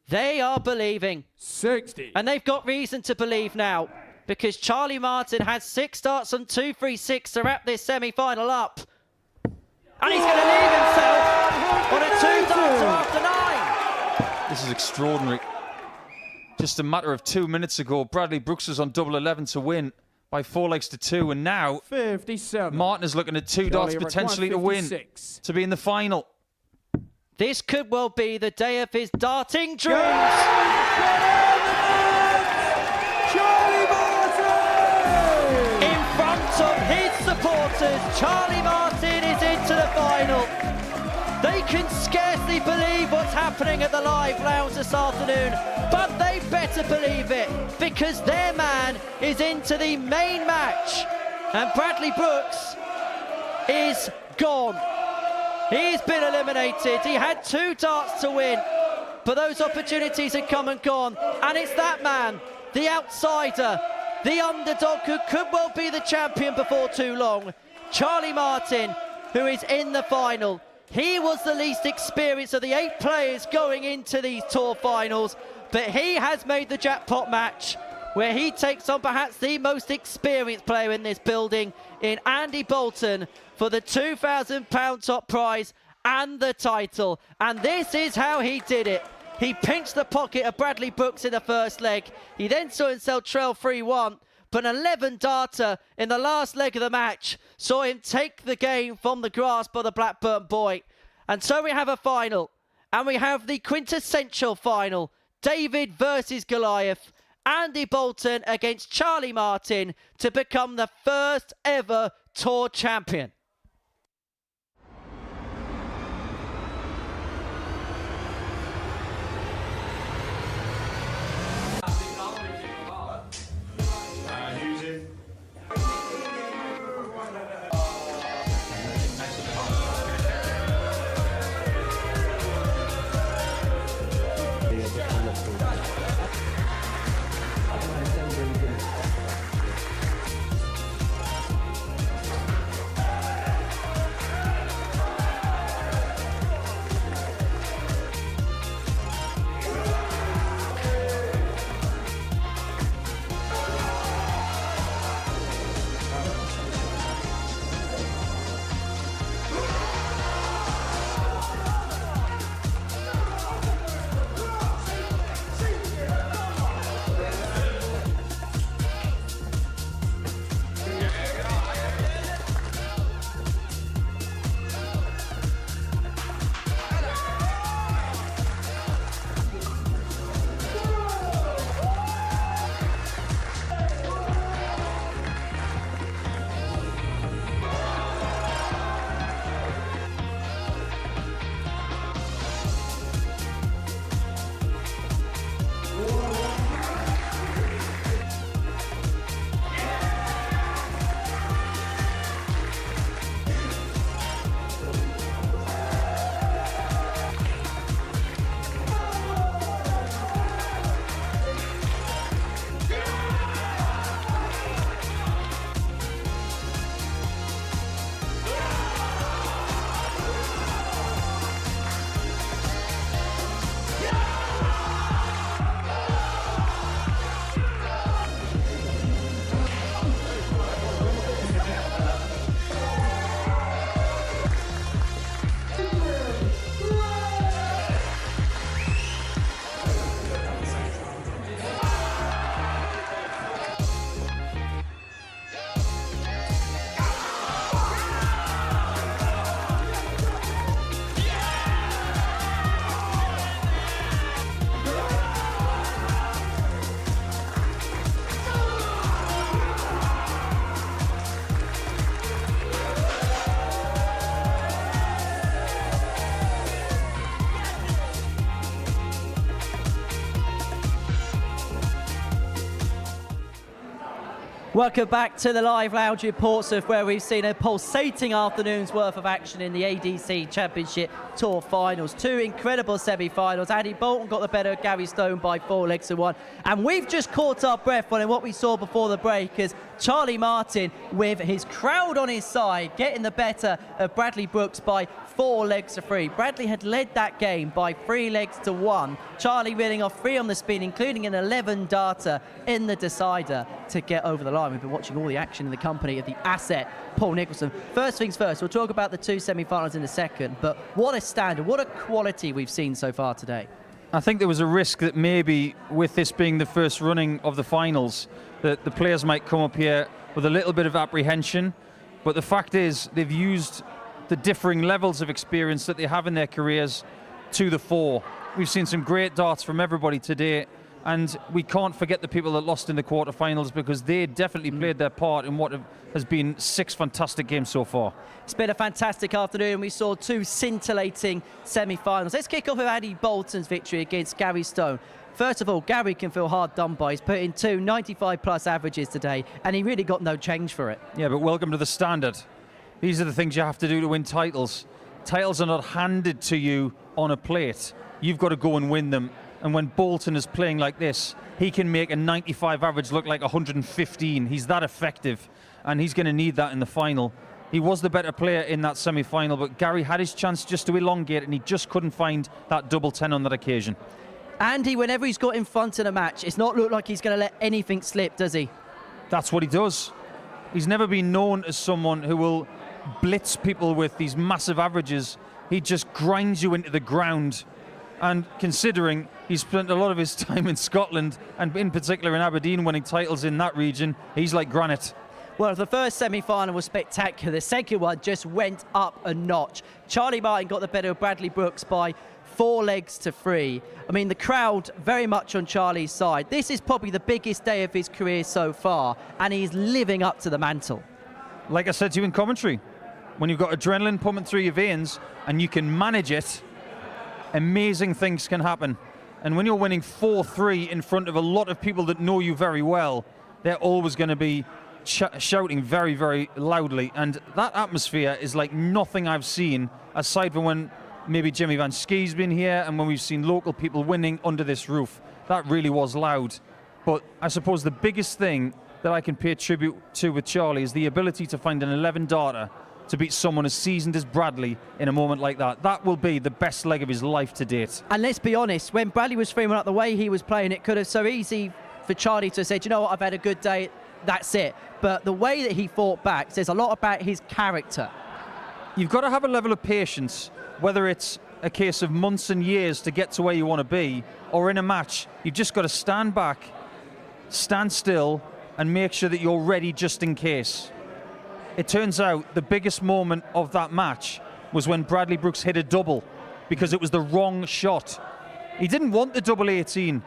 They are believing. 60. And they've got reason to believe now, because Charlie Martin has 6 darts and 2-3-6 to wrap this semi-final up. And he's going to leave himself on a 2-darter after 9. This is extraordinary. Just a matter of 2 minutes ago, Bradley Brooks was on double 11 to win by 4 legs to 2, and now 57. Martin is looking at 2 darts potentially to win, to be in the final. This could well be the day of his darting dreams. Charlie Martin! In front of his supporters, Charlie Martin is into the final. They can scarcely believe what's happening at the live lounge this afternoon, but they better believe it, because their man is into the main match. And Bradley Brooks is gone. He's been eliminated. He had 2 darts to win, but those opportunities had come and gone. And it's that man, the outsider, the underdog, who could well be the champion before too long, Charlie Martin, who is in the final. He was the least experienced of the 8 players going into these tour finals, but he has made the jackpot match where he takes on perhaps the most experienced player in this building in Andy Bolton for the £2,000 top prize and the title. And this is how he did it. He pinched the pocket of Bradley Brooks in the first leg. He then saw himself trail 3-1, but an 11-darter in the last leg of the match saw him take the game from the grasp of the Blackburn boy. And so we have a final, and we have the quintessential final. David versus Goliath. Andy Bolton against Charlie Martin to become the first ever Tour champion. Welcome back to the live lounge in Portsmouth, where we've seen a pulsating afternoon's worth of action in the ADC Championship Tour Finals. Two incredible semi-finals. Andy Bolton got the better of Gary Stone by 4 legs to 1. And we've just caught our breath on what we saw before the break as Charlie Martin, with his crowd on his side, getting the better of Bradley Brooks by 4 legs to 3. Bradley had led that game by 3 legs to 1. Charlie reeling off 3 on the spin, including an 11-darter in the decider to get over the line. We've been watching all the action in the company of the asset, Paul Nicholson. First things first, we'll talk about the 2 semi-finals in a second, but what a standard, what a quality we've seen so far today. I think there was a risk that maybe with this being the first running of the finals, that the players might come up here with a little bit of apprehension, but the fact is they've used the differing levels of experience that they have in their careers to the fore. We've seen some great darts from everybody today, and we can't forget the people that lost in the quarterfinals, because they definitely played their part in what has been 6 fantastic games so far. It's been a fantastic afternoon. We saw 2 scintillating semi-finals. Let's kick off with Andy Bolton's victory against Gary Stone. First of all, Gary can feel hard done by. He's put in 2 95-plus averages today, and he really got no change for it. Yeah, but welcome to the standard. These are the things you have to do to win titles. Titles are not handed to you on a plate. You've got to go and win them. And when Bolton is playing like this, he can make a 95 average look like 115. He's that effective, and he's going to need that in the final. He was the better player in that semi-final, but Gary had his chance just to elongate, and he just couldn't find that double 10 on that occasion. Andy, whenever he's got in front in a match, it's not looked like he's going to let anything slip, does he? That's what he does. He's never been known as someone who will blitz people with these massive averages. He just grinds you into the ground. And considering he's spent a lot of his time in Scotland, and in particular in Aberdeen, winning titles in that region, he's like granite. Well, the first semi-final was spectacular. The second one just went up a notch. Charlie Martin got the better of Bradley Brooks by 4 legs to 3. I mean, the crowd very much on Charlie's side. This is probably the biggest day of his career so far, and he's living up to the mantle. Like I said to you in commentary, when you've got adrenaline pumping through your veins and you can manage it, amazing things can happen. And when you're winning 4-3 in front of a lot of people that know you very well, they're always going to be shouting very, very loudly. And that atmosphere is like nothing I've seen, aside from when maybe Jimmy Van Schie's been here and when we've seen local people winning under this roof. That really was loud. But I suppose the biggest thing that I can pay tribute to with Charlie is the ability to find an 11-darter to beat someone as seasoned as Bradley in a moment like that. That will be the best leg of his life to date. And let's be honest, when Bradley was framing up the way he was playing, it could have so easy for Charlie to say, do you know what, I've had a good day, that's it. But the way that he fought back says a lot about his character. You've got to have a level of patience, whether it's a case of months and years to get to where you want to be, or in a match, you've just got to stand back, stand still, and make sure that you're ready just in case. It turns out the biggest moment of that match was when Bradley Brooks hit a double, because it was the wrong shot. He didn't want the double 18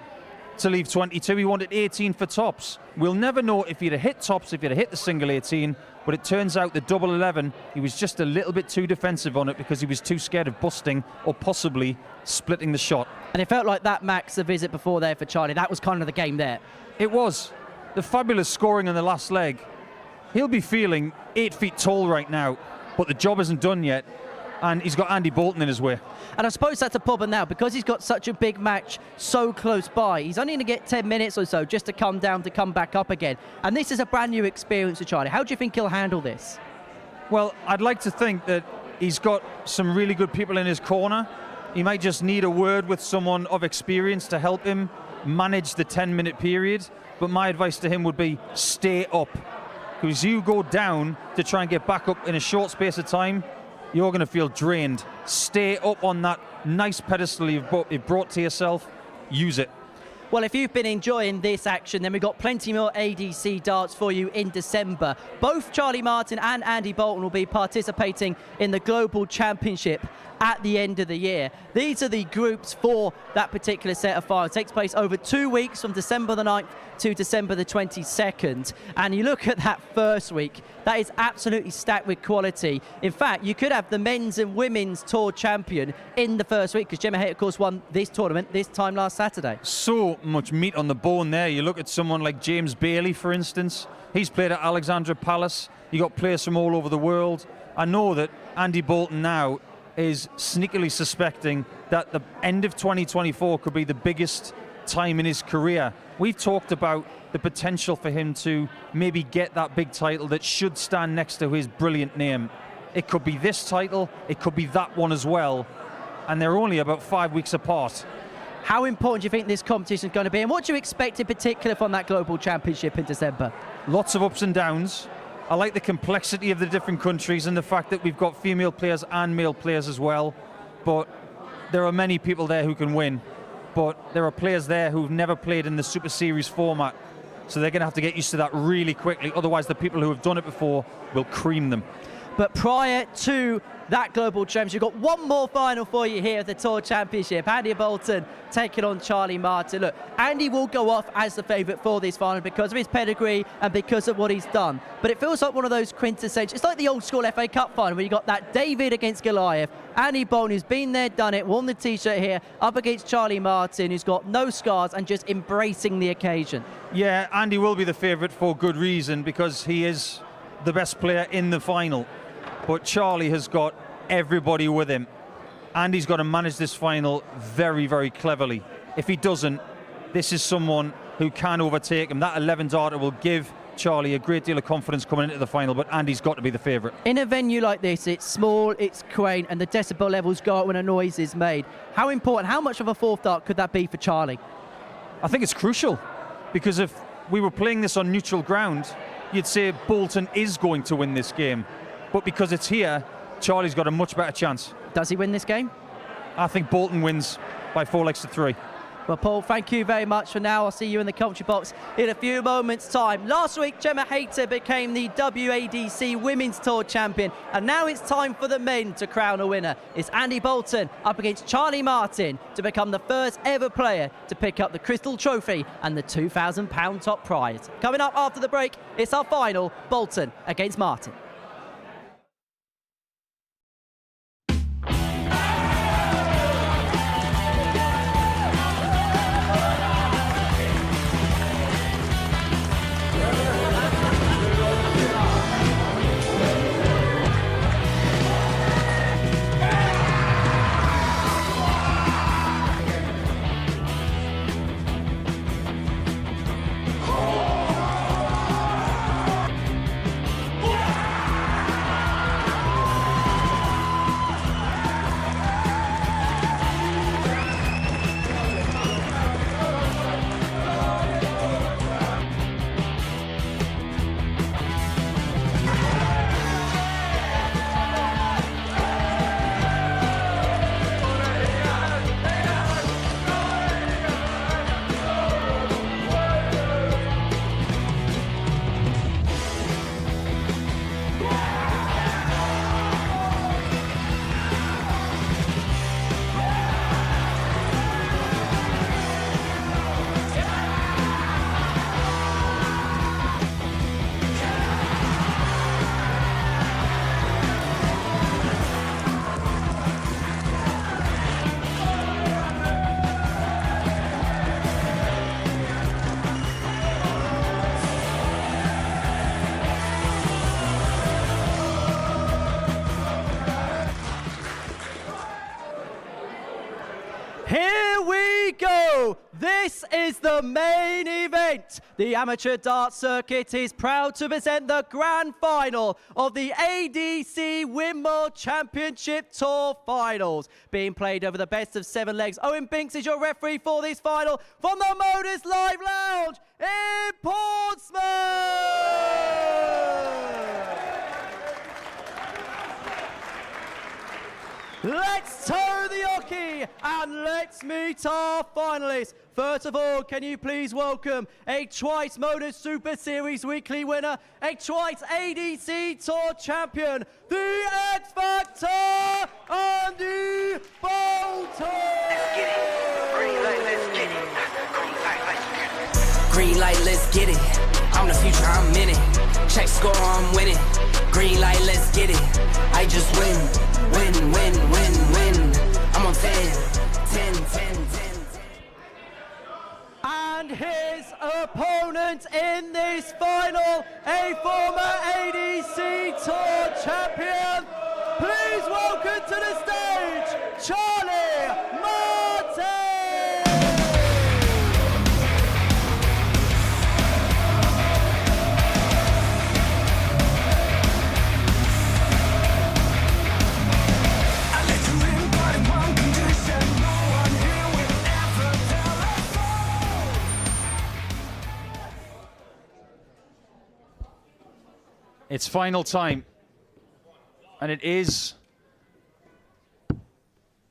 to leave 22, he wanted 18 for tops. We'll never know if he'd have hit tops, if he'd have hit the single 18, but it turns out the double 11, he was just a little bit too defensive on it because he was too scared of busting or possibly splitting the shot. And it felt like that, Max, the visit before there for Charlie, that was kind of the game there. It was. The fabulous scoring in the last leg. He'll be feeling 8 feet tall right now, but the job isn't done yet, and he's got Andy Bolton in his way. And I suppose that's a problem now, because he's got such a big match so close by. He's only going to get 10 minutes or so just to come down, to come back up again. And this is a brand new experience for Charlie. How do you think he'll handle this? Well, I'd like to think that he's got some really good people in his corner. He might just need a word with someone of experience to help him manage the 10-minute period. But my advice to him would be stay up. Because you go down to try and get back up in a short space of time, you're going to feel drained. Stay up on that nice pedestal you've brought to yourself. Use it. Well, if you've been enjoying this action, then we've got plenty more ADC darts for you in December. Both Charlie Martin and Andy Bolton will be participating in the Global Championship at the end of the year. These are the groups for that particular set of finals. It takes place over 2 weeks, from December the 9th to December the 22nd. And you look at that first week, that is absolutely stacked with quality. In fact, you could have the men's and women's tour champion in the first week, because Gemma Hayes, of course, won this tournament this time last Saturday. So much meat on the bone there. You look at someone like James Bailey, for instance. He's played at Alexandra Palace. You got players from all over the world. I know that Andy Bolton now is sneakily suspecting that the end of 2024 could be the biggest time in his career. We've talked about the potential for him to maybe get that big title that should stand next to his brilliant name. It could be this title, it could be that one as well, and they're only about 5 weeks apart. How important do you think this competition is going to be, and what do you expect in particular from that Global Championship in December? Lots of ups and downs. I like the complexity of the different countries and the fact that we've got female players and male players as well. But there are many people there who can win. But there are players there who've never played in the Super Series format. So they're going to have to get used to that really quickly. Otherwise, the people who have done it before will cream them. But prior to that Global Championship, we've got one more final for you here at the Tour Championship. Andy Bolton taking on Charlie Martin. Look, Andy will go off as the favourite for this final because of his pedigree and because of what he's done. But it feels like one of those quintessential, it's like the old school FA Cup final where you got that David against Goliath. Andy Bolton, who's been there, done it, won the T-shirt here, up against Charlie Martin, who's got no scars and just embracing the occasion. Yeah, Andy will be the favourite for good reason, because he is the best player in the final. But Charlie has got everybody with him. Andy's got to manage this final very, very cleverly. If he doesn't, this is someone who can overtake him. That 11 darter will give Charlie a great deal of confidence coming into the final, but Andy's got to be the favourite. In a venue like this, it's small, it's quaint, and the decibel levels go up when a noise is made. How important, how much of a fourth dart could that be for Charlie? I think it's crucial, because if we were playing this on neutral ground, you'd say Bolton is going to win this game. But because it's here, Charlie's got a much better chance. Does he win this game? I think Bolton wins by 4-3. Well, Paul, thank you very much for now. I'll see you in the commentary box in a few moments' time. Last week, Gemma Hayter became the WADC Women's Tour champion, and now it's time for the men to crown a winner. It's Andy Bolton up against Charlie Martin to become the first ever player to pick up the Crystal Trophy and the £2,000 top prize. Coming up after the break, it's our final, Bolton against Martin. Here we go! This is the main event. The amateur dart circuit is proud to present the grand final of the ADC Winmau Championship Tour Finals. Being played over the best of 7 legs. Owen Binks is your referee for this final from the Modus Live Lounge in Portsmouth! Let's toe the hockey and let's meet our finalists. First of all, can you please welcome a twice Modus Super Series weekly winner, a twice ADC Tour champion, the X Factor, Andy Bolton! Let's get it. Green light, let's get it. Green light, let's get it. I'm the future, I'm in it. Check score, I'm winning. Green light, let's get it. I just win. Win, win, win, win. I'm on 10, 10, 10, 10. And his opponent in this final, a former ADC Tour champion. Please welcome to the stage, Charlie Martin! It's final time, and it is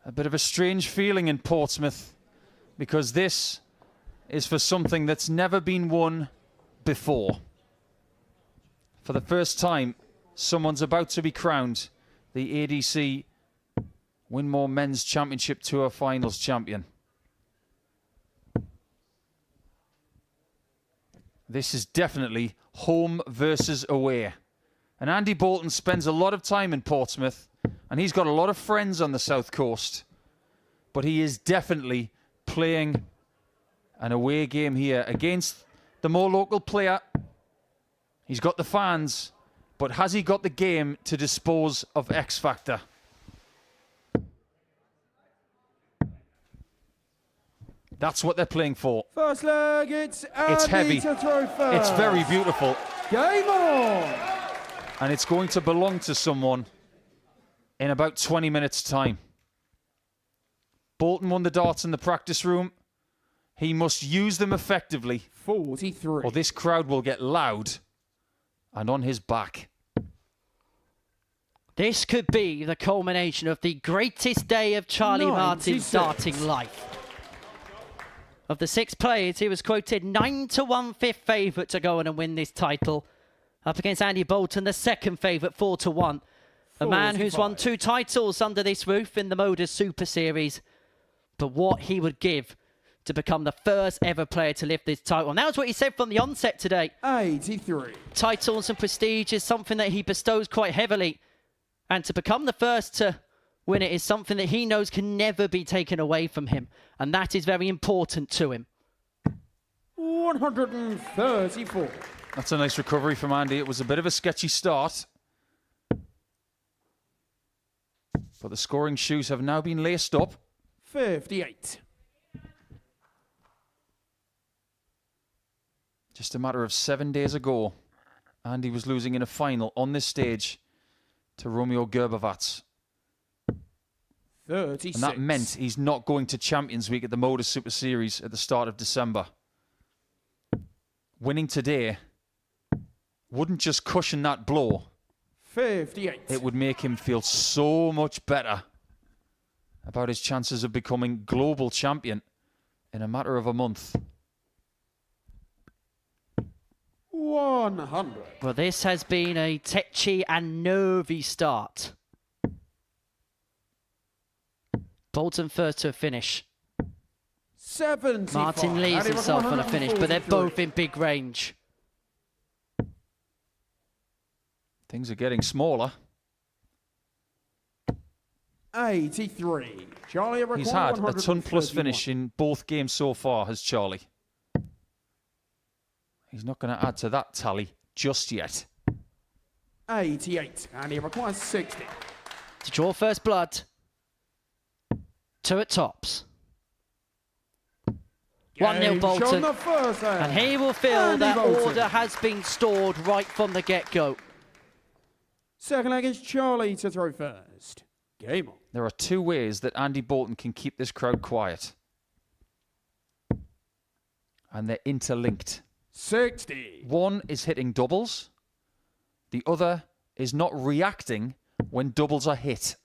a bit of a strange feeling in Portsmouth, because this is for something that's never been won before. For the first time, someone's about to be crowned the ADC Winmau Men's Championship Tour Finals champion. This is definitely home versus away. And Andy Bolton spends a lot of time in Portsmouth, and he's got a lot of friends on the South Coast. But he is definitely playing an away game here against the more local player. He's got the fans, but has he got the game to dispose of X Factor? That's what they're playing for. First leg, it's Andy heavy. to throw first. It's very beautiful. Game on! And it's going to belong to someone in about 20 minutes' time. Bolton won the darts in the practice room. He must use them effectively. 43. Or this crowd will get loud and on his back. This could be the culmination of the greatest day of Charlie Martin's darting life. Of the 6 players, he was quoted 9-1 fifth favourite to go on and win this title. Up against Andy Bolton, the second favourite, 4-1. A man who's won 2 titles under this roof in the Modus Super Series. But what he would give to become the first ever player to lift this title. And that was what he said from the onset today. 83. Titles and prestige is something that he bestows quite heavily. And to become the first to win it is something that he knows can never be taken away from him. And that is very important to him. 134. That's a nice recovery from Andy. It was a bit of a sketchy start. But the scoring shoes have now been laced up. 58. Just a matter of 7 days ago, Andy was losing in a final on this stage to Romeo Gerbavats. 36. And that meant he's not going to Champions Week at the Modus Super Series at the start of December. Winning today wouldn't just cushion that blow. 58. It would make him feel so much better about his chances of becoming global champion in a matter of a month. 100. Well, this has been a tetchy and nervy start. Bolton first to a finish. 75. Martin leaves himself on a finish, but they're both in big range. Things are getting smaller. 83. Charlie, He's had a ton-plus finish in both games so far, has Charlie. He's not going to add to that tally just yet. 88. And he requires 60. To draw first blood. 2 at tops. 1-0 Bolton. And he will feel that order has been stored right from the get-go. Second leg is Charlie to throw first. Game on. There are 2 ways that Andy Bolton can keep this crowd quiet. And they're interlinked. 60. One is hitting doubles. The other is not reacting when doubles are hit.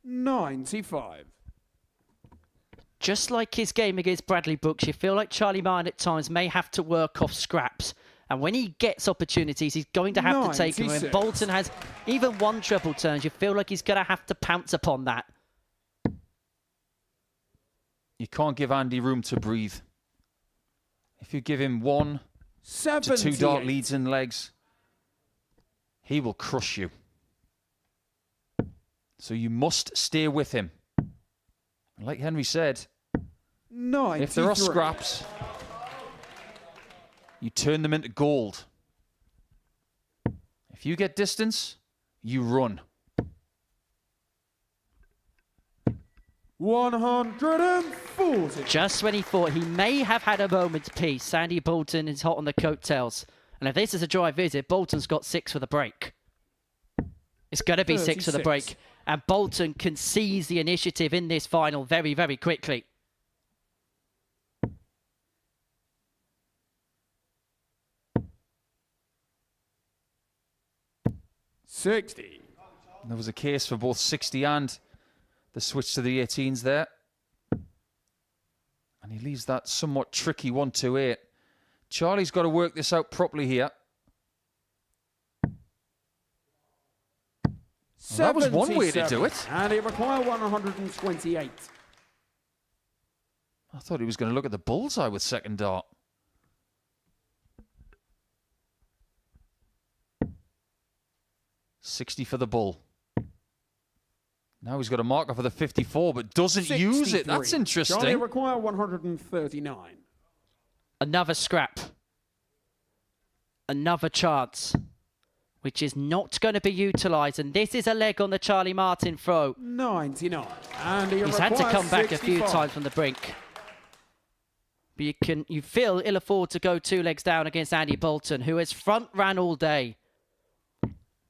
$95. Just like his game against Bradley Brooks, you feel like Charlie Martin at times may have to work off scraps. And when he gets opportunities, he's going to have to take them. When Bolton has even 1 treble turns, you feel like he's going to have to pounce upon that. You can't give Andy room to breathe. If you give him 1 to 2 dart leads in legs, he will crush you. So you must stay with him. Like Henry said, 93. If there are scraps, you turn them into gold. If you get distance, you run. 140. Just when he thought he may have had a moment's peace, Andy Bolton is hot on the coattails. And if this is a dry visit, Bolton's got 6 for the break. It's going to be 6 for the break. And Bolton can seize the initiative in this final very, very quickly. $60. There was a case for both 60 and the switch to the 18s there. And he leaves that somewhat tricky 1-2-8. Charlie's got to work this out properly here. Well, that was one way to do it. And it required 128. I thought he was going to look at the bullseye with second dart. $60 for the bull. Now he's got a marker for the 54, but doesn't use it. That's interesting. Charlie require 139. Another scrap. Another chance, which is not going to be utilised. And this is a leg on the Charlie Martin throw. 99. And he's had to come back a few times from the brink. But you feel ill afford to go 2 legs down against Andy Bolton, who has front ran all day.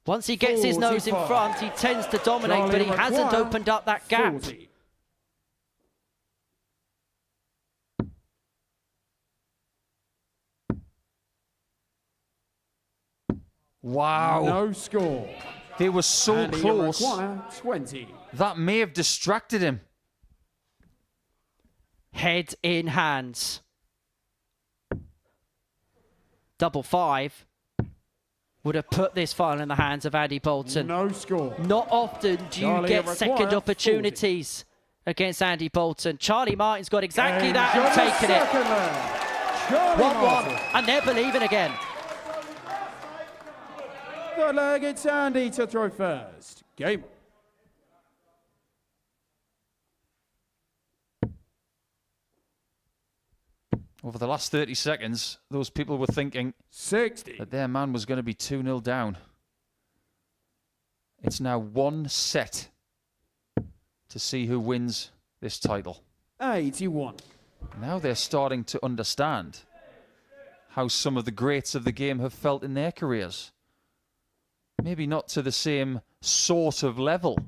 Once he gets his nose in front, he tends to dominate, but he hasn't opened up that gap. 40. Wow. No score. They were so Andy close. require 20. That may have distracted him. Head in hands. Double 5 would have put this final in the hands of Andy Bolton. No score. Not often do you get second opportunities against Andy Bolton. Charlie Martin's got exactly that and taken it. 1-1, and they're believing again. Third leg, it's Andy to throw first. Game. Over the last 30 seconds, those people were thinking 60 that their man was going to be 2-0 down. It's now 1 set to see who wins this title. 81. Now they're starting to understand how some of the greats of the game have felt in their careers. Maybe not to the same sort of level.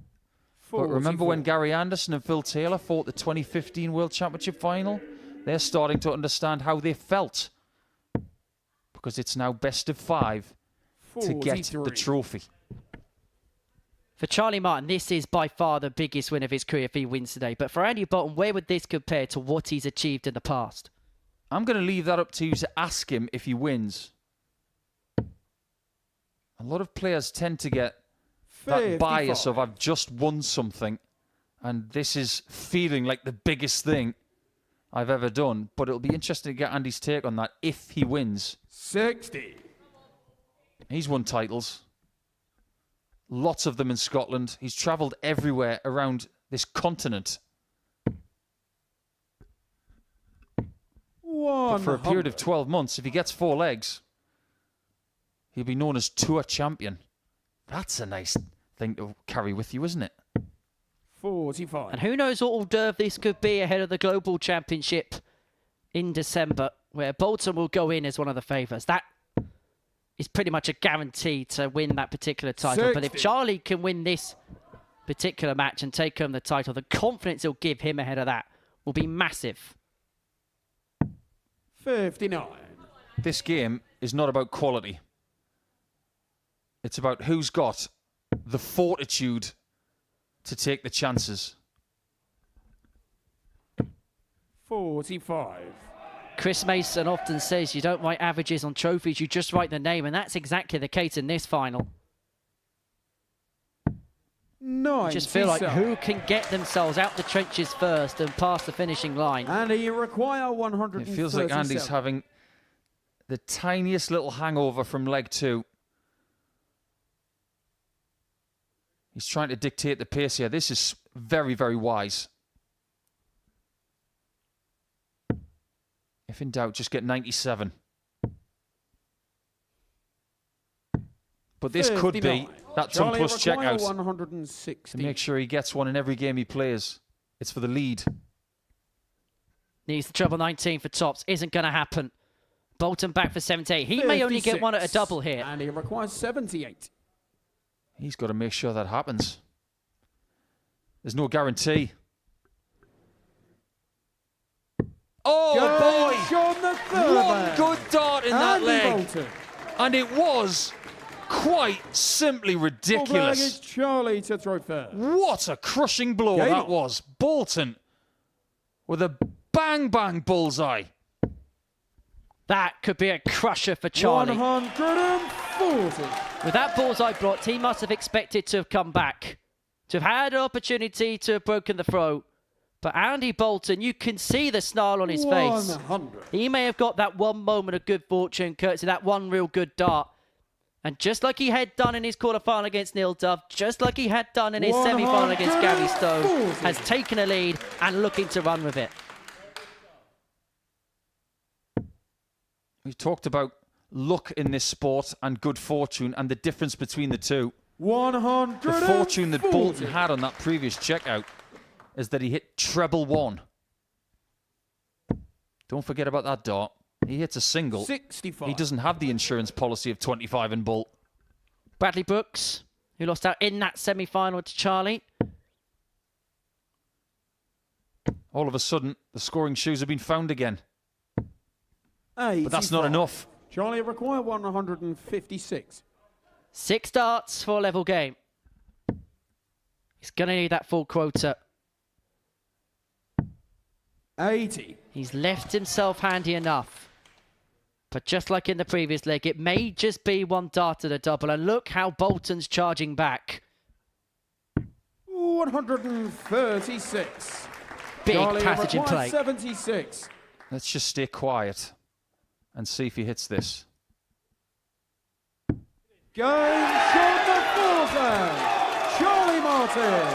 But remember when Gary Anderson and Phil Taylor fought the 2015 World Championship final? They're starting to understand how they felt. Because it's now best of 5 to get the trophy. For Charlie Martin, this is by far the biggest win of his career if he wins today. But for Andy Bolton, where would this compare to what he's achieved in the past? I'm going to leave that up to you to ask him if he wins. A lot of players tend to get that bias of I've just won something and this is feeling like the biggest thing I've ever done. But it'll be interesting to get Andy's take on that if he wins. 60. He's won titles. Lots of them in Scotland. He's travelled everywhere around this continent. But for a period of 12 months, if he gets 4 legs, he'll be known as Tour Champion. That's a nice thing to carry with you, isn't it? 45. And who knows what hors d'oeuvre this could be ahead of the Global Championship in December, where Bolton will go in as one of the favourites. That is pretty much a guarantee to win that particular title. 60. But if Charlie can win this particular match and take home the title, the confidence it'll give him ahead of that will be massive. 59. This game is not about quality. It's about who's got the fortitude to take the chances. 45. Chris Mason often says you don't write averages on trophies, you just write the name, and that's exactly the case in this final. 9. I just feel like who can get themselves out the trenches first and past the finishing line. And you require 137. It feels like Andy's having the tiniest little hangover from leg 2. He's trying to dictate the pace here. This is very, very wise. If in doubt, just get 97. But this 59. could be that Charlie ton plus require checkout 160. to make sure he gets one in every game he plays. It's for the lead. Needs the treble 19 for tops. Isn't going to happen. Bolton back for 78. He may only get one at a double here. And he requires 78. He's got to make sure that happens. There's no guarantee. Oh, boy! One good dart in that leg. Bolton. And it was quite simply ridiculous. Is Charlie to throw first. What a crushing blow that was. Bolton with a bang-bang bullseye. That could be a crusher for Charlie. 140. With that bullseye blocked, he must have expected to have come back, to have had an opportunity to have broken the throw. But Andy Bolton, you can see the snarl on his face. 100. He may have got that one moment of good fortune, courtesy that one real good dart. And just like he had done in his quarterfinal against Neil Dove, just like he had done in his semi-final against Gary Stowe, has taken a lead and looking to run with it. We talked about luck in this sport and good fortune and the difference between the two. 100. The fortune that Bolton had on that previous checkout is that he hit treble 1. Don't forget about that dart. He hits a single. 65. He doesn't have the insurance policy of 25 in Bolt. Bradley Brooks, who lost out in that semi-final to Charlie. All of a sudden, the scoring shoes have been found again. 85. But that's not enough. Charlie require 156. 6 darts for a level game. He's going to need that full quota. 80. He's left himself handy enough. But just like in the previous leg, it may just be 1 dart at a double. And look how Bolton's charging back. 136. Big Charlie passage in requires play. 76. Let's just stay quiet and see if he hits this. Game shot the 4th. Charlie Martin.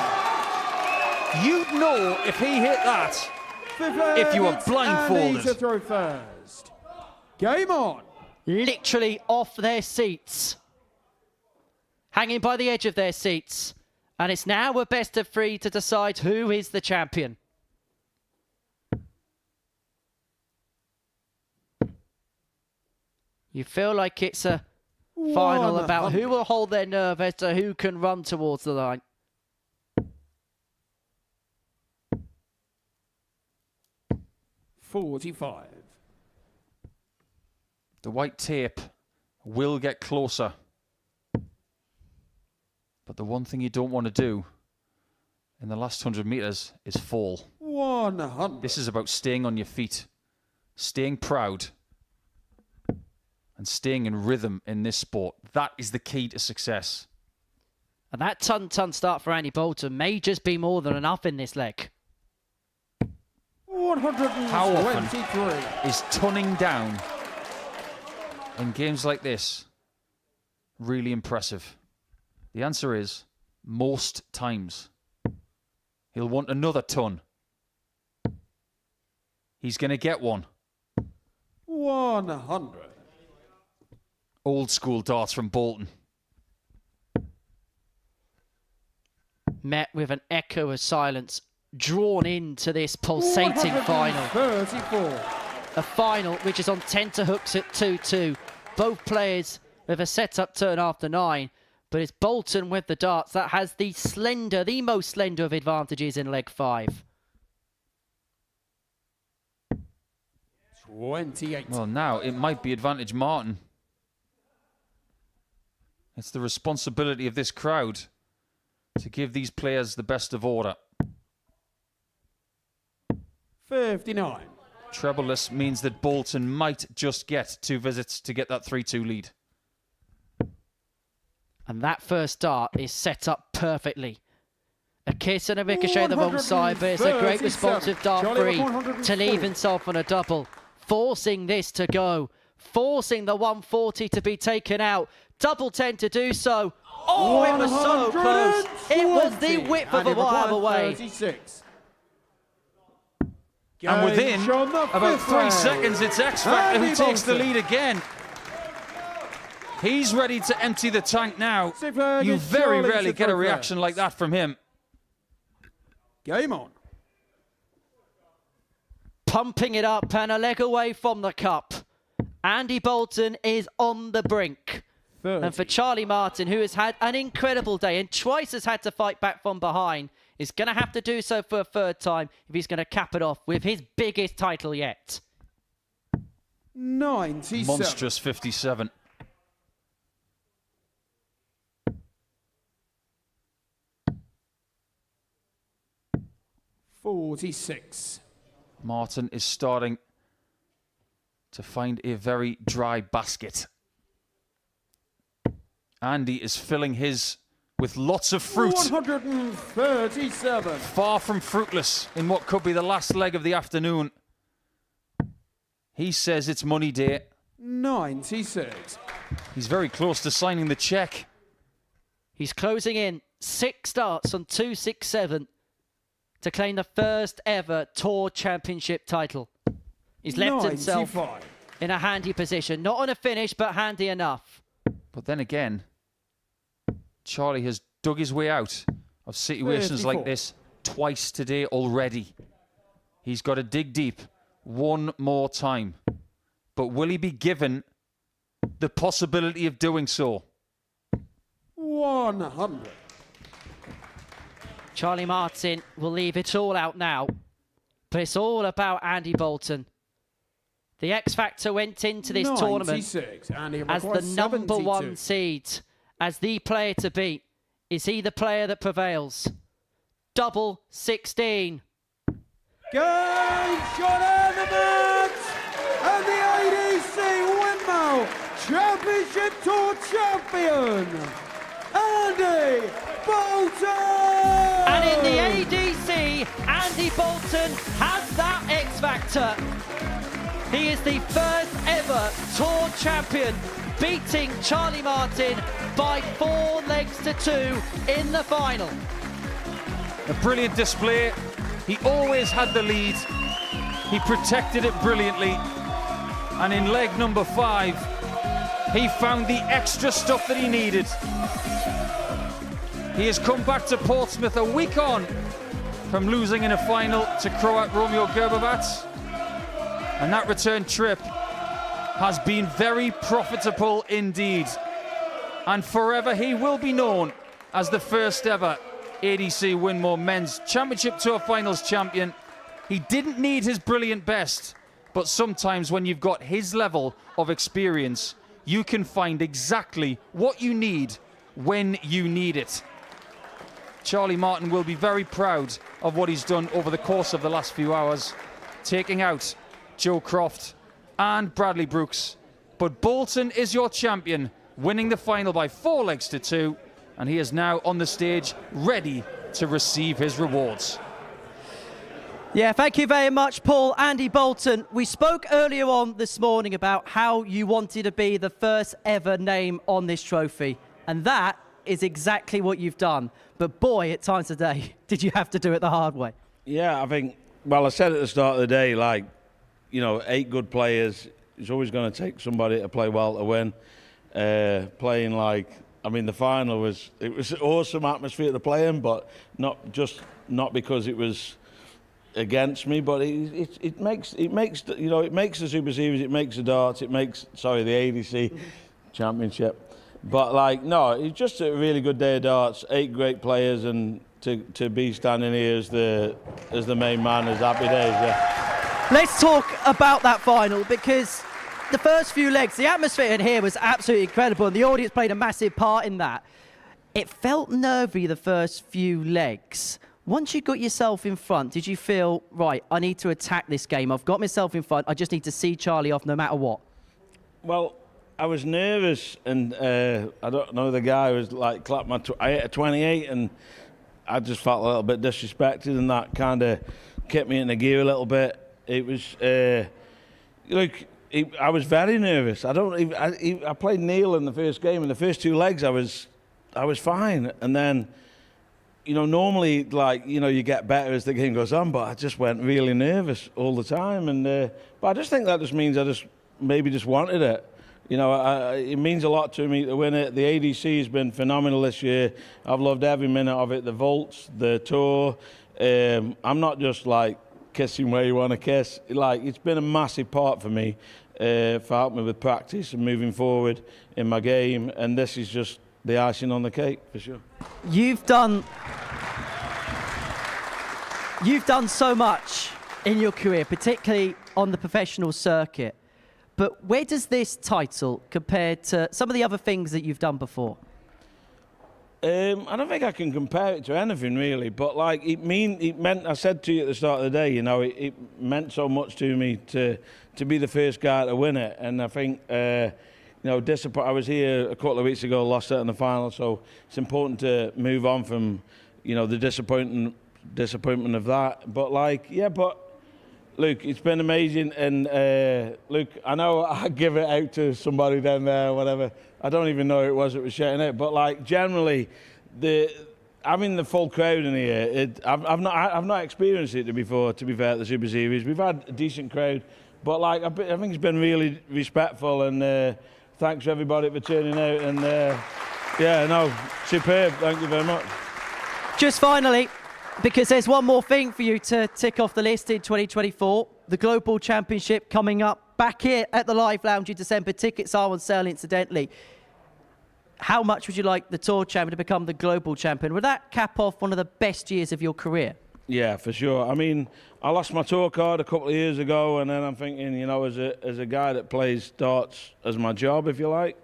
You'd know if he hit that if you were blindfolded. To throw first. Game on. Literally off their seats. Hanging by the edge of their seats. And it's now a best of 3 to decide who is the champion. You feel like it's a final about who will hold their nerve as to who can run towards the line. $45. The white tape will get closer. But the one thing you don't want to do in the last 100 meters is fall. 100. This is about staying on your feet, staying proud, and staying in rhythm in this sport. That is the key to success. And that ton start for Andy Bolton may just be more than enough in this leg. 123. How often is tunning down in games like this really impressive? The answer is most times. He'll want another ton. He's going to get one. 100. Old school darts from Bolton. Met with an echo of silence, drawn into this pulsating final. 34. A final which is on tenterhooks at 2-2. Both players with a set-up turn after 9. But it's Bolton with the darts that has the most slender of advantages in leg 5. 28. Well, now it might be advantage Martin. It's the responsibility of this crowd to give these players the best of order. 59. Trebleless means that Bolton might just get 2 visits to get that 3-2 lead. And that first dart is set up perfectly. A kiss and a ricochet the wrong side, but it's a great responsive dart free to leave himself on a double. Forcing this to go. Forcing the 140 to be taken out. Double 10 to do so. Oh, it was so close. It was the width of a mile away. 36. And within about 3 seconds, it's X Factor who takes the lead again. He's ready to empty the tank now. You very rarely get a reaction like that from him. Game on. Pumping it up and a leg away from the cup. Andy Bolton is on the brink. 30. And for Charlie Martin, who has had an incredible day and twice has had to fight back from behind, is going to have to do so for a 3rd time if he's going to cap it off with his biggest title yet. 97. Monstrous 57. $46. Martin is starting to find a very dry basket. Andy is filling his with lots of fruit. 137. Far from fruitless in what could be the last leg of the afternoon. He says it's money day. 96. He's very close to signing the check. He's closing in 6 starts on 267 to claim the first ever Tour Championship title. He's left himself in a handy position. Not on a finish, but handy enough. But then again, Charlie has dug his way out of situations 34. like this twice today already. He's got to dig deep one more time. But will he be given the possibility of doing so? 100. Charlie Martin will leave it all out now. But it's all about Andy Bolton. The X Factor went into this tournament 96, and he as the requires number 72. one seed, as the player to beat. Is he the player that prevails? Double 16. Game shot in the net, and the ADC Winmau Championship Tour champion, Andy Bolton! And in the ADC, Andy Bolton has that X Factor. He is the first ever Tour champion, beating Charlie Martin by 4 legs to 2 in the final. A brilliant display. He always had the lead. He protected it brilliantly. And in leg number 5, he found the extra stuff that he needed. He has come back to Portsmouth a week on from losing in a final to Croat Romeo Gerbovac. And that return trip has been very profitable indeed. And forever he will be known as the first ever ADC Winmau Men's Championship Tour Finals champion. He didn't need his brilliant best, but sometimes when you've got his level of experience, you can find exactly what you need when you need it. Charlie Martin will be very proud of what he's done over the course of the last few hours, taking out Joe Croft and Bradley Brooks. But Bolton is your champion, winning the final by 4 legs to 2, and he is now on the stage ready to receive his rewards. Yeah, thank you very much, Paul. Andy Bolton, we spoke earlier on this morning about how you wanted to be the first ever name on this trophy, and that is exactly what you've done. But boy, at times today, did you have to do it the hard way? Yeah, I think, well, I said at the start of the day, like, you know, 8 good players. It's always going to take somebody to play well to win. Playing like, I mean, the final was an awesome atmosphere to play in, but not because it was against me, but it makes you know, it makes the Super Series, it makes the darts, it makes the ADC Championship. But like, no, it's just a really good day of darts. 8 great players, and to be standing here as the main man is happy days. Yeah. Let's talk about that final, because the first few legs, the atmosphere in here was absolutely incredible, and the audience played a massive part in that. It felt nervy the first few legs. Once you got yourself in front, did you feel, right, I need to attack this game, I've got myself in front, I just need to see Charlie off no matter what? Well, I was nervous, and I don't know, the guy was like, I hit a 28, and I just felt a little bit disrespected, and that kind of kept me in the gear a little bit. It was, I was very nervous. I played Neil in the first game, and the first 2 legs I was fine, and then, you know, normally, like, you know, you get better as the game goes on, but I just went really nervous all the time, and but I just think that just means I just wanted it. You know, it means a lot to me to win it. The ADC has been phenomenal this year. I've loved every minute of it. The vaults, the tour. I'm not just like kissing where you want to kiss. Like, it's been a massive part for me, for helping me with practice and moving forward in my game. And this is just the icing on the cake, for sure. You've done so much in your career, particularly on the professional circuit. But where does this title compare to some of the other things that you've done before? I don't think I can compare it to anything really, but like it meant. I said to you at the start of the day, you know, it meant so much to me to be the first guy to win it, and I think you know, I was here a couple of weeks ago, lost it in the final, so it's important to move on from, you know, the disappointment of that. But like, yeah, but look, it's been amazing, and look, I know I give it out to somebody down there or whatever. I don't even know who it was shouting out, but like generally, having the full crowd in here, I've not experienced it before. To be fair, at the Super Series, we've had a decent crowd, but like I think it's been really respectful, and thanks to everybody for turning out, and yeah, no, superb. Thank you very much. Just finally, because there's one more thing for you to tick off the list in 2024. the Global Championship coming up back here at the Live Lounge in December. Tickets are on sale, incidentally. How much would you like the Tour Champion to become the Global Champion? Would that cap off one of the best years of your career? Yeah, for sure. I mean, I lost my tour card a couple of years ago, and then I'm thinking, you know, as a guy that plays darts as my job, if you like,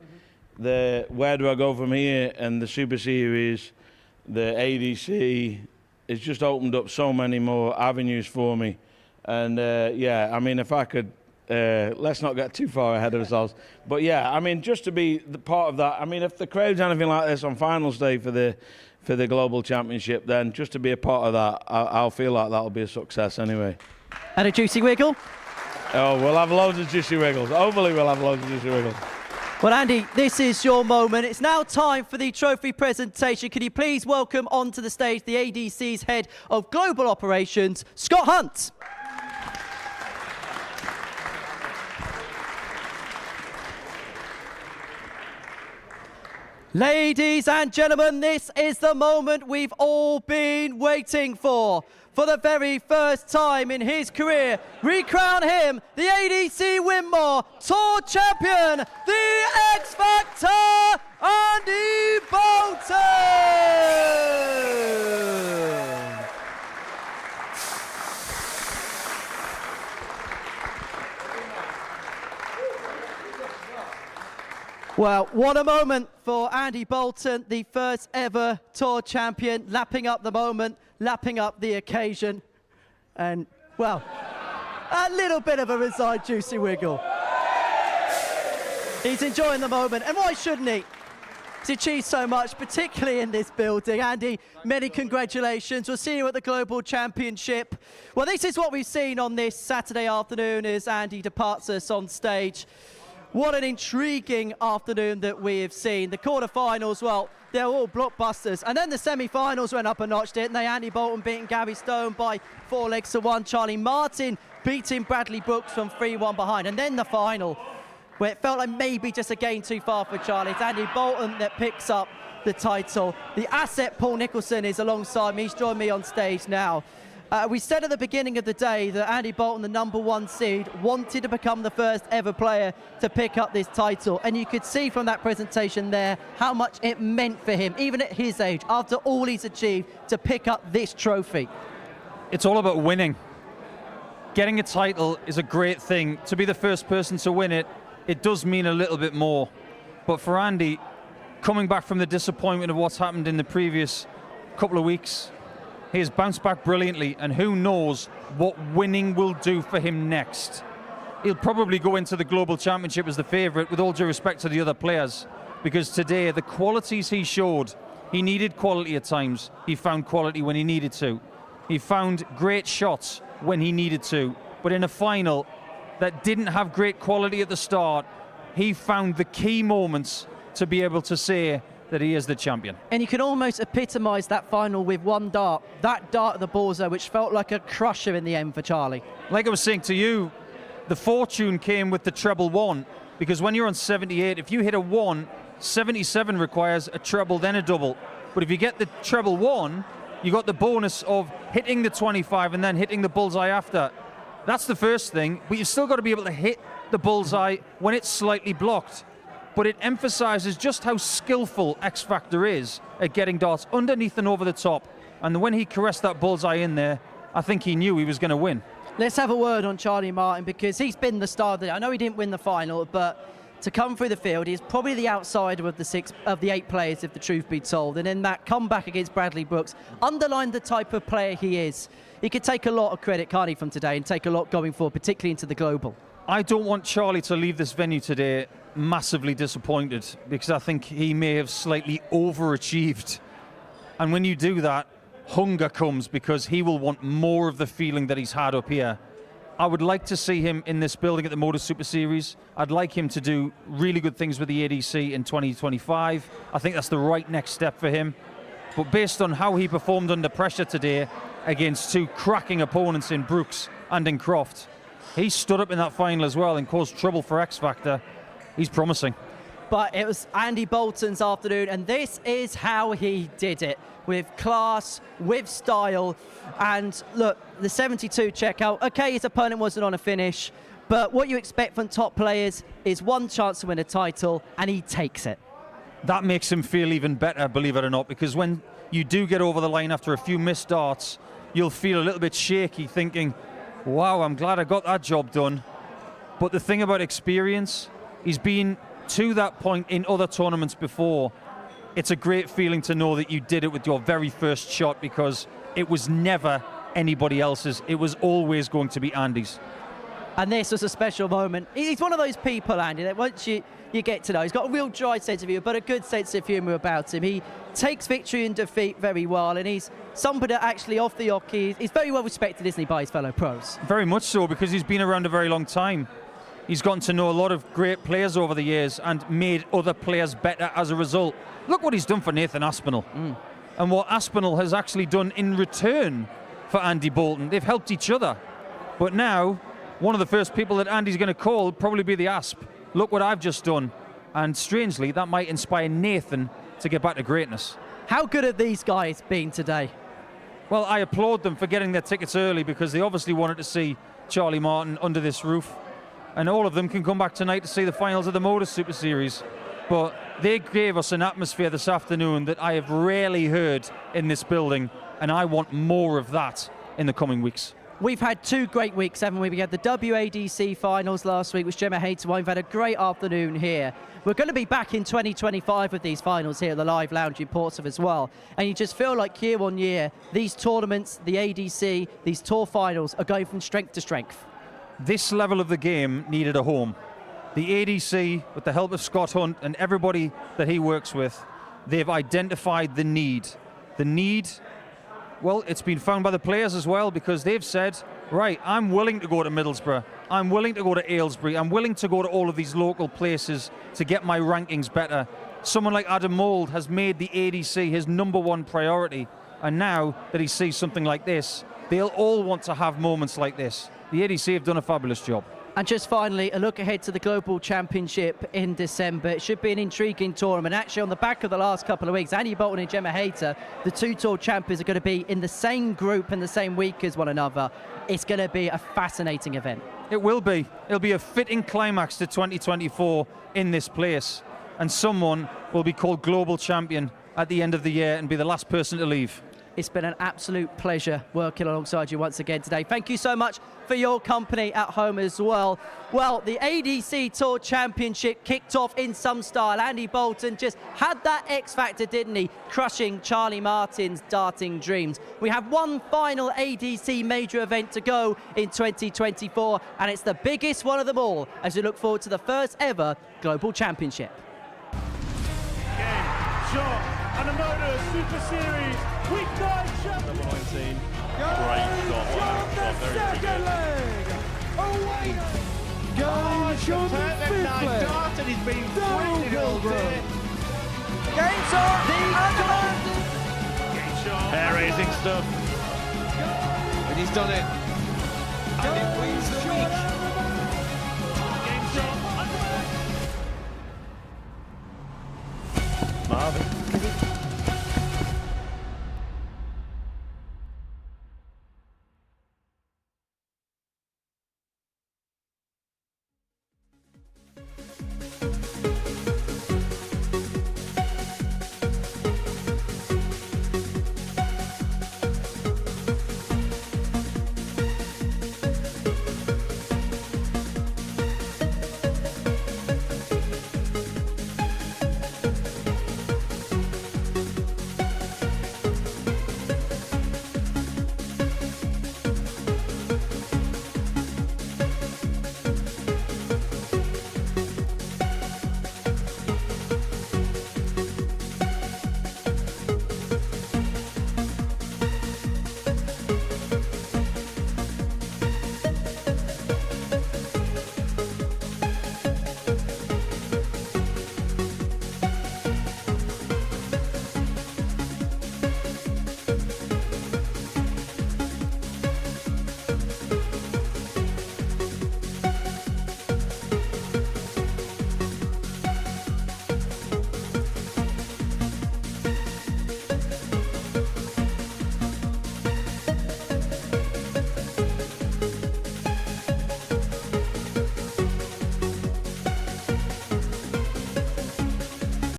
where do I go from here? And the Super Series, the ADC, it's just opened up so many more avenues for me. And yeah, I mean, if I could, let's not get too far ahead of ourselves. But yeah, I mean, just to be the part of that. I mean, if the crowd's anything like this on finals day for the Global Championship, then just to be a part of that, I'll feel like that'll be a success anyway. And a juicy wiggle? Oh, we'll have loads of juicy wiggles. Hopefully we'll have loads of juicy wiggles. Well, Andy, this is your moment. It's now time for the trophy presentation. Can you please welcome onto the stage the ADC's Head of Global Operations, Scott Hunt. Ladies and gentlemen, this is the moment we've all been waiting for. For the very first time in his career, we crown him the ADC Winmau Tour Champion, the X Factor, Andy Bolton! Well, what a moment for Andy Bolton, the first ever Tour Champion, lapping up the moment, lapping up the occasion, and, well, a little bit of a resigned juicy wiggle. He's enjoying the moment, and why shouldn't he? He's achieved so much, particularly in this building. Andy, many congratulations. We'll see you at the Global Championship. Well, this is what we've seen on this Saturday afternoon as Andy departs us on stage. What an intriguing afternoon that we have seen. The quarterfinals, well, they're all blockbusters. And then the semi-finals went up a notch, didn't they? Andy Bolton beating Gary Stone by 4 legs to 1. Charlie Martin beating Bradley Brooks from 3-1 behind. And then the final, where it felt like maybe just a game too far for Charlie. It's Andy Bolton that picks up the title. The asset, Paul Nicholson, is alongside me. He's joined me on stage now. We said at the beginning of the day that Andy Bolton, the #1 seed, wanted to become the first ever player to pick up this title. And you could see from that presentation there how much it meant for him, even at his age, after all he's achieved, to pick up this trophy. It's all about winning. Getting a title is a great thing. To be the first person to win it, it does mean a little bit more. But for Andy, coming back from the disappointment of what's happened in the previous couple of weeks, he has bounced back brilliantly, and who knows what winning will do for him next. He'll probably go into the Global Championship as the favourite, with all due respect to the other players, because today, the qualities he showed, he needed quality at times. He found quality when he needed to. He found great shots when he needed to. But in a final that didn't have great quality at the start, he found the key moments to be able to say that he is the champion. And you can almost epitomise that final with one dart. That dart at the bullseye, which felt like a crusher in the end for Charlie. Like I was saying to you, the fortune came with the treble 1, because when you're on 78, if you hit a 1, 77 requires a treble, then a double. But if you get the treble 1, you got the bonus of hitting the 25 and then hitting the bullseye after. That's the first thing, but you've still got to be able to hit the bullseye when it's slightly blocked. But it emphasises just how skillful X Factor is at getting darts underneath and over the top. And when he caressed that bullseye in there, I think he knew he was going to win. Let's have a word on Charlie Martin, because he's been the star of the day. I know he didn't win the final, but to come through the field, he's probably the outsider of the 8 players, if the truth be told. And in that comeback against Bradley Brooks, underlined the type of player he is. He could take a lot of credit, can't he, from today, and take a lot going forward, particularly into the Global. I don't want Charlie to leave this venue today massively disappointed, because I think he may have slightly overachieved. And when you do that, hunger comes, because he will want more of the feeling that he's had up here. I would like to see him in this building at the Modus Super Series. I'd like him to do really good things with the ADC in 2025. I think that's the right next step for him. But based on how he performed under pressure today against 2 cracking opponents in Brooks and in Croft, he stood up in that final as well and caused trouble for X Factor. He's promising. But it was Andy Bolton's afternoon, and this is how he did it. with class, with style. And look, the 72 checkout, okay, his opponent wasn't on a finish, but what you expect from top players is one chance to win a title, and he takes it. That makes him feel even better, believe it or not, because when you do get over the line after a few missed darts, you'll feel a little bit shaky thinking, wow, I'm glad I got that job done. But the thing about experience, he's been to that point in other tournaments before. It's a great feeling to know that you did it with your very first shot, because it was never anybody else's. It was always going to be Andy's. And this was a special moment. He's one of those people, Andy, that once you get to know, he's got a real dry sense of humour, but a good sense of humour about him. He takes victory and defeat very well, and he's somebody that actually off the hockey, he's very well respected, isn't he, by his fellow pros? Very much so, because he's been around a very long time. He's gotten to know a lot of great players over the years and made other players better as a result. Look what he's done for Nathan Aspinall, and what Aspinall has actually done in return for Andy Bolton. They've helped each other. But now, one of the first people that Andy's going to call will probably be the Asp. Look what I've just done. And strangely, that might inspire Nathan to get back to greatness. How good have these guys been today? Well, I applaud them for getting their tickets early, because they obviously wanted to see Charlie Martin under this roof. And all of them can come back tonight to see the finals of the Modus Super Series. But they gave us an atmosphere this afternoon that I have rarely heard in this building, and I want more of that in the coming weeks. We've had 2 great weeks, haven't we? We had the WADC finals last week, which Gemma Hayter won. We've had a great afternoon here. We're going to be back in 2025 with these finals here at the Live Lounge in Portsmouth as well. And you just feel like year on year, these tournaments, the ADC, these tour finals are going from strength to strength. This level of the game needed a home. The ADC, with the help of Scott Hunt and everybody that he works with, they've identified the need. The need, well, it's been found by the players as well, because they've said, right, I'm willing to go to Middlesbrough, I'm willing to go to Aylesbury, I'm willing to go to all of these local places to get my rankings better. Someone like Adam Mould has made the ADC his #1 priority, and now that he sees something like this, they'll all want to have moments like this. The ADC have done a fabulous job. And just finally, a look ahead to the Global Championship in December. It should be an intriguing tournament. Actually, on the back of the last couple of weeks, Andy Bolton and Gemma Hayter, the 2 tour champions, are going to be in the same group in the same week as one another. It's going to be a fascinating event. It will be. It'll be a fitting climax to 2024 in this place. And someone will be called Global Champion at the end of the year and be the last person to leave. It's been an absolute pleasure working alongside you once again today. Thank you so much for your company at home as well. Well, the ADC Tour Championship kicked off in some style. Andy Bolton just had that X factor, didn't he? Crushing Charlie Martin's darting dreams. We have one final ADC major event to go in 2024, and it's the biggest one of them all as we look forward to the first ever Global Championship. Shot and a Modus Super Series weeknight champion. Number 19. Great shot. Very good. Away. Going on the fifth leg. Darted, he's been winded all day. Game's on. Hair-raising stuff. And he's done it. And it wins the week.